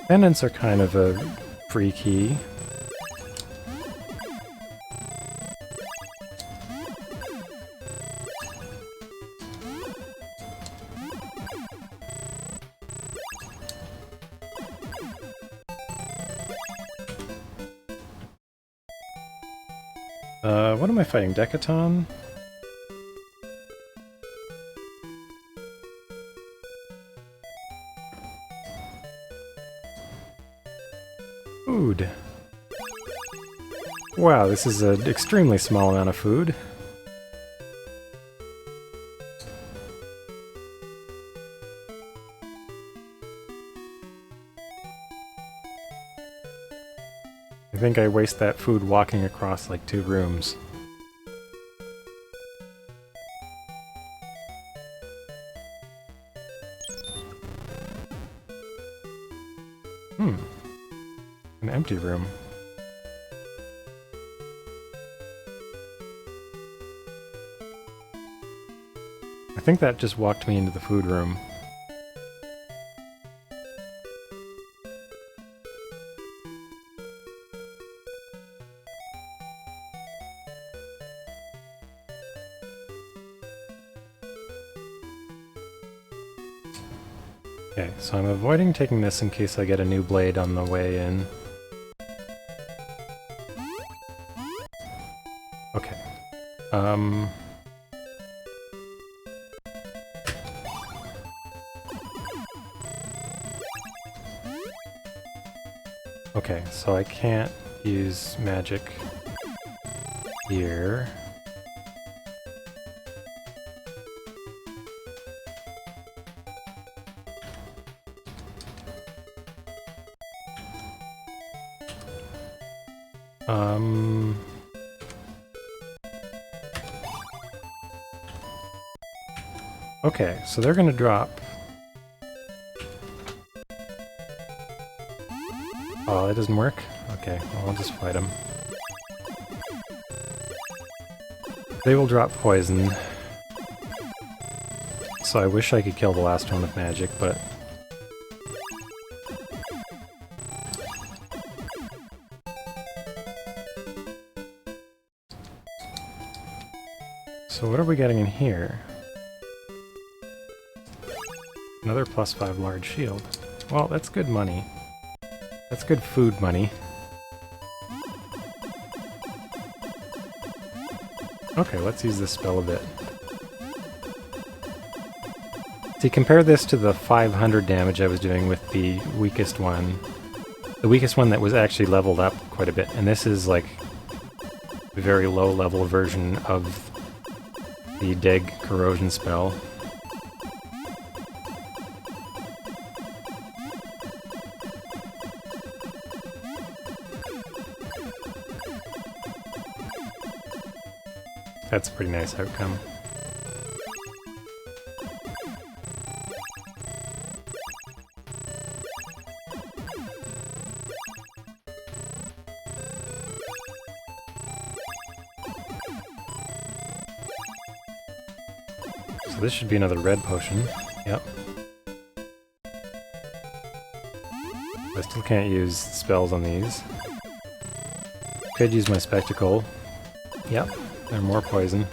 Pendants are kind of a free key. What am I fighting? Decaton? Food. Wow, this is an extremely small amount of food. I think I waste that food walking across like 2 rooms. An empty room. I think that just walked me into the food room. Okay, so I'm avoiding taking this in case I get a new blade on the way in. Okay. Okay, so I can't use magic here. Okay, so they're gonna drop. Oh, that doesn't work? Okay, well, I'll just fight them. They will drop poison. So I wish I could kill the last one with magic, but... So what are we getting in here? Another +5 large shield. Well, that's good money. That's good food money. Okay, let's use this spell a bit. See, compare this to the 500 damage I was doing with the weakest one. The weakest one that was actually leveled up quite a bit, and this is like a very low level version of the Dig corrosion spell. That's a pretty nice outcome. So this should be another red potion. Yep. I still can't use spells on these. Could use my spectacle. Yep. They're more poison.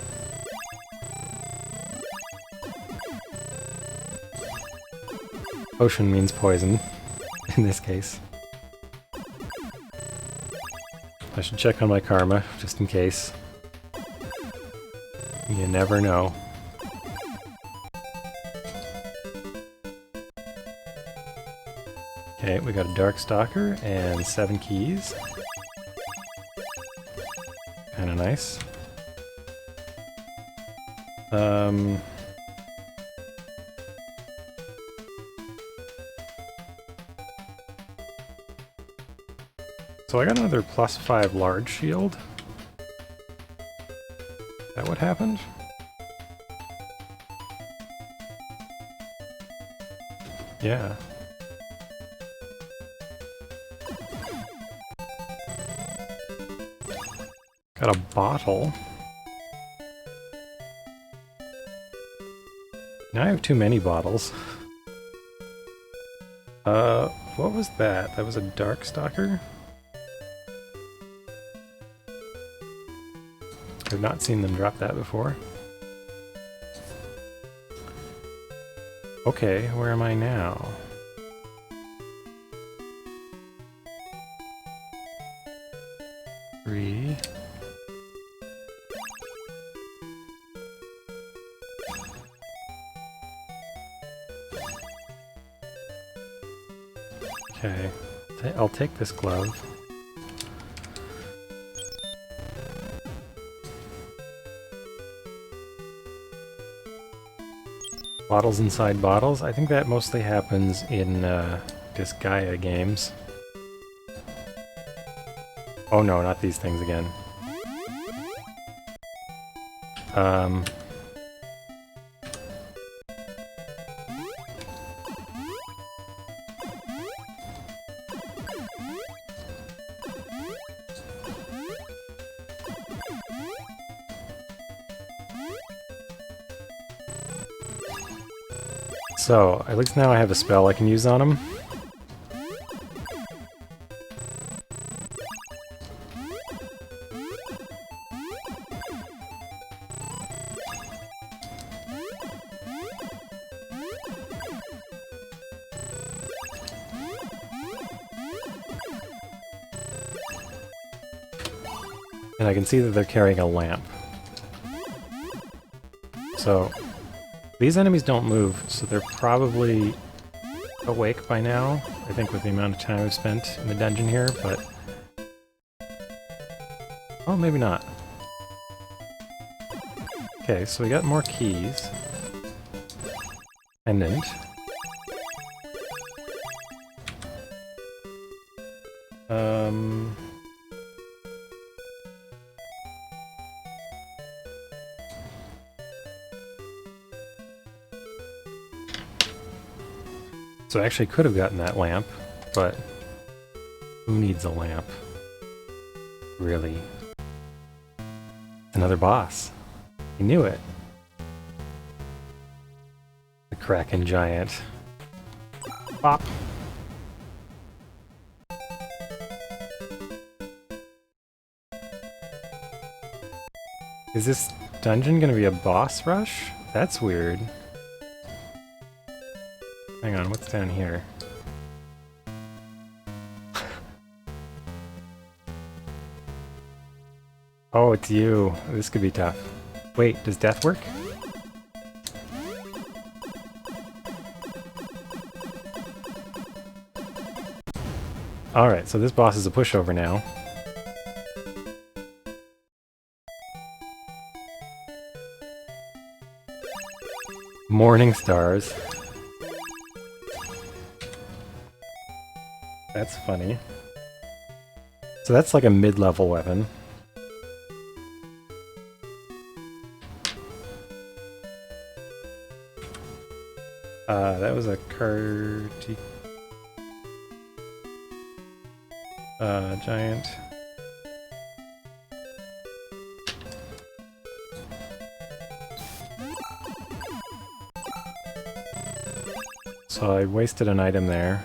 Potion means poison, in this case. I should check on my karma, just in case. You never know. Okay, we got a Darkstalker and 7 keys. Kinda nice. So I got another +5 large shield. Is that what happened? Yeah. Got a bottle. Now I have too many bottles. What was that? That was a Darkstalker? I've not seen them drop that before. Okay, where am I now? Three. Okay, I'll take this glove. Bottles inside bottles? I think that mostly happens in Disgaea games. Oh no, not these things again. So, at least now I have a spell I can use on him. And I can see that they're carrying a lamp. So, these enemies don't move, so they're probably awake by now, I think with the amount of time I've spent in the dungeon here, but... oh, maybe not. Okay, so we got more keys. Pendant. So I actually could have gotten that lamp, but who needs a lamp? Really? Another boss. He knew it. The Kraken Giant. Bop! Is this dungeon gonna be a boss rush? That's weird. Hang on, what's down here? Oh, it's you. This could be tough. Wait, does death work? Alright, so this boss is a pushover now. Morning stars. That's funny. So that's like a mid-level weapon. That was a giant. So I wasted an item there.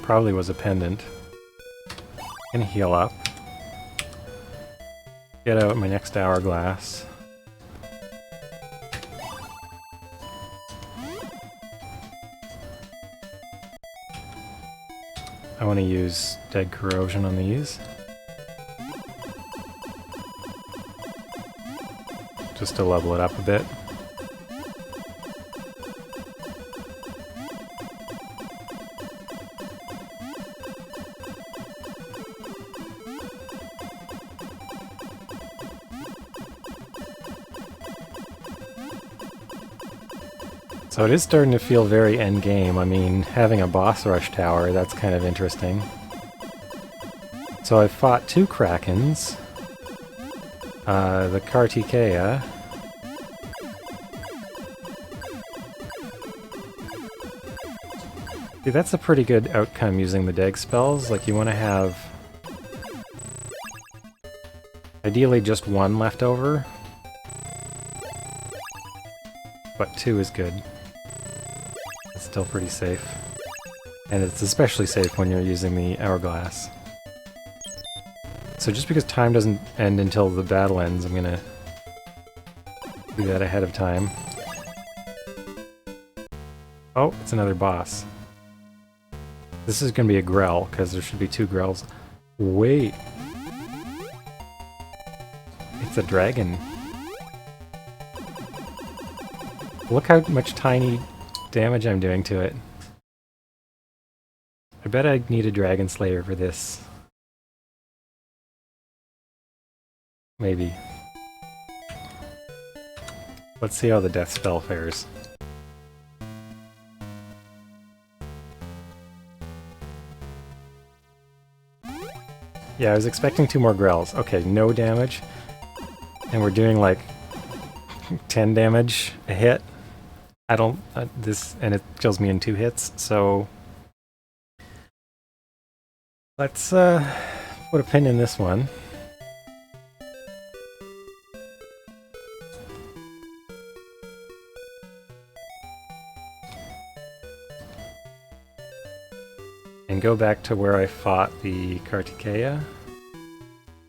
Probably was a pendant. Gonna heal up. Get out my next hourglass. I want to use dead corrosion on these. Just to level it up a bit. So it is starting to feel very endgame. I mean, having a boss rush tower, that's kind of interesting. So I've fought two Krakens. The Kartikeya. See, that's a pretty good outcome using the Deg spells. Like, you want to have... ideally just one left over. But two is good. It's still pretty safe. And it's especially safe when you're using the hourglass. So just because time doesn't end until the battle ends, I'm gonna do that ahead of time. Oh, it's another boss. This is gonna be a Grell, because there should be two Grells. Wait! It's a dragon. Look how much tiny damage I'm doing to it. I bet I need a Dragon Slayer for this. Maybe. Let's see how the death spell fares. Yeah, I was expecting two more Grells. Okay, no damage. And we're doing like 10 damage a hit. I don't... and it kills me in 2 hits, so... let's put a pin in this one. And go back to where I fought the Kartikeya.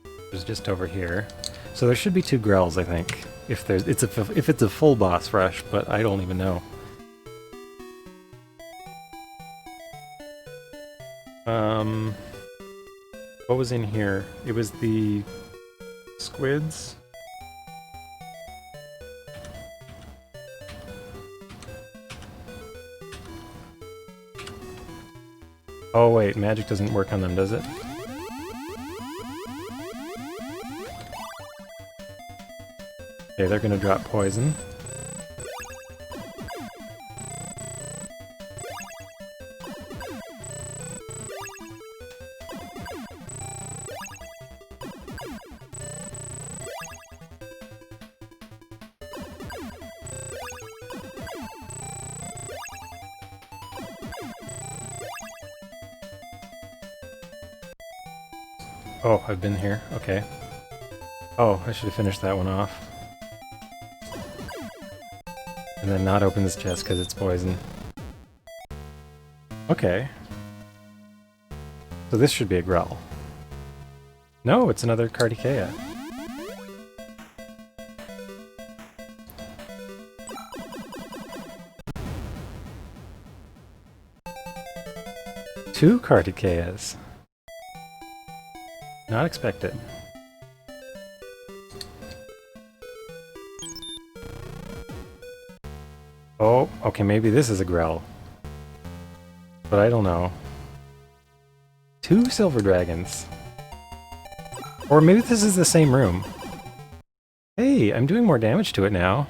It was just over here. So there should be 2 Grells, I think. If it's a full boss rush, but I don't even know. What was in here? It was the squids. Oh wait, magic doesn't work on them, does it? Okay, they're gonna drop poison. Oh, I've been here. Okay. Oh, I should have finished that one off. And then not open this chest because it's poison. Okay. So this should be a Grell. No, it's another Cardicaea. Two Cardicaeas. Not expected. Oh, okay, maybe this is a Grell. But I don't know. Two silver dragons. Or maybe this is the same room. Hey, I'm doing more damage to it now.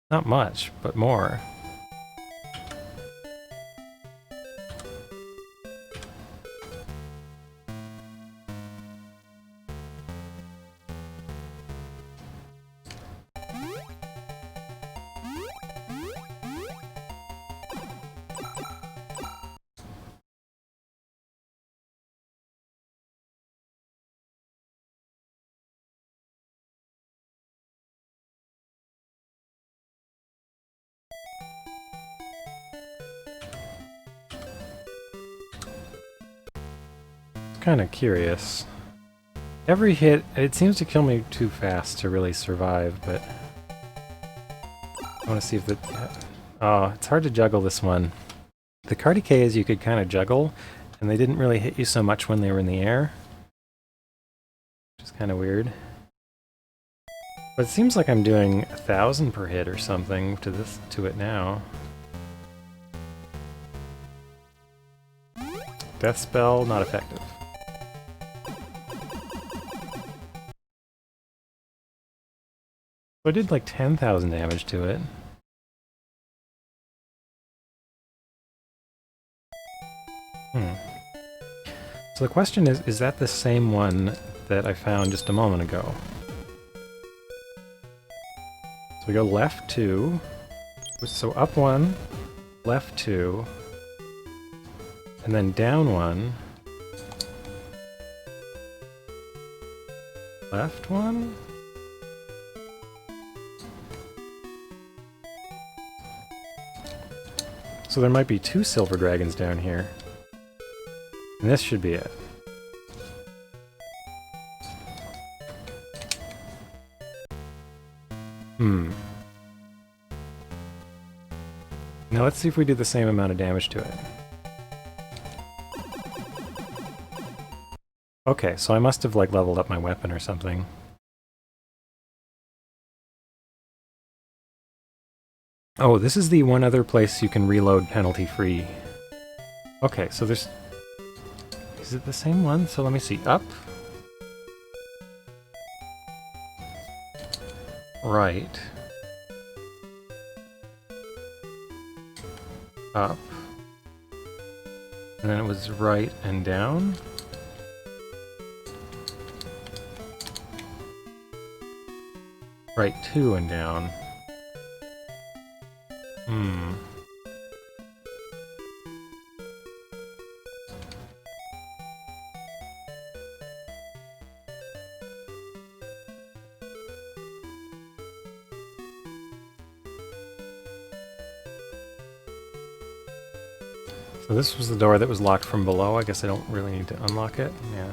Not much, but more. Kind of curious. Every hit, it seems to kill me too fast to really survive, but I want to see if the... Oh, it's hard to juggle this one. The Cardicaeas you could kind of juggle, and they didn't really hit you so much when they were in the air. Which is kind of weird. But it seems like I'm doing 1,000 per hit or something to it now. Death spell, not effective. So I did like 10,000 damage to it. So the question is that the same one that I found just a moment ago? So we go left 2, so up 1, left 2, and then down 1, left 1? So there might be 2 silver dragons down here. And this should be it. Now let's see if we do the same amount of damage to it. Okay, so I must have like leveled up my weapon or something. Oh, this is the one other place you can reload penalty-free. Okay, so there's... Is it the same one? So let me see. Up. Right. Up. And then it was right and down. Right 2 and down. So this was the door that was locked from below. I guess I don't really need to unlock it. Yeah.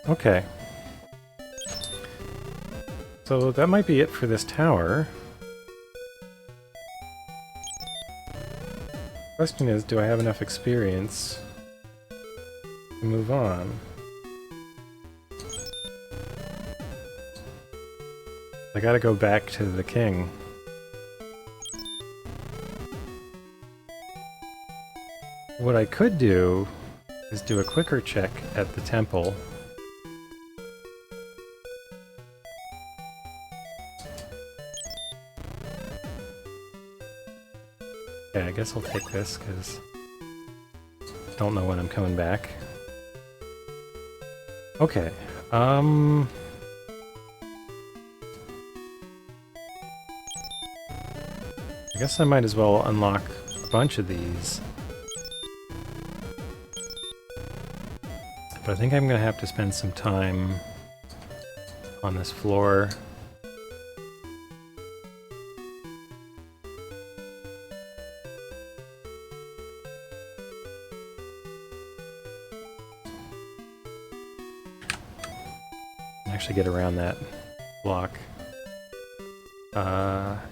Okay. So that might be it for this tower. Question is, do I have enough experience to move on? I gotta go back to the king. What I could do is do a quicker check at the temple. Okay, I guess I'll take this, because I don't know when I'm coming back. Okay, I guess I might as well unlock a bunch of these. But I think I'm gonna have to spend some time on this floor. Actually get around that block.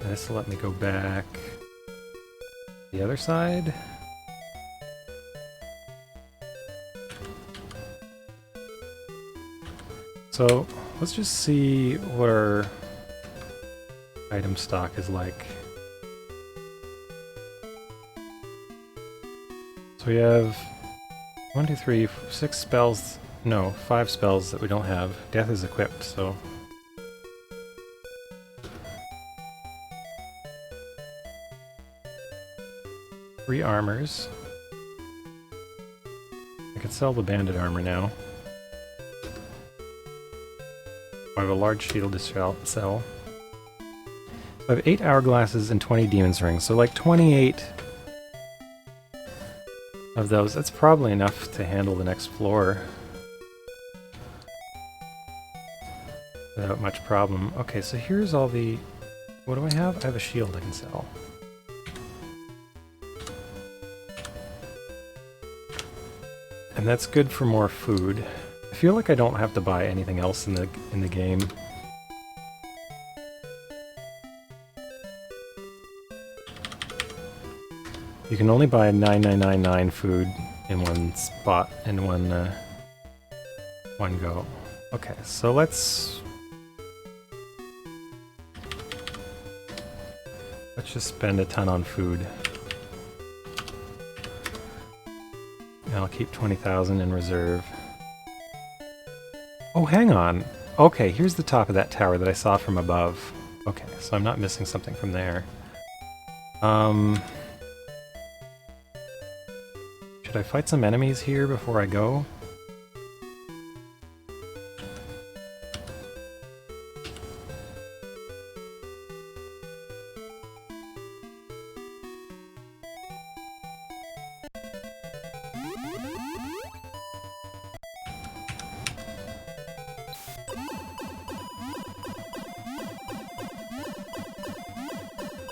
This will let me go back the other side. So let's just see what our item stock is like. So we have 1, 2, 3, 6 spells. No, 5 spells that we don't have. Death is equipped, so... Three armors. I could sell the bandit armor now. I have a large shield to sell. So I have 8 hourglasses and 20 demon's rings, so like 28 of those. That's probably enough to handle the next floor without much problem. Okay, so here's all the... What do I have? I have a shield I can sell. And that's good for more food. I feel like I don't have to buy anything else in the game. You can only buy 9999 food in one spot, in one go. Okay, so let's just spend a ton on food. And I'll keep 20,000 in reserve. Oh, hang on. Okay, here's the top of that tower that I saw from above. Okay, so I'm not missing something from there. Should I fight some enemies here before I go?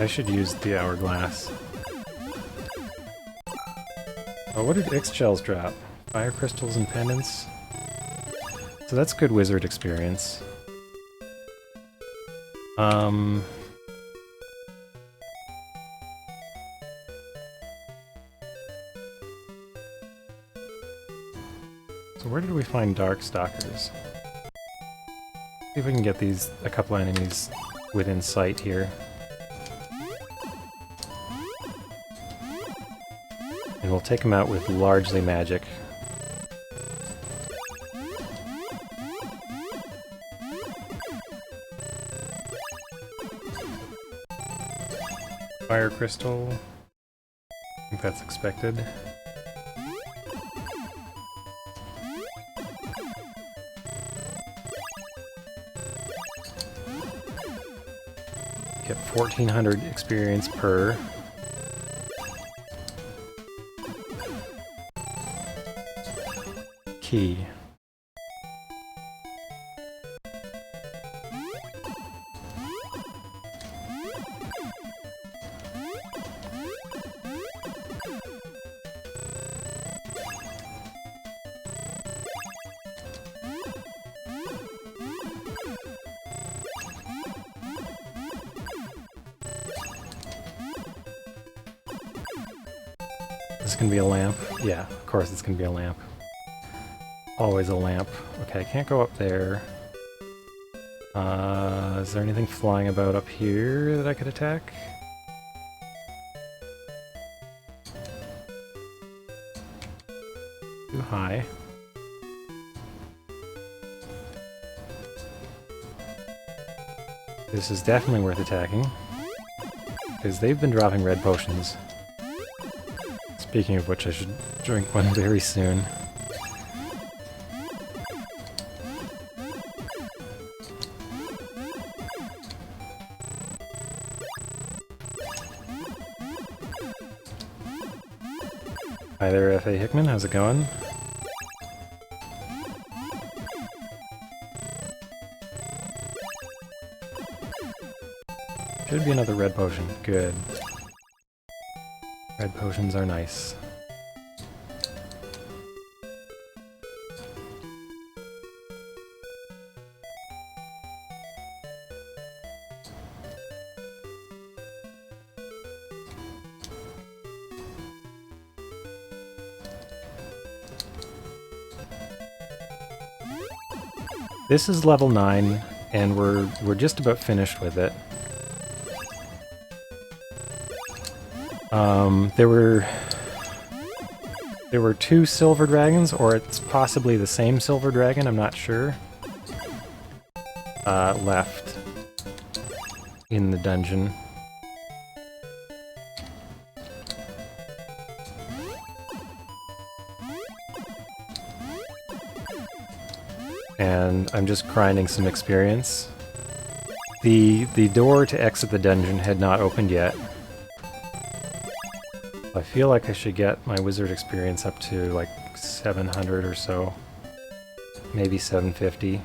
I should use the hourglass. Oh, what did X shells drop? Fire crystals and pendants? So that's good wizard experience. So where did we find Darkstalkers? See if we can get these, a couple enemies within sight here. And we'll take them out with largely magic. Fire crystal. I think that's expected. Get 1400 experience per. Key. this gonna be a lamp? Yeah, of course it's gonna be a lamp. Always a lamp. Okay, I can't go up there. Is there anything flying about up here that I could attack? Too high. This is definitely worth attacking, because they've been dropping red potions. Speaking of which, I should drink one very soon. Hi there, F.A. Hickman, how's it going? Should be another red potion. Good. Red potions are nice. This is level 9, and we're just about finished with it. There were 2 silver dragons, or it's possibly the same silver dragon, I'm not sure, left in the dungeon. And I'm just grinding some experience. The door to exit the dungeon had not opened yet. I feel like I should get my wizard experience up to like 700 or so. Maybe 750.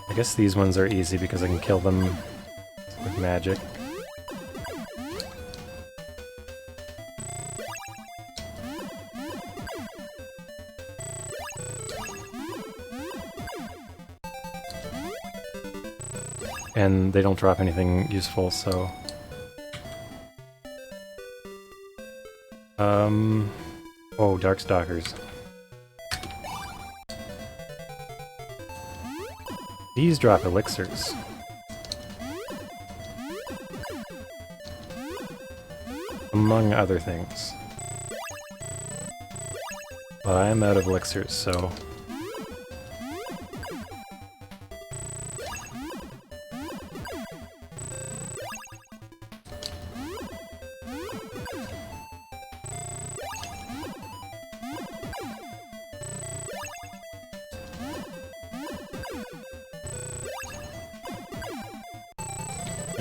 I guess these ones are easy because I can kill them with magic. And they don't drop anything useful, so... Oh, Darkstalkers. These drop elixirs. Among other things. But I'm out of elixirs, so...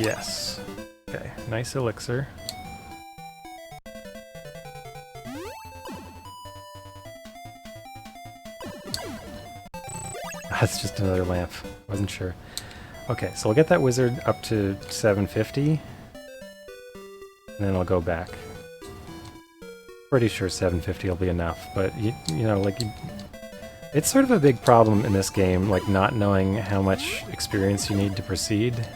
Yes. Okay, nice elixir. That's just another lamp. Wasn't sure. Okay, so I'll get that wizard up to 750, and then I'll go back. Pretty sure 750 will be enough, but you know, like, it's sort of a big problem in this game, like not knowing how much experience you need to proceed.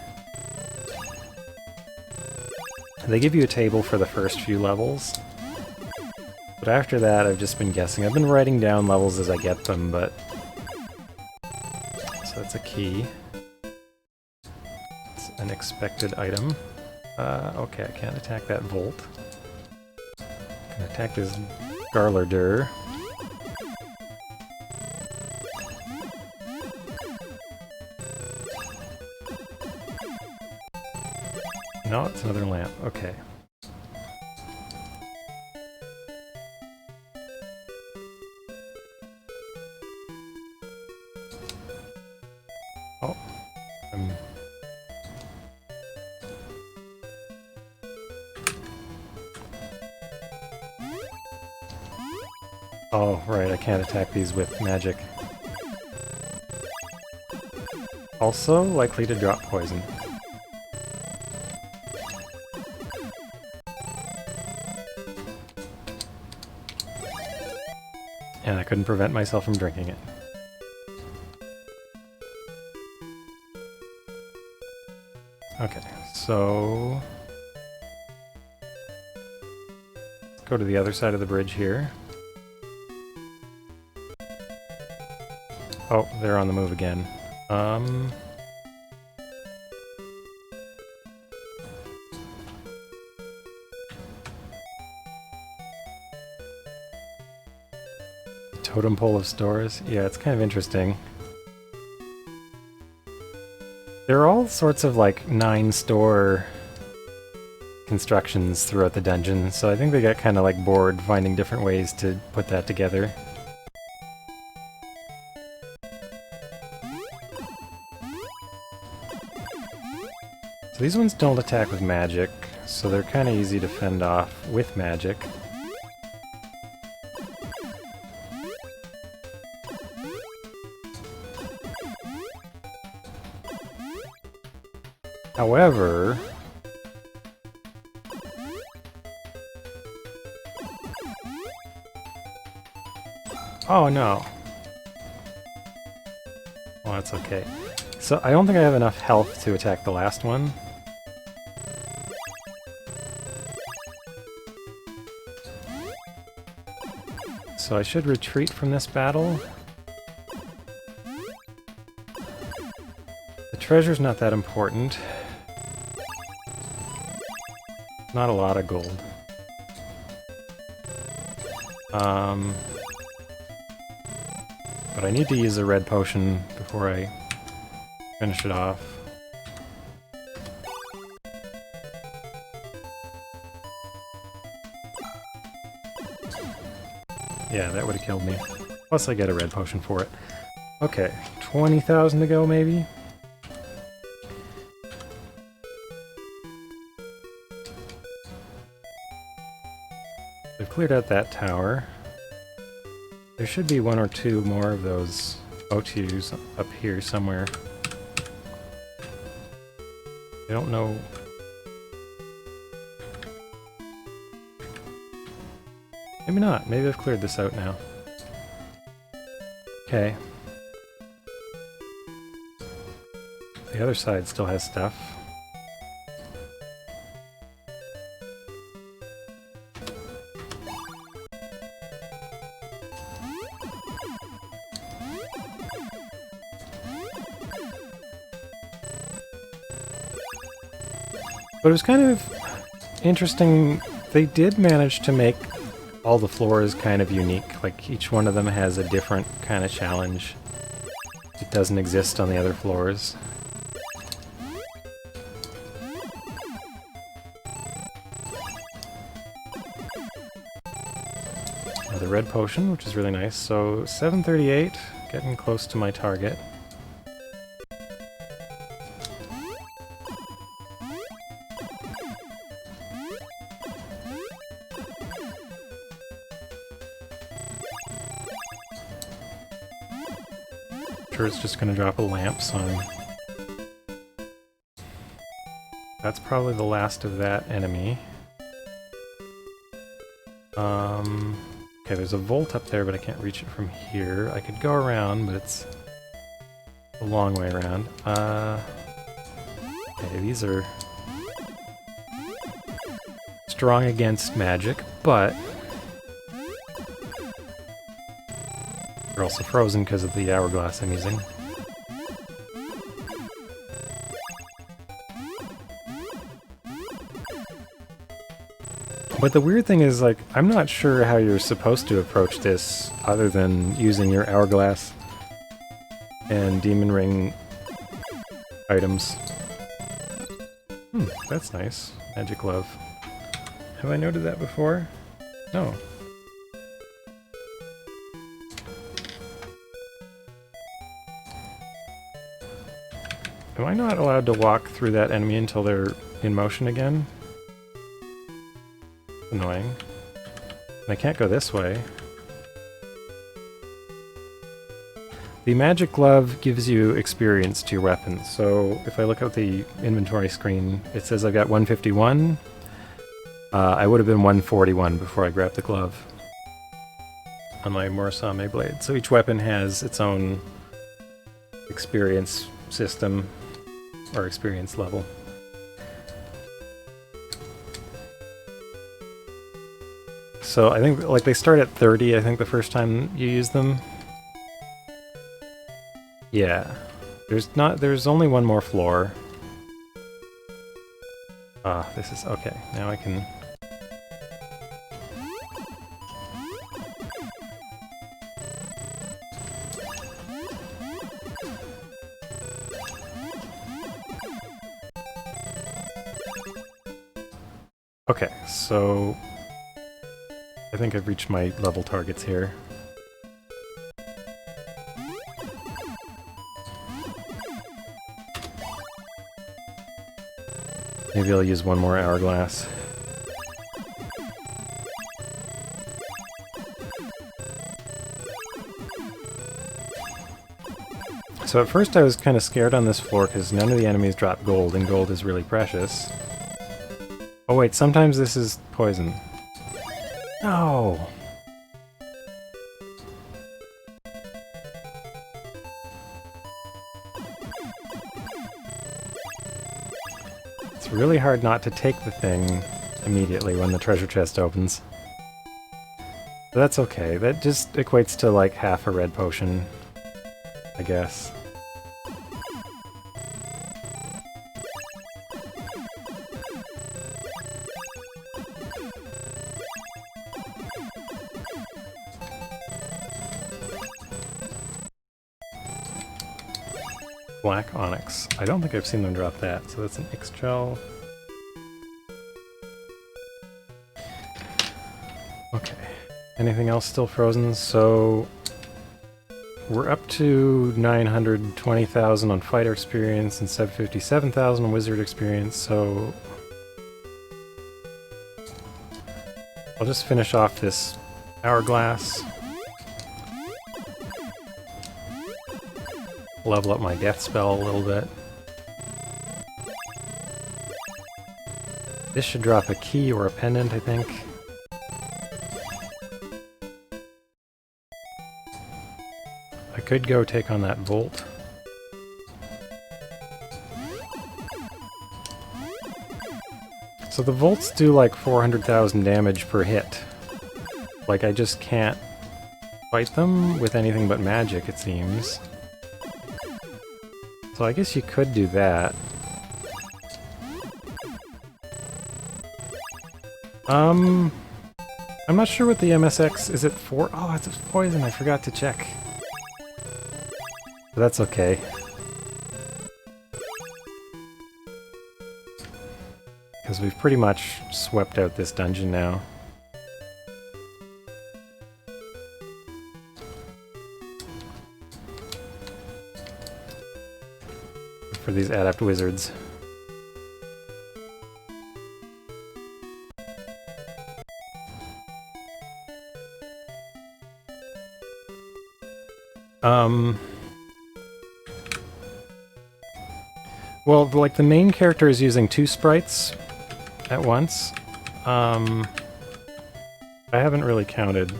They give you a table for the first few levels, but after that I've just been guessing. I've been writing down levels as I get them, but... So that's a key. It's an expected item. Okay, I can't attack that Volt. I can attack this Garlardur. No, it's another lamp. Okay. Oh. Oh, right, I can't attack these with magic. Also likely to drop poison. and I couldn't prevent myself from drinking it. Okay, so let's go to the other side of the bridge here. Oh, they're on the move again. Totem pole of stores? Yeah, it's kind of interesting. There are all sorts of like 9-store constructions throughout the dungeon, so I think they got kind of like bored finding different ways to put that together. So these ones don't attack with magic, so they're kind of easy to fend off with magic. However, oh no. Well, that's okay. So I don't think I have enough health to attack the last one. So I should retreat from this battle. The treasure's not that important. Not a lot of gold. But I need to use a red potion before I finish it off. Yeah, that would have killed me. Plus I get a red potion for it. Okay, 20,000 to go maybe? I've cleared out that tower. There should be one or two more of those O2s up here somewhere. I don't know. Maybe not. Maybe I've cleared this out now. Okay. The other side still has stuff. But it was kind of interesting. They did manage to make all the floors kind of unique. Like, each one of them has a different kind of challenge. It doesn't exist on the other floors. Another red potion, which is really nice. So, 738, getting close to my target. It's just going to drop a lamp, so that's probably the last of that enemy. Okay, there's a vault up there, but I can't reach it from here. I could go around, but it's a long way around. Okay, these are strong against magic, but they're also frozen because of the hourglass I'm using. But the weird thing is, like, I'm not sure how you're supposed to approach this other than using your hourglass and demon ring items. That's nice. Magic glove. Have I noted that before? No. Am I not allowed to walk through that enemy until they're in motion again? Annoying. And I can't go this way. The magic glove gives you experience to your weapons, so if I look at the inventory screen, it says I've got 151. I would have been 141 before I grabbed the glove. on my Murasame blade. So each weapon has its own experience system, or experience level. So I think like they start at 30, I think, the first time you use them. Yeah. There's only one more floor. Ah, this is okay. Now I can. Okay, so I think I've reached my level targets here. Maybe I'll use one more hourglass. So at first I was kind of scared on this floor because none of the enemies drop gold, and gold is really precious. Oh wait, sometimes this is poison. No! It's really hard not to take the thing immediately when the treasure chest opens. But that's okay, that just equates to like half a red potion, I guess. Black Onyx. I don't think I've seen them drop that, so that's an X-Gel. Okay. Anything else still frozen? So we're up to 920,000 on fighter experience and 757,000 on wizard experience, so I'll just finish off this hourglass. Level up my death spell a little bit. This should drop a key or a pendant, I think. I could go take on that Volt. So the Volts do like 400,000 damage per hit. Like, I just can't fight them with anything but magic, it seems. So I guess you could do that. I'm not sure what the MSX... Is it for... Oh, it's poison, I forgot to check. But that's okay. Because we've pretty much swept out this dungeon now. For these adept wizards. Well, like the main character is using 2 sprites at once. I haven't really counted.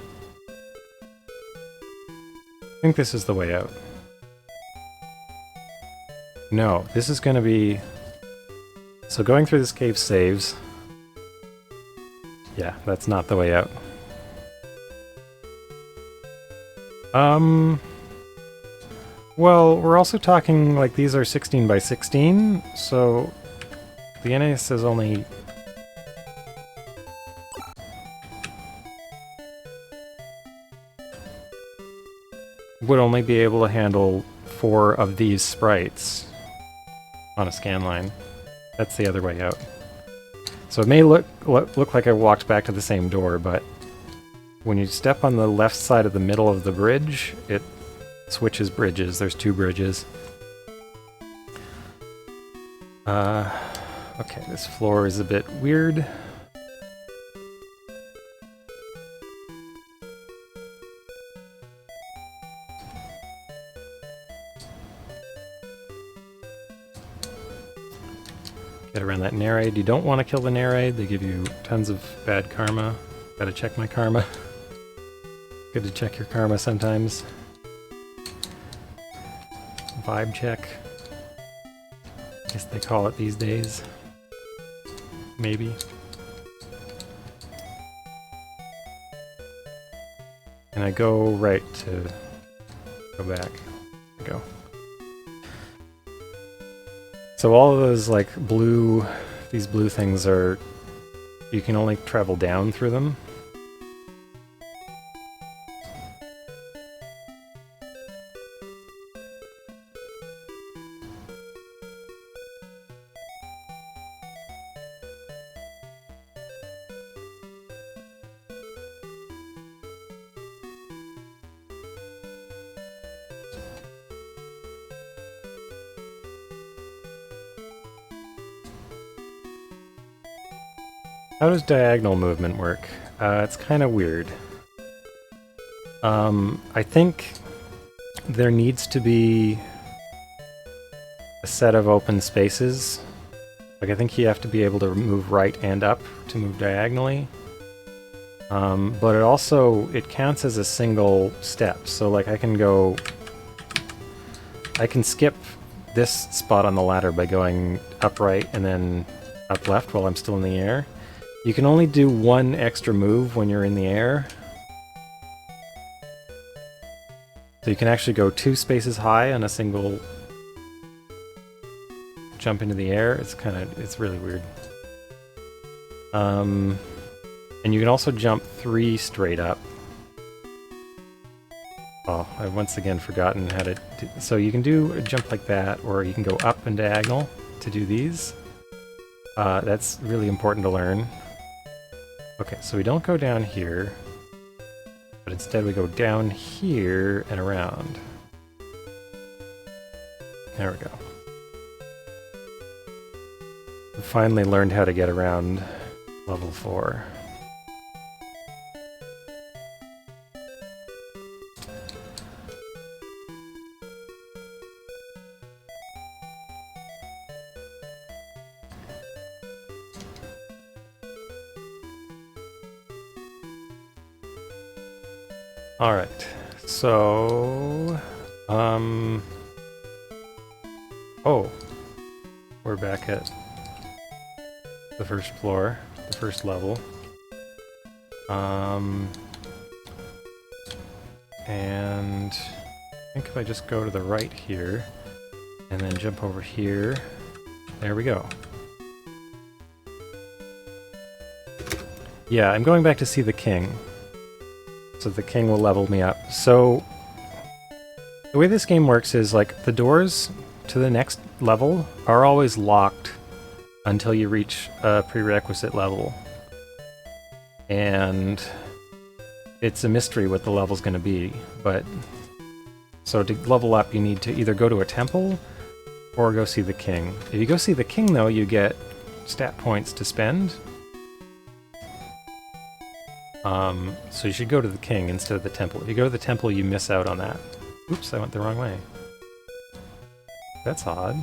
I think this is the way out. No, this is going to be... So going through this cave saves. Yeah, that's not the way out. Well, we're also talking, like, these are 16 by 16, so the NAS is only... would only be able to handle 4 of these sprites on a scan line. That's the other way out. So it may look like I walked back to the same door, but when you step on the left side of the middle of the bridge, it switches bridges. There's 2 bridges. Okay, this floor is a bit weird. Get around that Nereid. You don't want to kill the Nereid. They give you tons of bad karma. Gotta check my karma. Good to check your karma sometimes. Vibe check. I guess they call it these days. Maybe. And I go right to go back. Go. So all of those like blue, these blue things are, you can only travel down through them. How does diagonal movement work? It's kind of weird. I think there needs to be a set of open spaces. Like, I think you have to be able to move right and up to move diagonally. But it also, it counts as a single step. So like I can skip this spot on the ladder by going up right and then up left while I'm still in the air. You can only do one extra move when you're in the air. So you can actually go 2 spaces high on a single jump into the air. It's really weird. And you can also jump 3 straight up. Oh, I've once again forgotten how to do, so you can do a jump like that, or you can go up and diagonal to do these. That's really important to learn. Okay, so we don't go down here, but instead we go down here and around. There we go. We finally learned how to get around level 4. Alright, so, oh, we're back at the first floor, the first level. And I think if I just go to the right here, and then jump over here, there we go. Yeah, I'm going back to see the king. So the king will level me up. So the way this game works is like the doors to the next level are always locked until you reach a prerequisite level. And it's a mystery what the level's going to be, but so to level up you need to either go to a temple or go see the king. If you go see the king though, you get stat points to spend. So you should go to the king instead of the temple. If you go to the temple, you miss out on that. Oops, I went the wrong way. That's odd.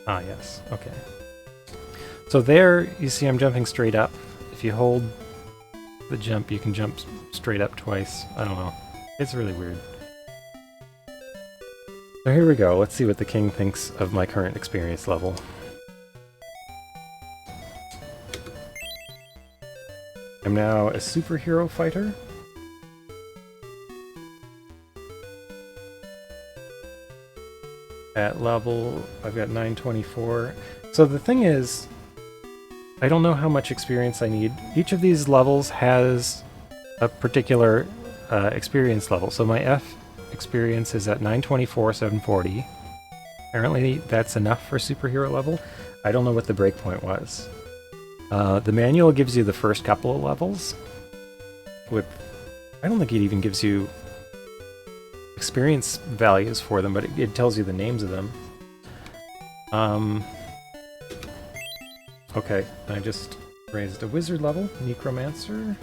Ah, yes. Okay. So there, you see I'm jumping straight up. If you hold the jump, you can jump straight up twice. I don't know. It's really weird. So here we go, let's see what the king thinks of my current experience level. I'm now a superhero fighter. At level, I've got 924. So the thing is, I don't know how much experience I need. Each of these levels has a particular experience level. So my F experience is at 924, 740. Apparently that's enough for superhero level. I don't know what the breakpoint was. The manual gives you the first couple of levels. I don't think it even gives you experience values for them, but it tells you the names of them. Okay, I just raised a wizard level, necromancer.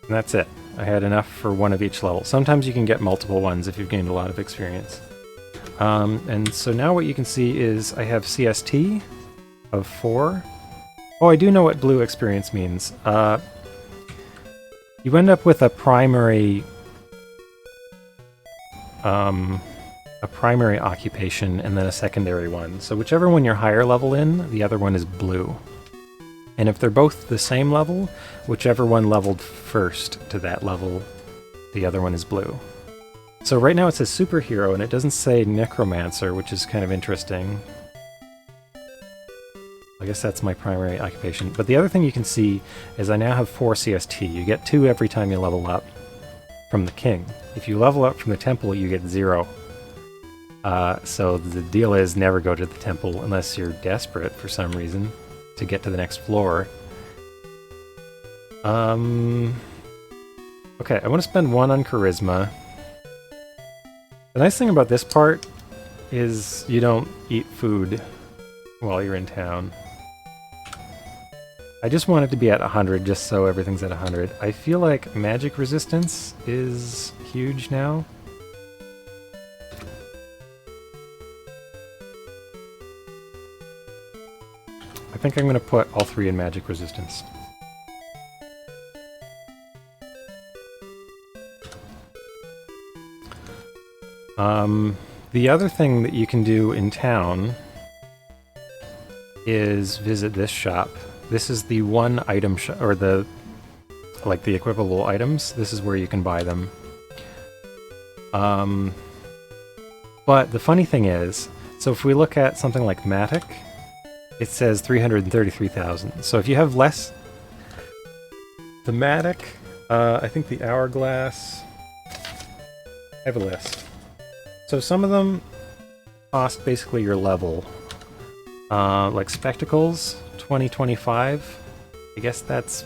And that's it. I had enough for one of each level. Sometimes you can get multiple ones if you've gained a lot of experience. And so now what you can see is I have CST of 4. Oh, I do know what blue experience means. You end up with a primary occupation and then a secondary one. So whichever one you're higher level in, the other one is blue. And if they're both the same level, whichever one leveled first to that level, the other one is blue. So right now it says superhero and it doesn't say necromancer, which is kind of interesting. I guess that's my primary occupation. But the other thing you can see is I now have 4 CST. You get 2 every time you level up from the king. If you level up from the temple, you get 0. So the deal is never go to the temple unless you're desperate for some reason to get to the next floor. Okay, I want to spend 1 on charisma. The nice thing about this part is you don't eat food while you're in town. I just want it to be at 100 just so everything's at 100. I feel like magic resistance is huge now. I think I'm going to put all 3 in magic resistance. The other thing that you can do in town is visit this shop. This is the one item shop, or the equipable items. This is where you can buy them. But the funny thing is, so if we look at something like Matic, it says 333,000. So if you have less... The Matic, I think the Hourglass... I have a list. So some of them cost basically your level. Like Spectacles, 2025. I guess that's...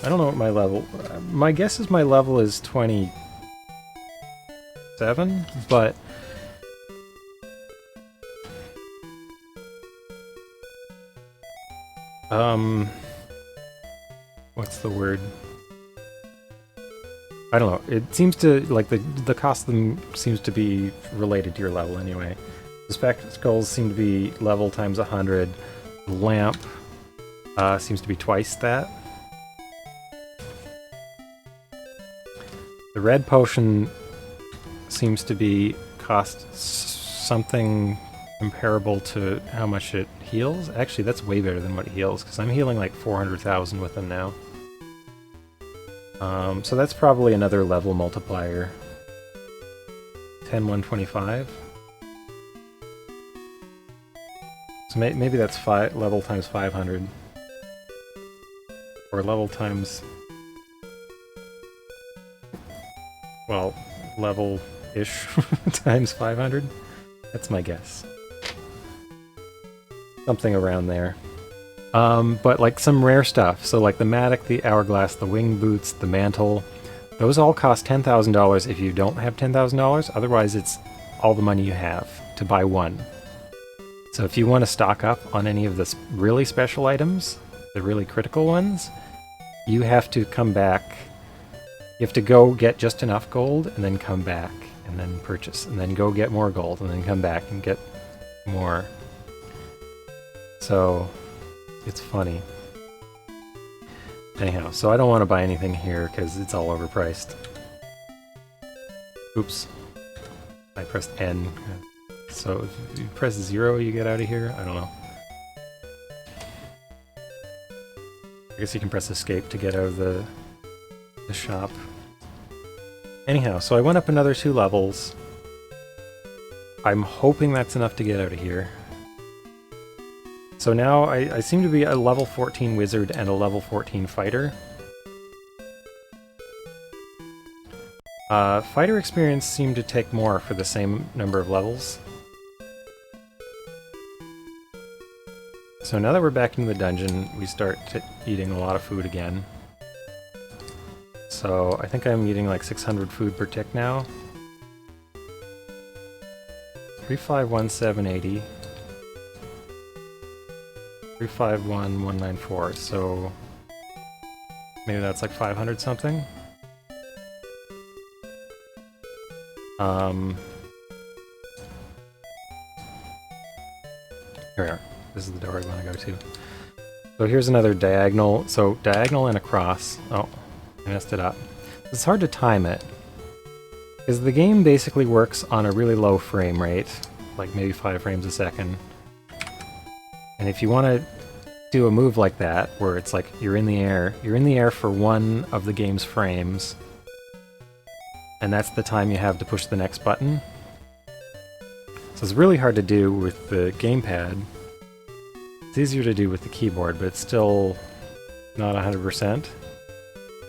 I don't know what my level... My guess is my level is 27, but... What's the word? I don't know. It seems to, like, the cost of them seems to be related to your level anyway. The Spectacles seem to be level times 100. The lamp seems to be twice that. The red potion seems to be cost something comparable to how much it heals. Actually, that's way better than what it heals, because I'm healing like 400,000 with them now. So that's probably another level multiplier. 10, 125. So maybe that's level times 500. Or level times... Well, level-ish times 500. That's my guess. Something around there. But like some rare stuff, so like the Matic, the Hourglass, the Wing Boots, the Mantle, those all cost $10,000 if you don't have $10,000, otherwise it's all the money you have to buy one. So if you want to stock up on any of the really special items, the really critical ones, you have to come back, you have to go get just enough gold and then come back and then purchase, and then go get more gold and then come back and get more. So... it's funny. Anyhow, so I don't want to buy anything here because it's all overpriced. Oops. I pressed N. So if you press 0, you get out of here? I don't know. I guess you can press escape to get out of the shop. Anyhow, so I went up another 2 levels. I'm hoping that's enough to get out of here. So now I seem to be a level 14 wizard and a level 14 fighter. Fighter experience seemed to take more for the same number of levels. So now that we're back in the dungeon, we start eating a lot of food again. So I think I'm eating like 600 food per tick now. 351780. 351194, so Maybe that's like 500 something. Here we are. This is the door we want to go to. So here's another diagonal. So diagonal and across. Oh, I messed it up. It's hard to time it, because the game basically works on a really low frame rate, like maybe 5 frames a second. And if you want to do a move like that, where it's like you're in the air for one of the game's frames, and that's the time you have to push the next button. So it's really hard to do with the gamepad. It's easier to do with the keyboard, but it's still not 100%.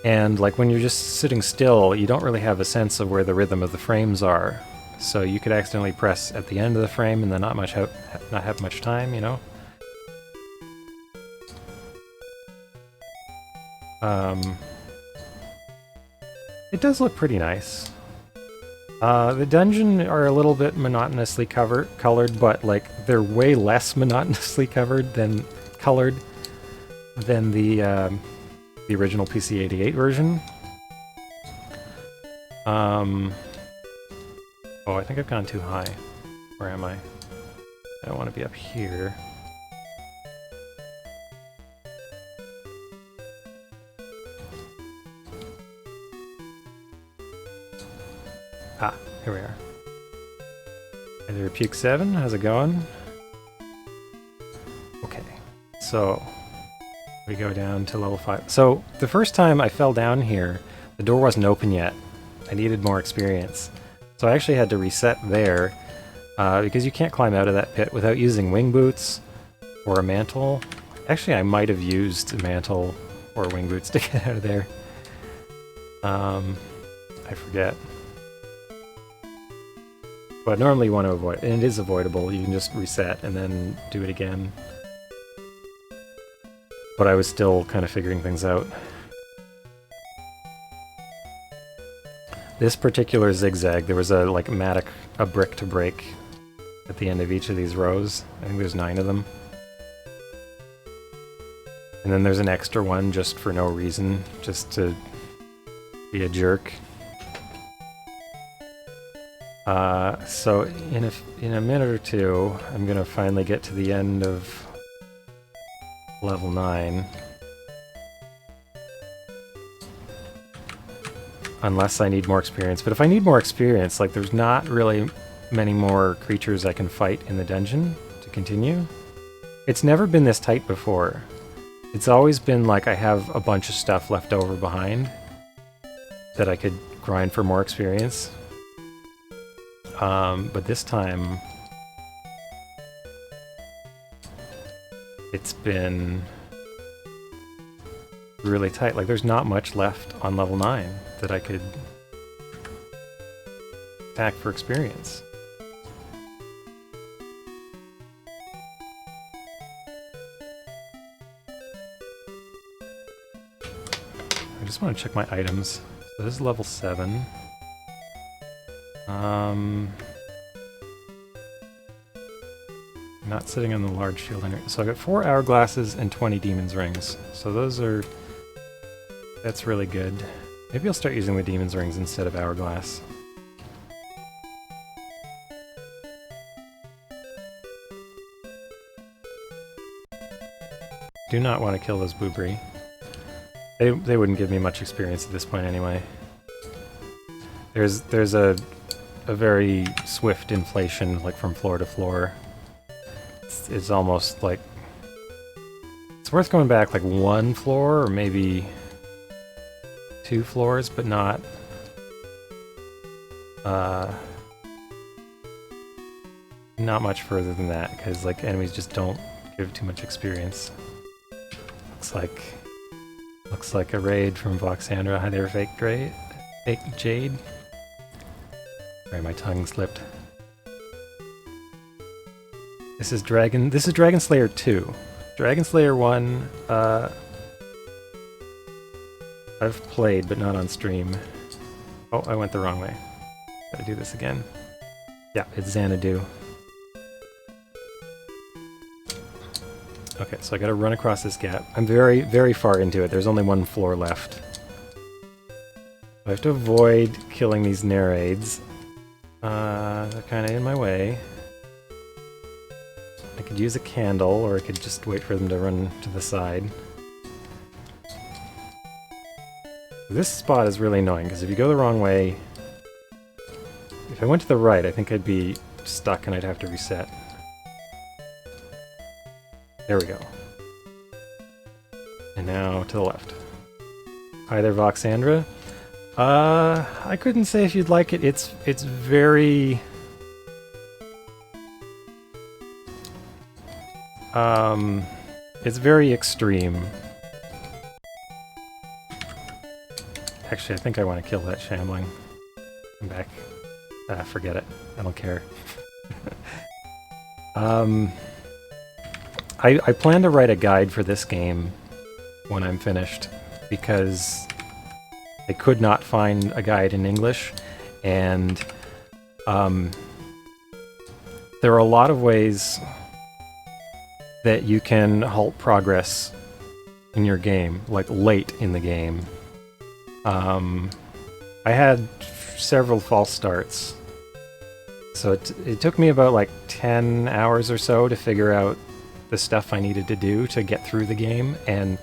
And like when you're just sitting still, you don't really have a sense of where the rhythm of the frames are. So you could accidentally press at the end of the frame and then not have much time, you know? It does look pretty nice. The dungeon are a little bit monotonously colored, but like they're way less monotonously colored than the original PC-88 version. Oh, I think I've gone too high. Where am I? I don't want to be up here. Ah, here we are. Hey there, Puke 7, how's it going? Okay, so we go down to level 5. So the first time I fell down here, the door wasn't open yet. I needed more experience. So I actually had to reset there, because you can't climb out of that pit without using wing boots or a mantle. Actually, I might have used a mantle or wing boots to get out of there. I forget. But normally you want to avoid, and it is avoidable, you can just reset and then do it again. But I was still kind of figuring things out. This particular zigzag, there was a like a brick to break at the end of each of these rows. I think there's 9 of them. And then there's an extra one just for no reason, just to be a jerk. So in a minute or two, I'm gonna finally get to the end of level 9. Unless I need more experience. But if I need more experience, like there's not really many more creatures I can fight in the dungeon to continue. It's never been this tight before. It's always been like I have a bunch of stuff left over behind that I could grind for more experience. But this time it's been really tight. Like there's not much left on level 9 that I could attack for experience. I just want to check my items. So this is level 7. Not sitting on the large shield anyway. So I got 4 hourglasses and 20 demon's rings. So that's really good. Maybe I'll start using the demon's rings instead of hourglass. Do not want to kill those boobry. They wouldn't give me much experience at this point anyway. There's a very swift inflation, like from floor to floor. It's almost like it's worth going back like 1 floor or maybe 2 floors, but not much further than that, because like enemies just don't give too much experience. Looks like a raid from Voxandra. Hi there, fake Jade. Sorry, my tongue slipped. This is Dragon Slayer 2. Dragon Slayer 1, I've played, but not on stream. Oh, I went the wrong way. Gotta do this again. Yeah, it's Xanadu. Okay, so I gotta run across this gap. I'm very, very far into it. There's only one floor left. I have to avoid killing these Nerades. They're kind of in my way. I could use a candle, or I could just wait for them to run to the side. This spot is really annoying, because if you go the wrong way... If I went to the right, I think I'd be stuck and I'd have to reset. There we go. And now to the left. Hi there, Voxandra. I couldn't say if you'd like it. It's very... it's very extreme. Actually, I think I want to kill that shambling. I'm back. Forget it. I don't care. I plan to write a guide for this game when I'm finished, because I could not find a guide in English, and there are a lot of ways that you can halt progress in your game, like late in the game. I had several false starts, so it took me about like 10 hours or so to figure out the stuff I needed to do to get through the game and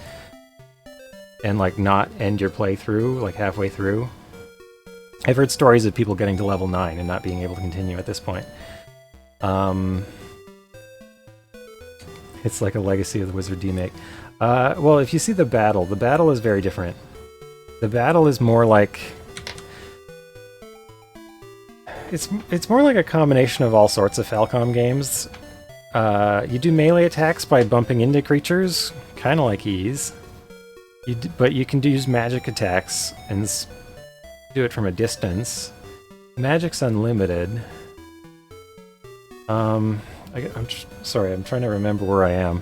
like not end your playthrough like halfway through. I've heard stories of people getting to level 9 and not being able to continue at this point. It's like a Legacy of the Wizard remake. Well, if you see the battle is very different. The battle is more like... It's more like a combination of all sorts of Falcom games. You do melee attacks by bumping into creatures, kind of like Ease. But you can use magic attacks and do it from a distance. Magic's unlimited. Sorry, I'm trying to remember where I am.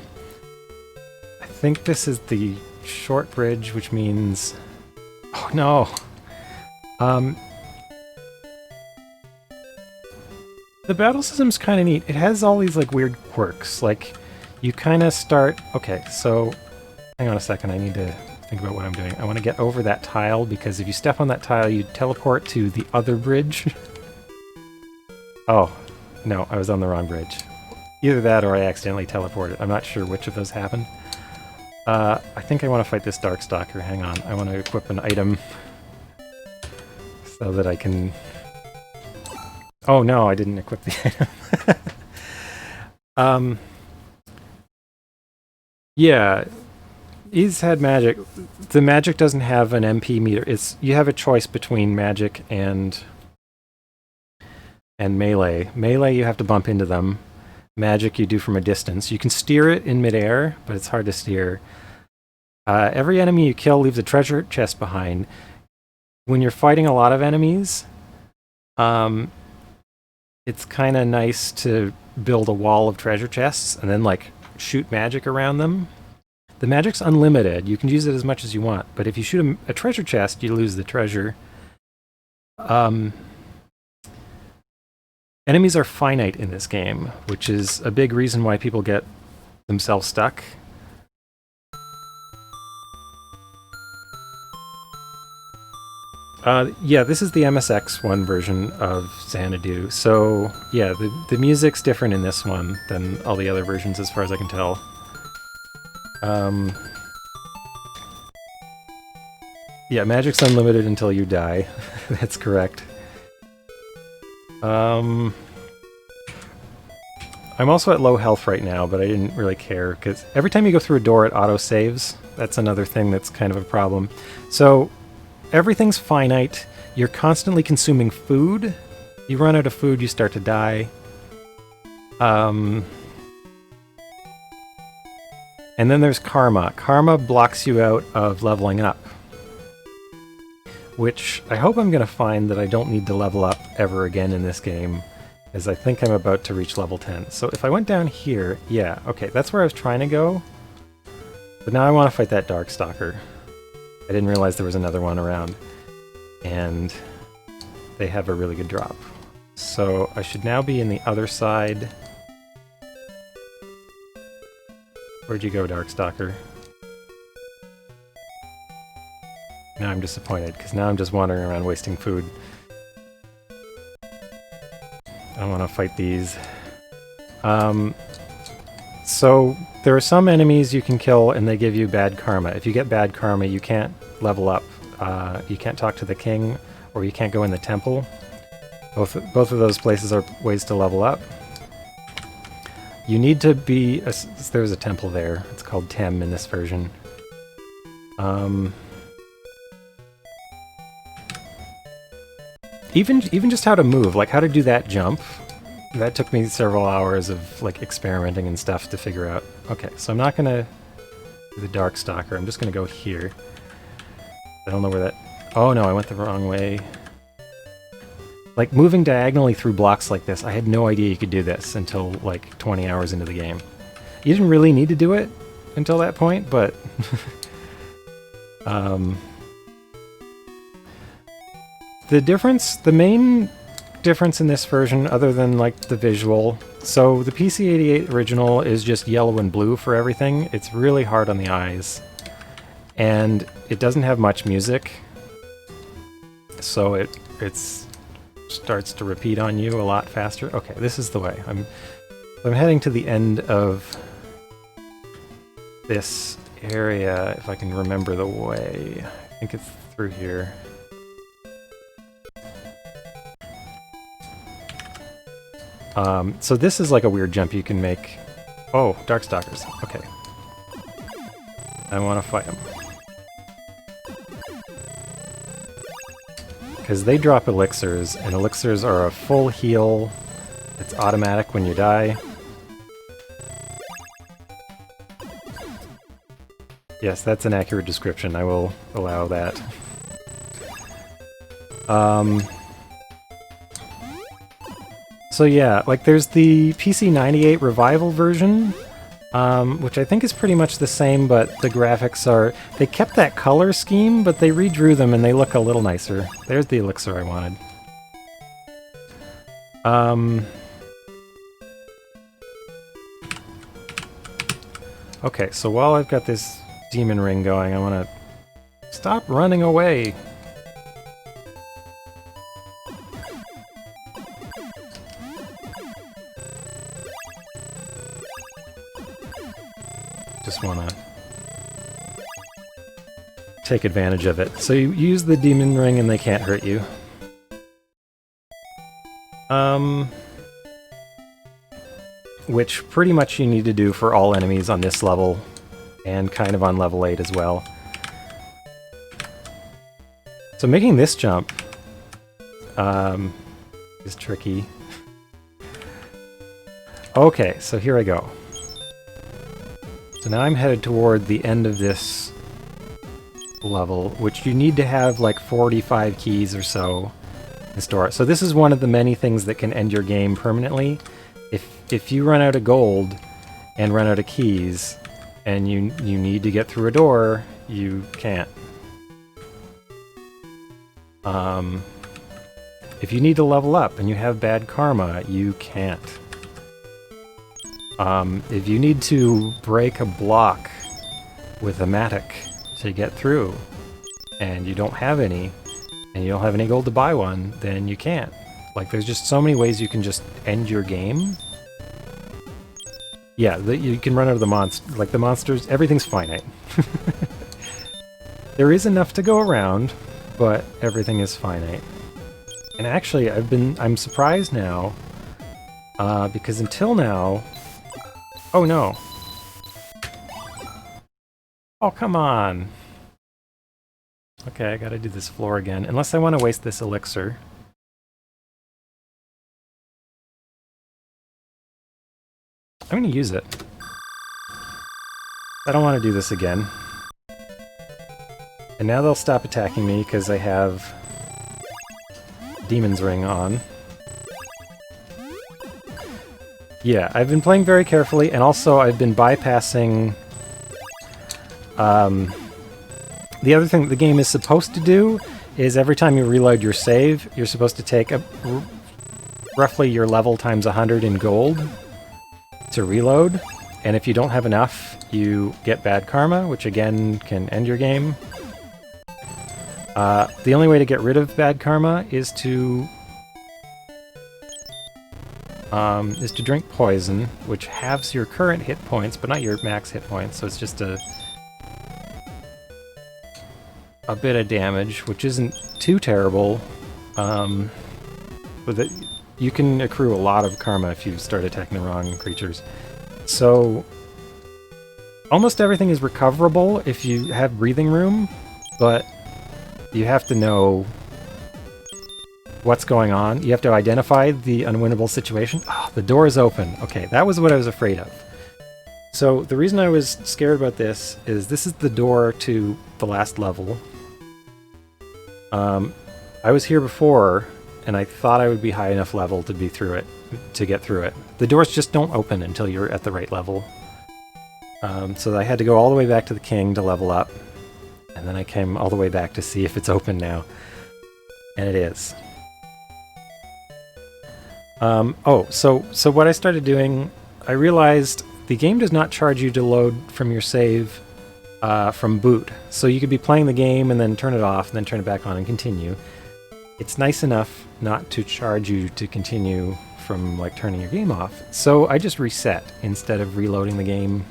I think this is the short bridge, which means... Oh no! The battle system's kind of neat. It has all these like weird quirks. Like, you kind of start... Okay, so... Hang on a second, I need to think about what I'm doing. I want to get over that tile, because if you step on that tile, you teleport to the other bridge. Oh, no, I was on the wrong bridge. Either that or I accidentally teleported. I'm not sure which of those happened. I think I want to fight this Darkstalker. Hang on, I want to equip an item so that I can... Oh no, I didn't equip the item. Yeah, he's had magic. The magic doesn't have an MP meter. You have a choice between magic and melee. Melee, you have to bump into them. Magic, you do from a distance. You can steer it in midair, but it's hard to steer. Every enemy you kill leaves a treasure chest behind. When you're fighting a lot of enemies, it's kind of nice to build a wall of treasure chests and then like shoot magic around them. The magic's unlimited. You can use it as much as you want, but if you shoot a treasure chest, you lose the treasure. Enemies are finite in this game, which is a big reason why people get themselves stuck. Yeah, this is the MSX1 version of Xanadu, so yeah, the music's different in this one than all the other versions as far as I can tell. Yeah, magic's unlimited until you die. That's correct. I'm also at low health right now, but I didn't really care, because every time you go through a door, it auto-saves. That's another thing that's kind of a problem. So, everything's finite. You're constantly consuming food. You run out of food, you start to die. And then there's karma. Karma blocks you out of leveling up. Which I hope I'm going to find that I don't need to level up ever again in this game, as I think I'm about to reach level 10. So if I went down here, yeah, okay, that's where I was trying to go. But now I want to fight that Darkstalker. I didn't realize there was another one around. And they have a really good drop. So I should now be in the other side. Where'd you go, Darkstalker? Now I'm disappointed, because now I'm just wandering around wasting food. I don't want to fight these. So there are some enemies you can kill and they give you bad karma. If you get bad karma, you can't level up. You can't talk to the king, or you can't go in the temple. Both of those places are ways to level up. You need to be... there's a temple there. It's called Totem in this version. Even just how to move, like how to do that jump, that took me several hours of like experimenting and stuff to figure out. Okay, so I'm not gonna do the Darkstalker, I'm just gonna go here. I don't know where that... Oh no, I went the wrong way. Like, moving diagonally through blocks like this, I had no idea you could do this until like 20 hours into the game. You didn't really need to do it until that point, but... the main difference in this version, other than like the visual, so the PC-88 original is just yellow and blue for everything. It's really hard on the eyes, and it doesn't have much music, so it starts to repeat on you a lot faster. Okay, this is the way. I'm heading to the end of this area, if I can remember the way. I think it's through here. So this is like a weird jump you can make. Oh, Darkstalkers. Okay. I want to fight them. Because they drop elixirs, and elixirs are a full heal. It's automatic when you die. Yes, that's an accurate description. I will allow that. So yeah, like there's the PC-98 Revival version, which I think is pretty much the same, but the graphics are... They kept that color scheme, but they redrew them and they look a little nicer. There's the elixir I wanted. Okay, so while I've got this demon ring going, I want to stop running away. Just want to take advantage of it. So you use the demon ring and they can't hurt you. Which pretty much you need to do for all enemies on this level, and kind of on level 8 as well. So making this jump is tricky. Okay, so here I go. So now I'm headed toward the end of this level, which you need to have like 45 keys or so to store. So this is one of the many things that can end your game permanently. If you run out of gold and run out of keys, and you need to get through a door, you can't. If you need to level up and you have bad karma, you can't. If you need to break a block with a matic to get through, and you don't have any, and you don't have any gold to buy one, then you can't. Like, there's just so many ways you can just end your game. Yeah, you can run out of the monster. Like, the monsters, everything's finite. There is enough to go around, but everything is finite. And actually, I'm surprised now, because until now... Oh no! Oh, come on! Okay, I gotta do this floor again, unless I want to waste this elixir. I'm gonna use it. I don't want to do this again. And now they'll stop attacking me because I have Demon's Ring on. Yeah, I've been playing very carefully, and also I've been bypassing... the other thing that the game is supposed to do is every time you reload your save, you're supposed to take roughly your level times 100 in gold to reload, and if you don't have enough, you get bad karma, which again can end your game. The only way to get rid of bad karma is to drink poison, which halves your current hit points, but not your max hit points, so it's just a bit of damage, which isn't too terrible. But you can accrue a lot of karma if you start attacking the wrong creatures. So almost everything is recoverable if you have breathing room, but you have to know what's going on. You have to identify the unwinnable situation. Oh, the door is open. Okay, that was what I was afraid of. So the reason I was scared about this is the door to the last level. I was here before, and I thought I would be high enough level to be through it, to get through it. The doors just don't open until you're at the right level. So I had to go all the way back to the king to level up, and then I came all the way back to see if it's open now. And it is. So what I started doing, I realized the game does not charge you to load from your save from boot. So you could be playing the game and then turn it off and then turn it back on and continue. It's nice enough not to charge you to continue from like turning your game off. So I just reset instead of reloading the game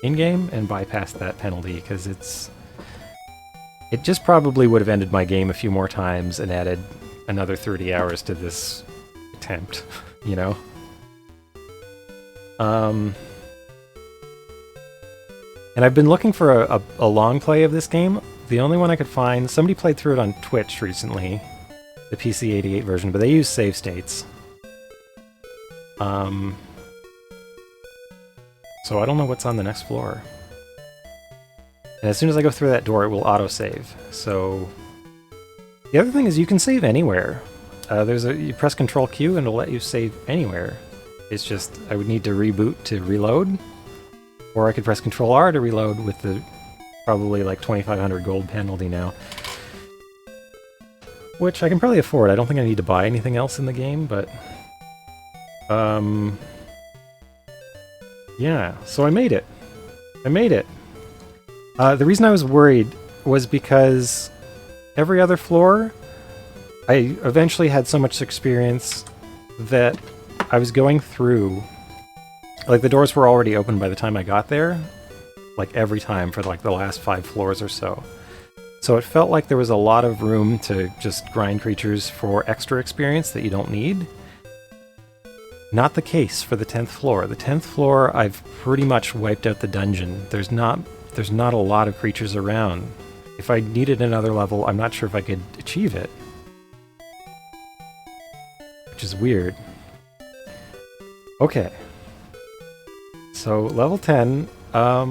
in-game and bypassed that penalty, because it just probably would have ended my game a few more times and added another 30 hours to this attempt, you know? And I've been looking for a long play of this game. The only one I could find, somebody played through it on Twitch recently, the PC-88 version, but they use save states. So I don't know what's on the next floor. And as soon as I go through that door, it will auto-save. So the other thing is you can save anywhere. You press Control Q and it'll let you save anywhere. It's just I would need to reboot to reload, or I could press Control R to reload with the probably like 2,500 gold penalty now, which I can probably afford. I don't think I need to buy anything else in the game, but yeah. So I made it. The reason I was worried was because every other floor, I eventually had so much experience that I was going through, like the doors were already open by the time I got there, like every time for like the last 5 floors or so. So it felt like there was a lot of room to just grind creatures for extra experience that you don't need. Not the case for the 10th floor. The 10th floor, I've pretty much wiped out the dungeon. There's not a lot of creatures around. If I needed another level, I'm not sure if I could achieve it. Which is weird. Okay. So, level 10, I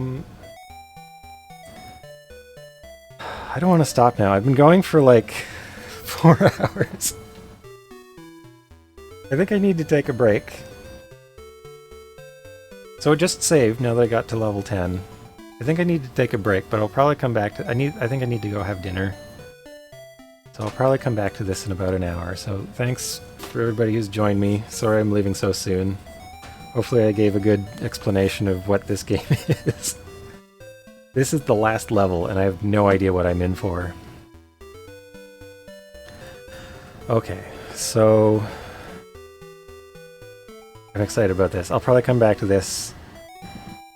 don't want to stop now. I've been going for like 4 hours. I think I need to take a break. So it just saved now that I got to level 10. I think I need to take a break, but I'll probably come back to... I think I need to go have dinner. So I'll probably come back to this in about an hour. So thanks for everybody who's joined me. Sorry I'm leaving so soon. Hopefully I gave a good explanation of what this game is. This is the last level, and I have no idea what I'm in for. Okay, so... I'm excited about this. I'll probably come back to this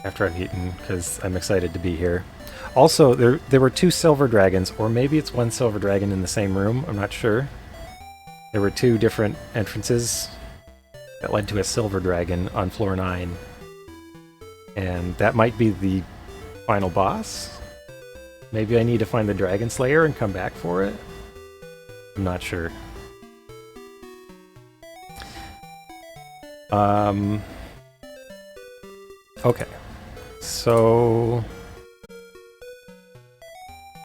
after I've eaten, because I'm excited to be here. Also, there were 2 silver dragons, or maybe it's 1 silver dragon in the same room, I'm not sure. There were 2 different entrances that led to a silver dragon on floor 9. And that might be the final boss? Maybe I need to find the Dragon Slayer and come back for it? I'm not sure. Okay. So...